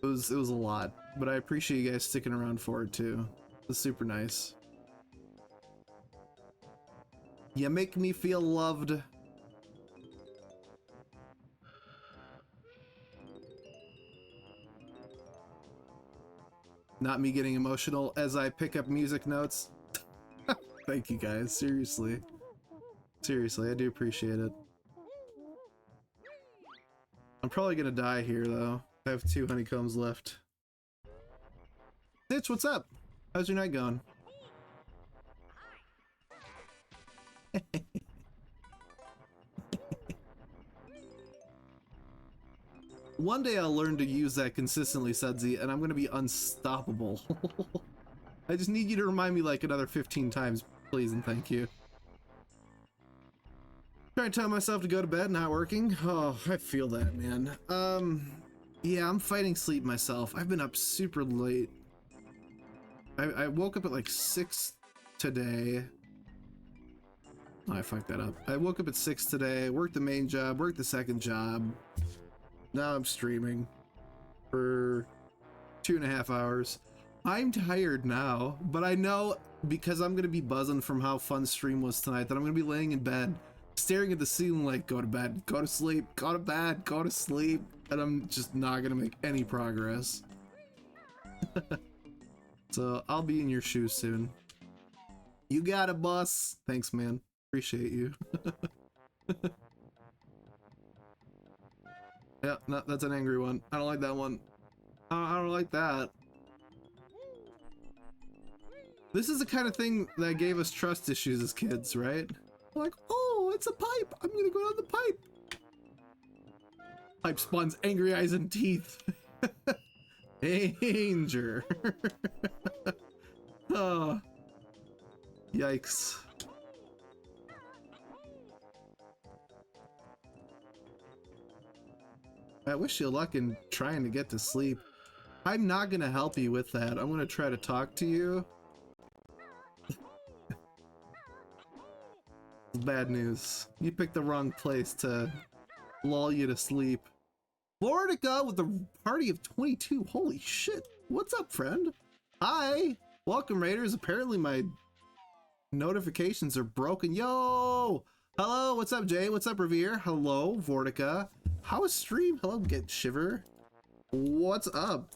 It was a lot, but I appreciate you guys sticking around for it too. It's super nice. You make me feel loved. Not me getting emotional as I pick up music notes. Thank you guys, seriously. Seriously, I do appreciate it. I'm probably gonna die here though. I have 2 honeycombs left. Stitch, what's up? How's your night going? One day I'll learn to use that consistently, Sudsy, and I'm gonna be unstoppable. I just need you to remind me like another 15 times, please and thank you. Trying to tell myself to go to bed, not working. Oh, I feel that, man. Yeah, I'm fighting sleep myself. I've been up super late. I woke up at like 6 today. Oh, I fucked that up. I woke up at 6 today, worked the main job, worked the second job. Now I'm streaming for 2.5 hours. I'm tired now, but I know because I'm gonna be buzzing from how fun stream was tonight that I'm gonna be laying in bed, staring at the ceiling like, go to bed, go to sleep, go to bed, go to sleep, and I'm just not gonna make any progress. So I'll be in your shoes soon. You got it, boss. Thanks, man. Appreciate you. Yeah, no, that's an angry one. I don't like that one. I don't like that. This is the kind of thing that gave us trust issues as kids, right? Like, oh, it's a pipe. I'm gonna go down the pipe. Pipe spawns angry eyes and teeth. Danger. Oh, yikes. I wish you luck in trying to get to sleep. I'm not gonna help you with that. I'm gonna try to talk to you. Bad news. You picked the wrong place to lull you to sleep. Vortica with a party of 22. Holy shit. What's up, friend? Hi. Welcome, Raiders. Apparently my notifications are broken. Yo! Hello, what's up, Jay? What's up, Revere? Hello, Vortica. How is stream? Hello, Get Shiver. What's up?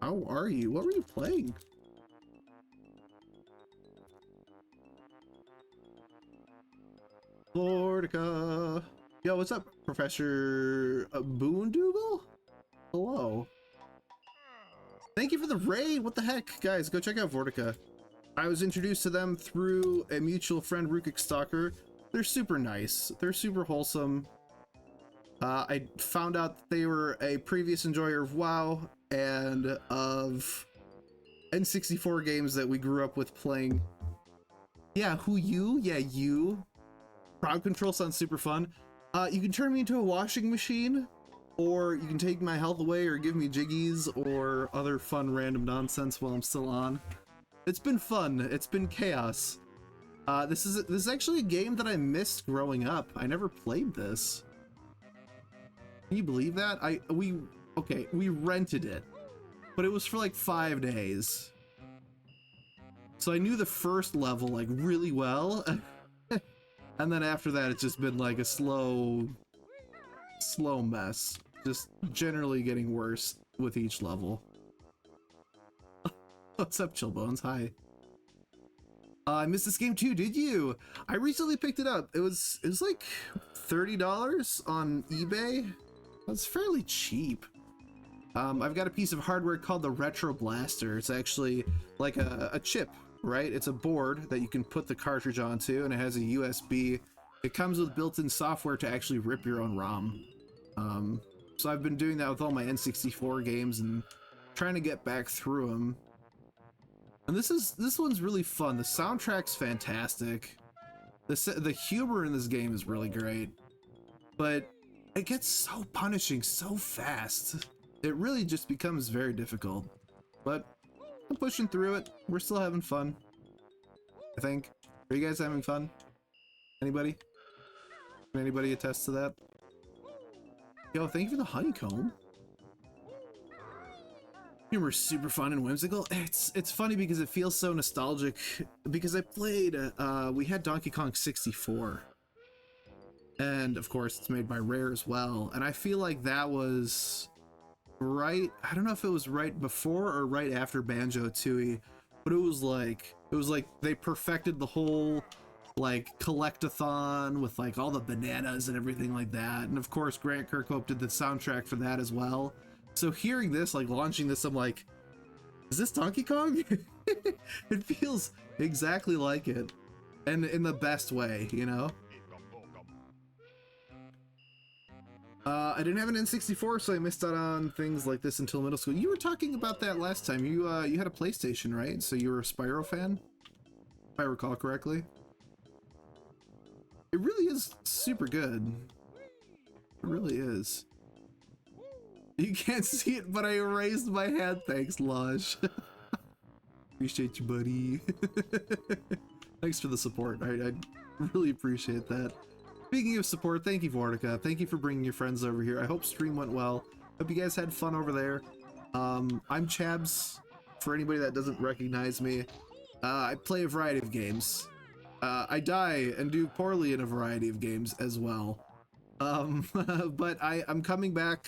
How are you? What were you playing? Vortica. Yo, what's up, Professor Boondoogle? Hello. Thank you for the raid. What the heck? Guys, go check out Vortica. I was introduced to them through a mutual friend, Rukik Stalker. They're super nice. They're super wholesome. I found out that they were a previous enjoyer of WoW and of N64 games that we grew up with playing. Yeah, who you? Yeah, you. Crowd control sounds super fun. You can turn me into a washing machine, or you can take my health away or give me jiggies or other fun random nonsense while I'm still on. It's been fun. It's been chaos. This is actually a game that I missed growing up. I never played this. Can you believe that? We rented it, but it was for like 5 days. So I knew the first level like really well, and then after that it's just been like a slow mess. Just generally getting worse with each level. What's up, Chillbones? Hi. I missed this game too, did you? I recently picked it up. It was like $30 on eBay. That's fairly cheap. I've got a piece of hardware called the Retro Blaster. It's actually like a chip, right? It's a board that you can put the cartridge onto, and it has a USB. It comes with built-in software to actually rip your own ROM. So I've been doing that with all my N64 games and trying to get back through them. And this one's really fun. The soundtrack's fantastic. The humor in this game is really great, but it gets so punishing so fast. It really just becomes very difficult. But I'm pushing through it. We're still having fun, I think. Are you guys having fun? Anybody? Can anybody attest to that? Yo, thank you for the honeycomb. Humor's super fun and whimsical. It's funny because it feels so nostalgic, because I played we had Donkey Kong 64, and of course it's made by Rare as well, and I feel like that was right, I don't know if it was right before or right after Banjo-Tooie, but it was like they perfected the whole like collectathon with like all the bananas and everything like that, and of course Grant Kirkhope did the soundtrack for that as well. So hearing this, like launching this, I'm like, is this Donkey Kong? It feels exactly like it, and in the best way, you know? I didn't have an N64, so I missed out on things like this until middle school. You were talking about that last time. You had a PlayStation, right? So you were a Spyro fan, if I recall correctly. It really is super good. It really is. You can't see it, but I raised my hand. Thanks, Lodge. Appreciate you, buddy. Thanks for the support. I really appreciate that. Speaking of support, thank you, Vortica. Thank you for bringing your friends over here. I hope stream went well. Hope you guys had fun over there. I'm Chabs, for anybody that doesn't recognize me. I play a variety of games. I die and do poorly in a variety of games as well. But I'm coming back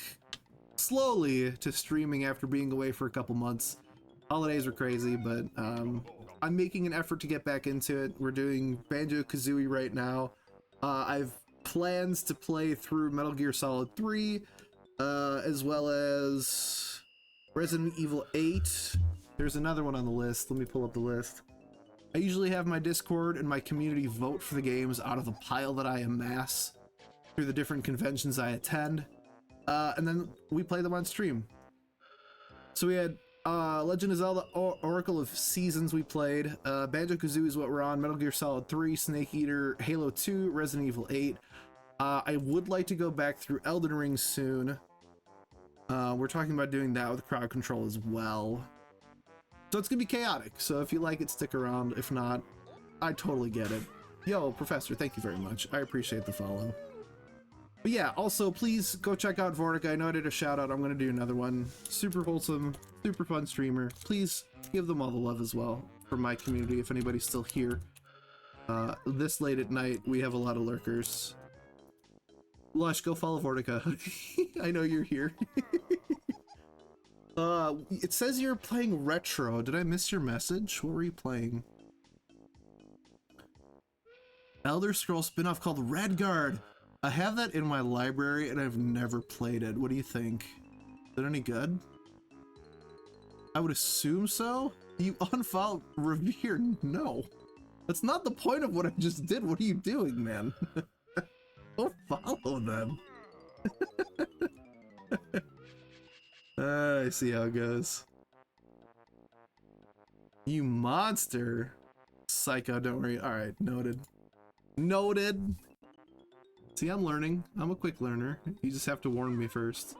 slowly to streaming after being away for a couple months. Holidays were crazy, but I'm making an effort to get back into it. We're doing Banjo Kazooie right now. I've plans to play through Metal Gear Solid 3, as well as Resident Evil 8. There's another one on the list. Let me pull up the list. I usually have my Discord and my community vote for the games out of the pile that I amass through the different conventions I attend. And then we play them on stream. So we had Legend of Zelda Oracle of Seasons we played. Banjo-Kazooie is what we're on. Metal Gear Solid 3, Snake Eater, Halo 2, Resident Evil 8. I would like to go back through Elden Ring soon. We're talking about doing that with crowd control as well. So it's gonna be chaotic. So if you like it, stick around. If not, I totally get it. Yo, Professor, thank you very much. I appreciate the follow. But yeah, also please go check out Vortica. I know I did a shout out. I'm gonna do another one. Super wholesome, super fun streamer. Please give them all the love as well for my community. If anybody's still here, this late at night, we have a lot of lurkers. Lush, go follow Vortica. I know you're here. It says you're playing retro. Did I miss your message? What were you playing? Elder Scrolls spin-off called Redguard. I have that in my library and I've never played it. What do you think? Is it any good? I would assume so. You unfollowed Revere? No. That's not the point of what I just did. What are you doing, man? Go follow them. I see how it goes. You monster. Psycho, don't worry. Alright, noted. Noted. See, I'm learning. I'm a quick learner. You just have to warn me first.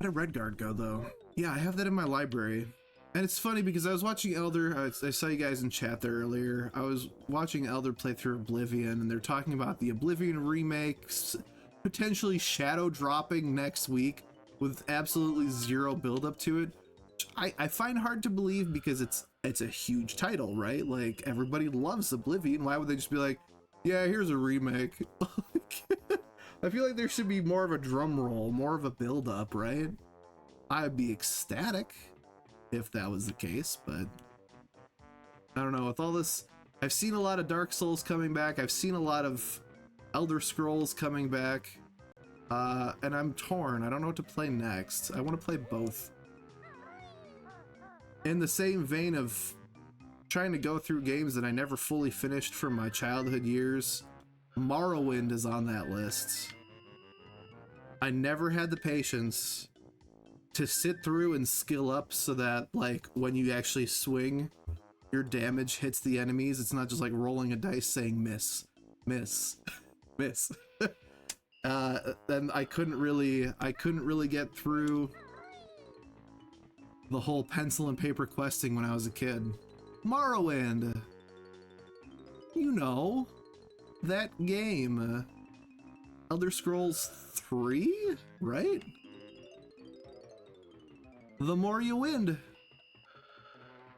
How did Redguard go, though? Yeah, I have that in my library. And it's funny because I was watching Elder, I saw you guys in chat there earlier. I was watching Elder play through Oblivion, and they're talking about the Oblivion remakes, potentially shadow dropping next week with absolutely zero build-up to it. I find hard to believe because it's a huge title, right? Like, everybody loves Oblivion. Why would they just be like, yeah, here's a remake? I feel like there should be more of a drum roll, more of a build-up, right? I'd be ecstatic if that was the case, but I don't know. With all this, I've seen a lot of Dark Souls coming back. I've seen a lot of Elder Scrolls coming back, and I'm torn. I don't know what to play next. I want to play both. In the same vein of trying to go through games that I never fully finished from my childhood years, Morrowind is on that list. I never had the patience to sit through and skill up so that, like, when you actually swing, your damage hits the enemies. It's not just like rolling a dice saying miss, miss, miss. And I couldn't really get through the whole pencil and paper questing when I was a kid. Morrowind, you know, that game. Elder Scrolls 3, right? The more you win,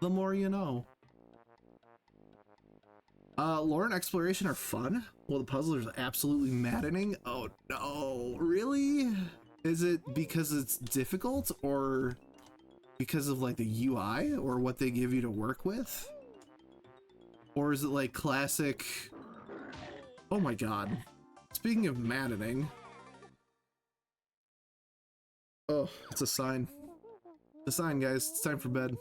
the more you know. Lore and exploration are fun. Well, the puzzles are absolutely maddening. Oh no, really? Is it because it's difficult, or because of like the UI or what they give you to work with? Or is it like classic? Oh my god. Speaking of maddening. Oh, it's a sign. The sign, guys. It's time for bed.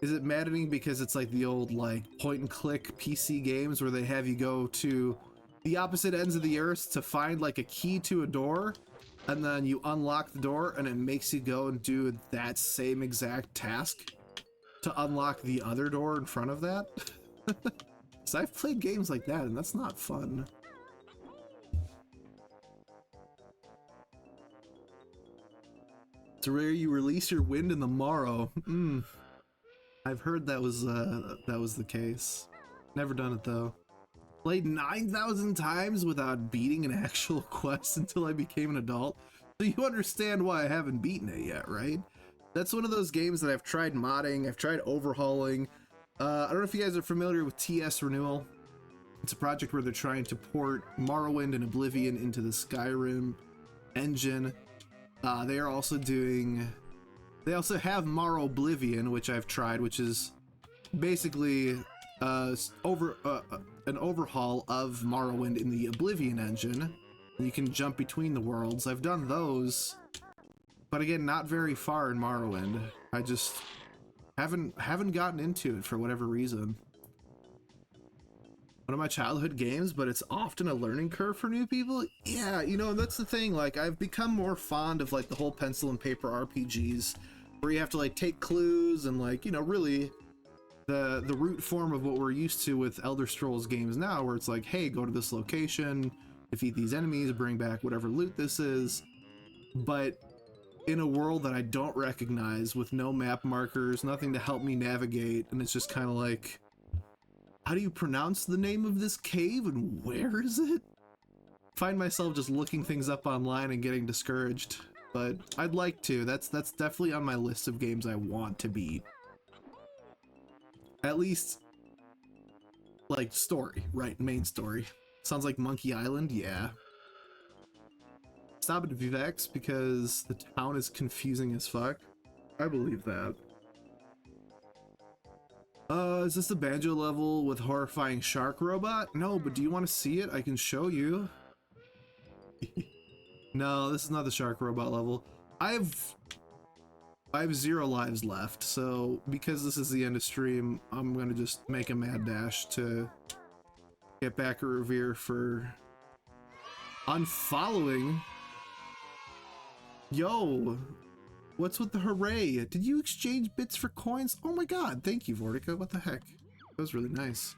Is it maddening because it's like the old like point and click PC games where they have you go to the opposite ends of the earth to find like a key to a door, and then you unlock the door and it makes you go and do that same exact task to unlock the other door in front of that? So I've played games like that and that's not fun. To where you release your wind in the morrow. I've heard that was the case. Never done it though. Played 9,000 times without beating an actual quest until I became an adult. So you understand why I haven't beaten it yet, right? That's one of those games that I've tried modding, I've tried overhauling. I don't know if you guys are familiar with TS Renewal. It's a project where they're trying to port Morrowind and Oblivion into the Skyrim engine. They are also doing... They also have Morroblivion, which I've tried, which is basically an overhaul of Morrowind in the Oblivion engine. You can jump between the worlds. I've done those, but again, not very far in Morrowind. I just haven't gotten into it for whatever reason. One of my childhood games, but it's often a learning curve for new people. Yeah, you know, that's the thing. Like, I've become more fond of like the whole pencil and paper RPGs where you have to like take clues and like, you know, really the root form of what we're used to with Elder Scrolls games now, where it's like, hey, go to this location, defeat these enemies, bring back whatever loot this is. But in a world that I don't recognize, with no map markers, nothing to help me navigate, and it's just kind of like, how do you pronounce the name of this cave and where is it? Find myself just looking things up online and getting discouraged, but I'd like to. That's definitely on my list of games I want to beat. At least, like, story, right? Main story. Sounds like Monkey Island, yeah. Stop at Vivex because the town is confusing as fuck. I believe that. Is this the Banjo level with horrifying shark robot? No, but do you want to see it? I can show you. No, this is not the shark robot level. I have 0 lives left, so because this is the end of stream, I'm gonna just make a mad dash to get back a revere for unfollowing. Yo, what's with the hooray? Did you exchange bits for coins? Oh my god, thank you, Vortica. What the heck? That was really nice.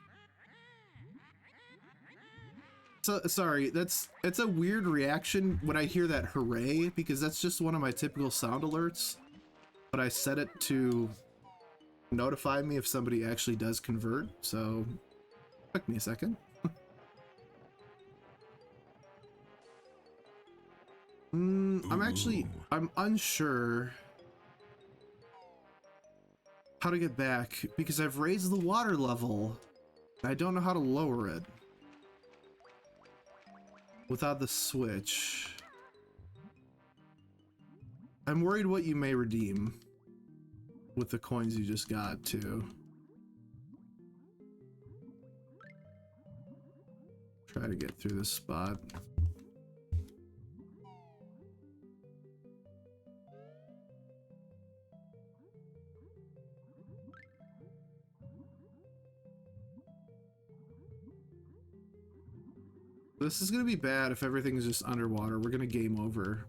So sorry, it's a weird reaction when I hear that hooray, because that's just one of my typical sound alerts. But I set it to notify me if somebody actually does convert, so took me a second. I'm unsure how to get back because I've raised the water level. I don't know how to lower it without the switch. I'm worried what you may redeem with the coins you just got too. Try to get through this spot. This is gonna be bad if everything is just underwater. We're gonna game over.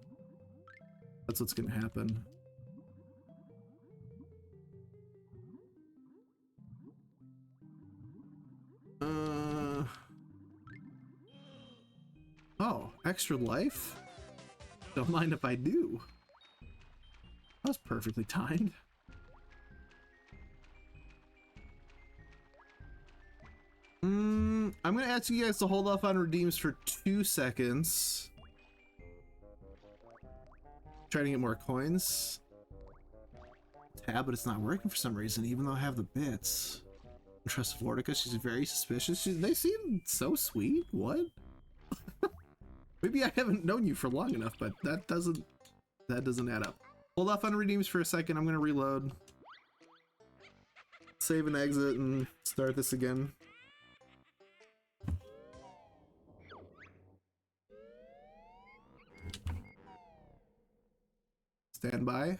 That's what's gonna happen. Oh, extra life? Don't mind if I do. That was perfectly timed. I'm gonna ask you guys to hold off on redeems for 2 seconds. Trying to get more coins. Tab, but it's not working for some reason, even though I have the bits. Trust Vortica, she's very suspicious. They seem so sweet. What? Maybe I haven't known you for long enough, but that doesn't add up. Hold off on redeems for a second. I'm gonna reload. Save and exit and start this again. Stand by.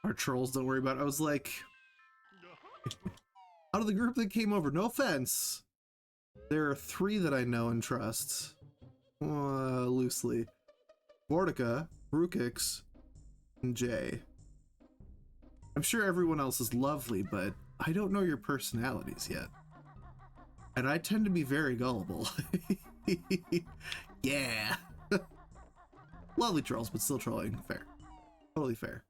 Our trolls, don't worry about it. I was like, out of the group that came over, no offense, there are 3 that I know and trust. Loosely. Vortica, Brukix, and Jay. I'm sure everyone else is lovely, but I don't know your personalities yet. And I tend to be very gullible. Yeah. Lovely trolls, but still trolling. Fair. Totally fair.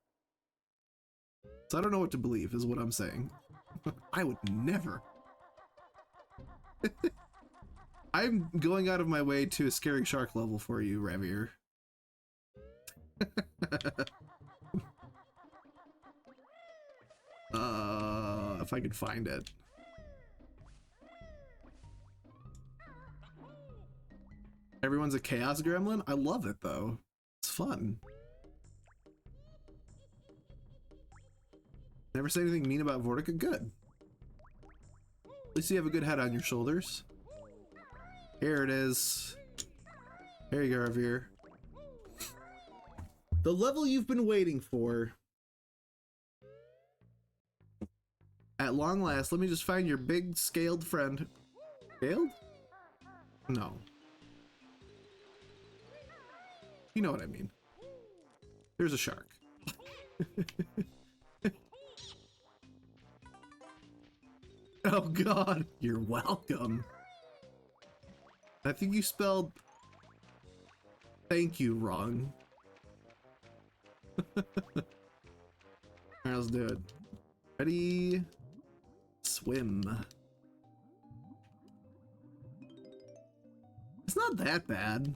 So I don't know what to believe, is what I'm saying. I would never. I'm going out of my way to a scary shark level for you, Ravier. If I could find it. Everyone's a chaos gremlin? I love it though. It's fun. Never say anything mean about Vortica? Good. At least you have a good head on your shoulders. Here it is. Here you go, Ravier. The level you've been waiting for. At long last, let me just find your big scaled friend. Scaled? No. You know what I mean. There's a shark. Oh god, you're welcome. I think you spelled thank you wrong. Alright, let's do it. Ready? Swim. It's not that bad.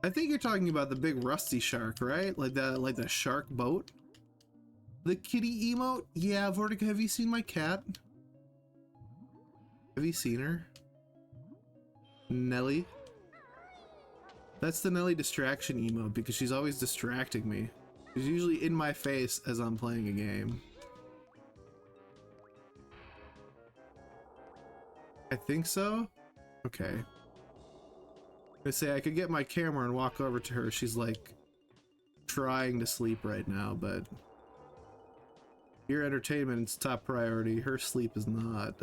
I think you're talking about the big rusty shark, right? Like the shark boat? The kitty emote? Yeah, Vortica, have you seen my cat? Have you seen her? Nelly? That's the Nelly distraction emote because she's always distracting me. She's usually in my face as I'm playing a game. I think so? Okay. I say I could get my camera and walk over to her. She's like trying to sleep right now, but your entertainment is top priority. Her sleep is not.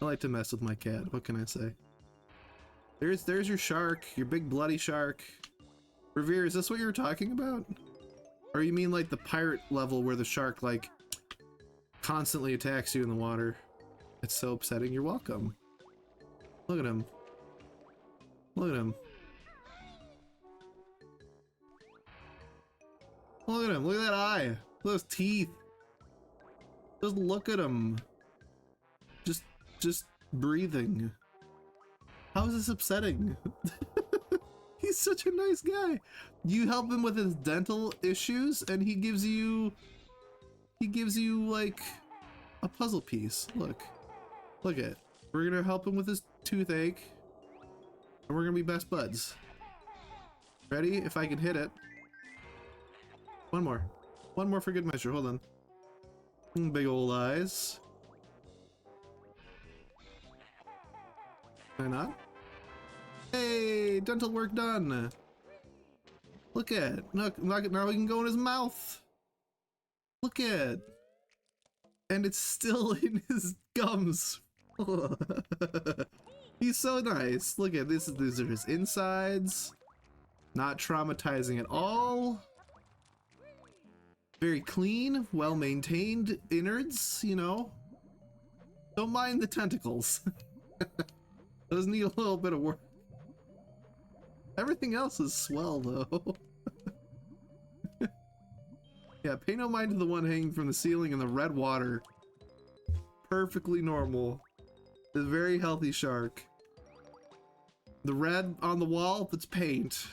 I like to mess with my cat. What can I say? There's your shark, your big bloody shark. Revere, is this what you were talking about? Or you mean like the pirate level where the shark like constantly attacks you in the water? It's so upsetting. You're welcome. Look at him. Look at him. Look at him. Look at that eye. Look at those teeth. Just look at him. Just breathing. How is this upsetting? He's such a nice guy. You help him with his dental issues and he gives you like a puzzle piece. Look at. We're gonna help him with his toothache and we're gonna be best buds. Ready? If I can hit it. One more for good measure. Hold on. Big old eyes. Can I not? Hey, dental work done. Look at, look, now we can go in his mouth. Look at, and it's still in his gums. He's so nice. Look at this. These are his insides. Not traumatizing at all. Very clean, well maintained innards. You know, don't mind the tentacles. Does need a little bit of work. Everything else is swell though. Yeah, pay no mind to the one hanging from the ceiling in the red water. Perfectly normal. The very healthy shark. The red on the wall, that's paint.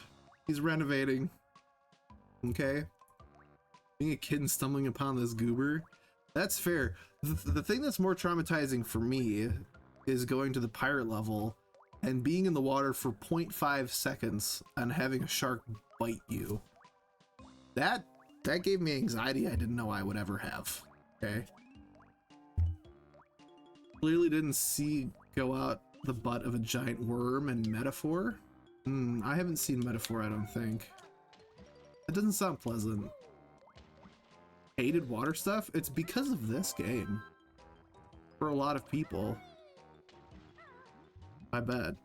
He's renovating. Okay. Being a kid and stumbling upon this goober. That's fair. The thing that's more traumatizing for me is going to the pirate level and being in the water for 0.5 seconds and having a shark bite you. That gave me anxiety I didn't know I would ever have. Okay. Clearly didn't see go out the butt of a giant worm in Metaphor. I haven't seen Metaphor, I don't think. It doesn't sound pleasant. Hated water stuff? It's because of this game. For a lot of people. I bet.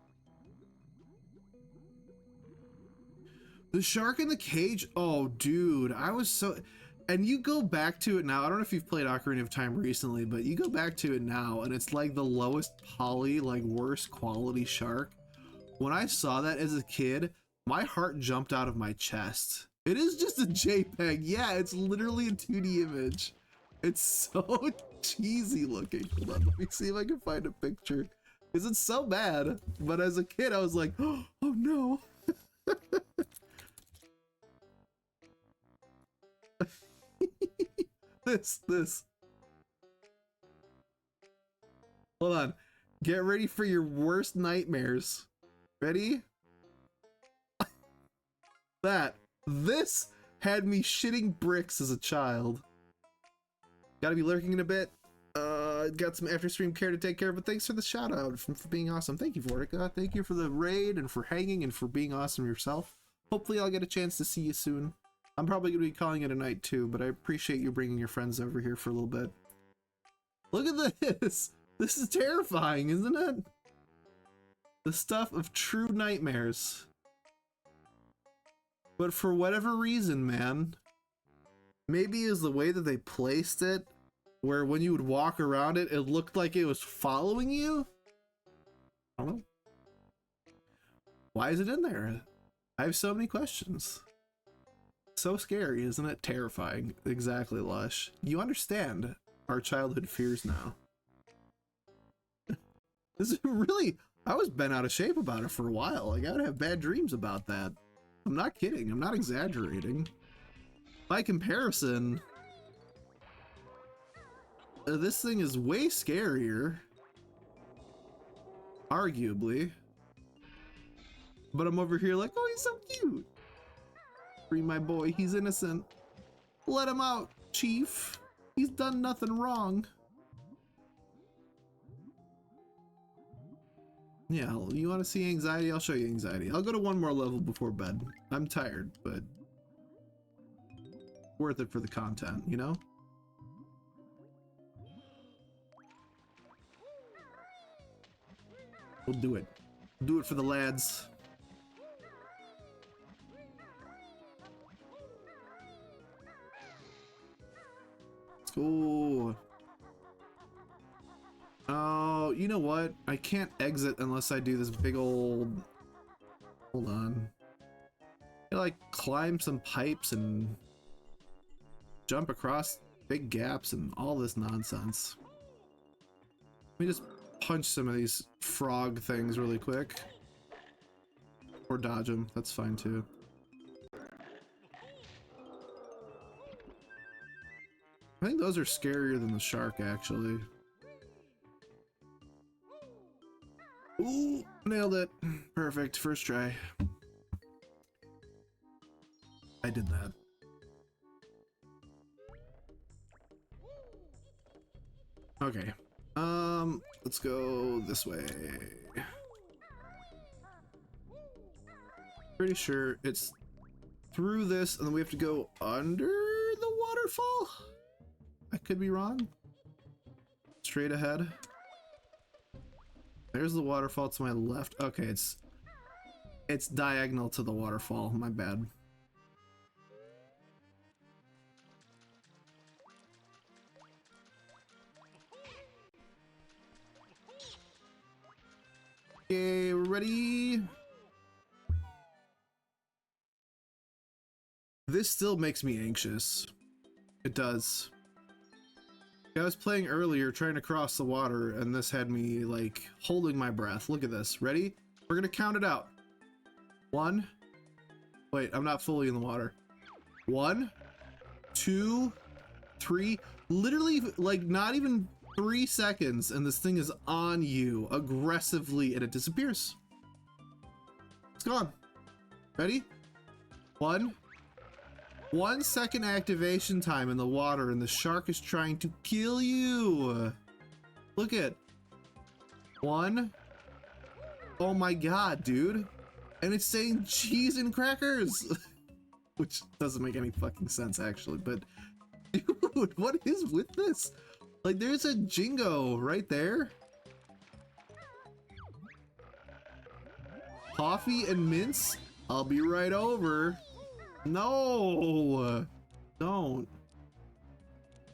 The shark in the cage? Oh, dude, I was so... And you go back to it now, I don't know if you've played Ocarina of Time recently, but you go back to it now and it's like the lowest poly, like worst quality shark. When I saw that as a kid, my heart jumped out of my chest. It is just a JPEG. Yeah, it's literally a 2D image. It's so cheesy looking. Hold on, let me see if I can find a picture. Because it's so bad. But as a kid, I was like, oh no. This. Hold on. Get ready for your worst nightmares. Ready? This had me shitting bricks as a child. Gotta be lurking in a bit. Got some after stream care to take care of, but thanks for the shout out for being awesome. Thank you, Vortica. Thank you for the raid and for hanging and for being awesome yourself. Hopefully I'll get a chance to see you soon. I'm probably gonna be calling it a night too, but I appreciate you bringing your friends over here for a little bit. Look at this. This is terrifying, isn't it? The stuff of true nightmares. But for whatever reason, man, maybe it was the way that they placed it, where when you would walk around it, it looked like it was following you? I don't know. Why is it in there? I have so many questions. So scary, isn't it? Terrifying. Exactly, Lush. You understand our childhood fears now. This is really... I was bent out of shape about it for a while. Like, I would have bad dreams about that. I'm not kidding. I'm not exaggerating. By comparison, this thing is way scarier. Arguably. But I'm over here like, oh, he's so cute. Free my boy. He's innocent. Let him out, Chief. He's done nothing wrong. Yeah, you want to see anxiety? I'll show you anxiety. I'll go to one more level before bed. I'm tired, but worth it for the content, you know? We'll do it. Do it for the lads. Let's go. Oh, you know what? I can't exit unless I do this big old... Hold on. I like climb some pipes and jump across big gaps and all this nonsense. Let me just punch some of these frog things really quick. Or dodge them, that's fine too. I think those are scarier than the shark, actually. Ooh, nailed it. Perfect, first try. I did that. Okay. Let's go this way. Pretty sure it's through this and then we have to go under the waterfall? I could be wrong. Straight ahead. There's the waterfall to my left. Okay, it's diagonal to the waterfall. My bad. Okay, we're ready. This still makes me anxious. It does. I was playing earlier trying to cross the water and this had me like holding my breath. Look at this. Ready? We're gonna count it out. 1. Wait, I'm not fully in the water. 1, 2, 3. Literally like not even 3 seconds and this thing is on you aggressively and it disappears. It's gone. Ready? 1 second activation time in the water and the shark is trying to kill you. Look at 1. Oh my god, dude. And it's saying cheese and crackers. Which doesn't make any fucking sense actually, but dude, what is with this? Like there's a Jingo right there. Coffee and mince? I'll be right over. No, don't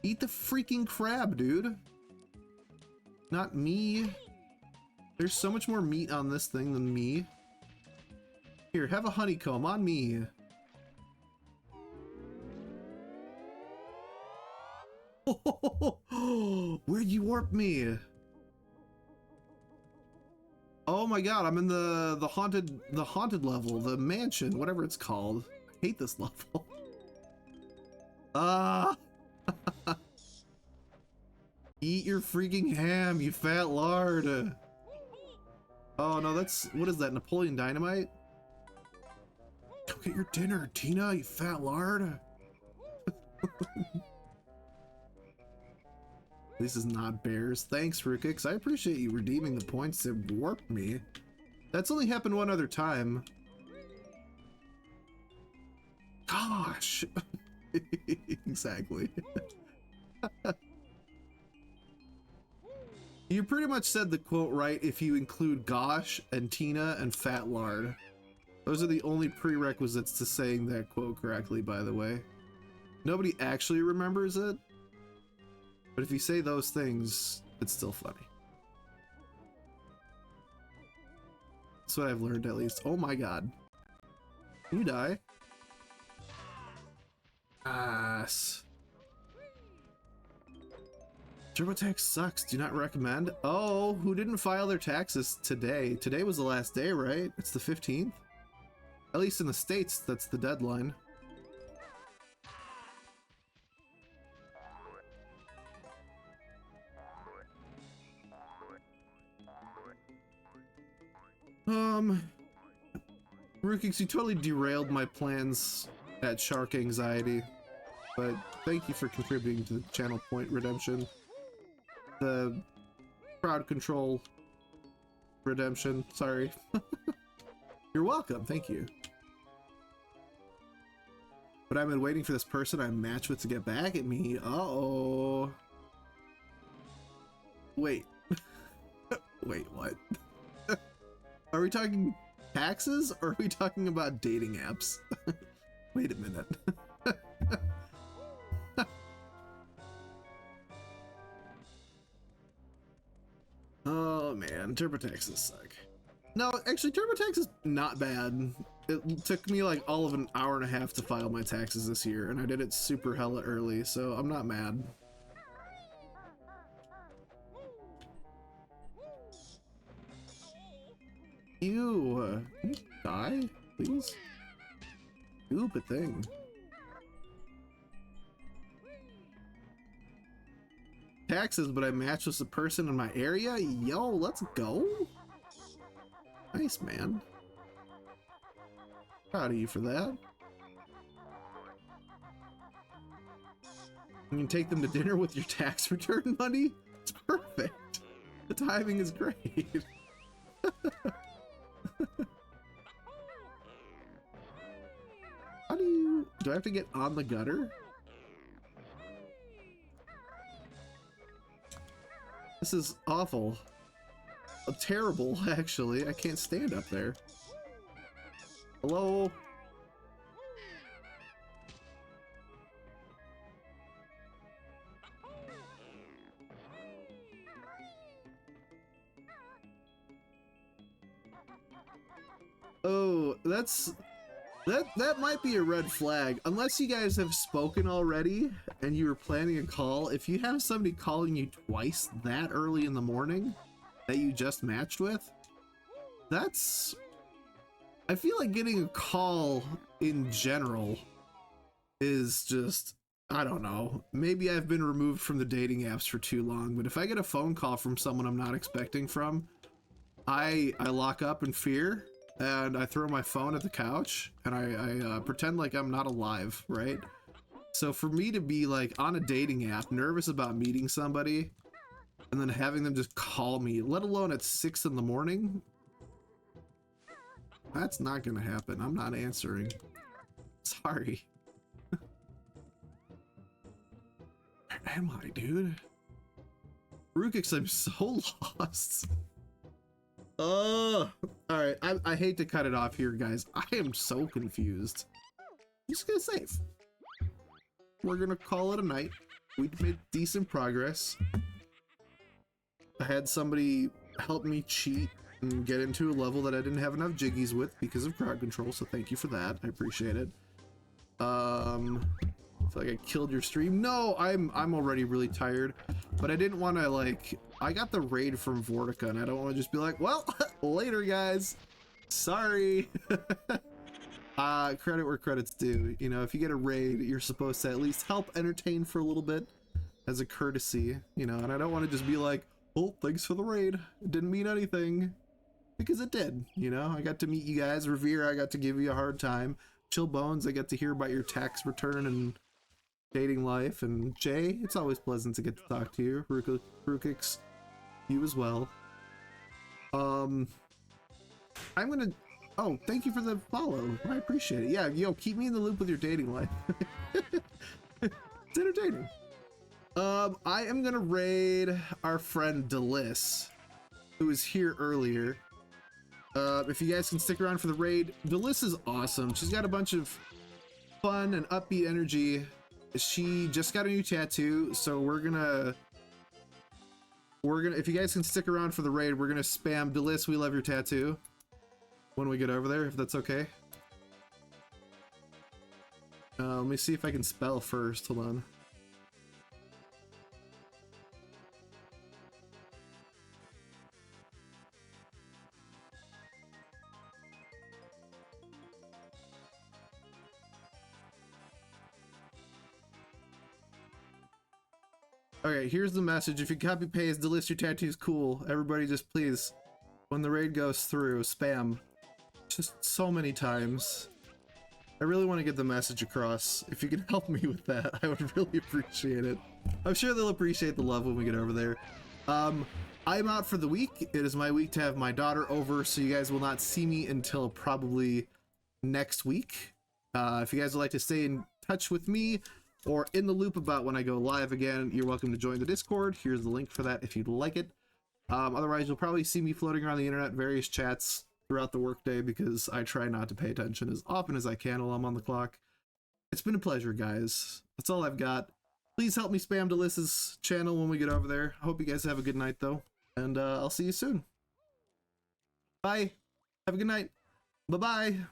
eat the freaking crab, dude. Not me. There's so much more meat on this thing than me. Here, have a honeycomb on me. Where'd you warp me? Oh my god, I'm in the haunted level, the mansion, whatever it's called. I hate this level. Ah! Eat your freaking ham, you fat lard. Oh no, that's, what is that, Napoleon Dynamite? Go get your dinner, Tina, you fat lard. This is not bears. Thanks, Rukix. I appreciate you redeeming the points that warped me. That's only happened one other time. Gosh. Exactly. You pretty much said the quote right if you include gosh and Tina and fat lard. Those are the only prerequisites to saying that quote correctly, by the way. Nobody actually remembers it. But if you say those things, it's still funny. That's what I've learned, at least. Oh my god. Can you die? Ass. TurboTax sucks. Do not recommend. Oh, who didn't file their taxes today? Today was the last day, right? It's the 15th? At least in the States, that's the deadline. Rukix, you totally derailed my plans at Shark Anxiety, but thank you for contributing to the channel point redemption. The crowd control redemption, sorry. You're welcome, thank you. But I've been waiting for this person I match with to get back at me. Uh-oh. Wait. Wait, what? Are we talking taxes or are we talking about dating apps? Wait a minute. man, TurboTaxes suck. No, actually, TurboTax is not bad. It took me like all of an hour and a half to file my taxes this year, and I did it super hella early, so I'm not mad. Ew, can you die, please? Stupid thing. Taxes, but I matched with the person in my area? Yo, let's go. Nice, man. Proud of you for that. You can take them to dinner with your tax return money? It's perfect. The timing is great. How do I have to get on the gutter? This is awful. Terrible, actually. I can't stand up there. Hello? Oh, that might be a red flag. Unless you guys have spoken already and you were planning a call. If you have somebody calling you twice that early in the morning that you just matched with, I feel like getting a call in general is just, I don't know. Maybe I've been removed from the dating apps for too long, but if I get a phone call from someone I'm not expecting from, I lock up in fear and I throw my phone at the couch and I pretend like I'm not alive, right? So for me to be like on a dating app, nervous about meeting somebody and then having them just call me, let alone at 6 in the morning, that's not gonna happen. I'm not answering. Sorry. Where am I, dude? Rukix, I'm so lost. Alright, I hate to cut it off here, guys. I am so confused. I'm just gonna save. We're gonna call it a night. We made decent progress. I had somebody help me cheat and get into a level that I didn't have enough jiggies with because of crowd control, so thank you for that. I appreciate it. I feel like I killed your stream. No, I'm already really tired, but I didn't want to, like, I got the raid from Vortica and I don't want to just be like, well, later guys, sorry. Credit where credit's due. You know, if you get a raid, you're supposed to at least help entertain for a little bit as a courtesy, you know, and I don't want to just be like, oh, thanks for the raid. It didn't mean anything. Because it did, you know? I got to meet you guys. Revere, I got to give you a hard time. Chill Bones, I got to hear about your tax return and dating life. And Jay, it's always pleasant to get to talk to you. Rukix, you as well. I'm gonna... Oh, thank you for the follow. I appreciate it. Yeah, yo, keep me in the loop with your dating life. It's entertaining. I am gonna raid our friend Deliss, who was here earlier. If you guys can stick around for the raid, Deliss is awesome. She's got a bunch of fun and upbeat energy. She just got a new tattoo, so we're gonna, if you guys can stick around for the raid, we're gonna spam Deliss, we love your tattoo when we get over there, if that's okay. Let me see if I can spell first. Hold on. Okay, here's the message. If you copy paste, delist your tattoos, cool. Everybody just please, when the raid goes through, spam. Just so many times. I really want to get the message across. If you can help me with that, I would really appreciate it. I'm sure they'll appreciate the love when we get over there. I'm out for the week. It is my week to have my daughter over, so you guys will not see me until probably next week. If you guys would like to stay in touch with me, or in the loop about when I go live again, you're welcome to join the Discord. Here's the link for that if you'd like it. Otherwise, you'll probably see me floating around the internet, various chats throughout the workday, because I try not to pay attention as often as I can while I'm on the clock. It's been a pleasure, guys. That's all I've got. Please help me spam Deliss's channel when we get over there. I hope you guys have a good night, though, and I'll see you soon. Bye. Have a good night. Bye-bye.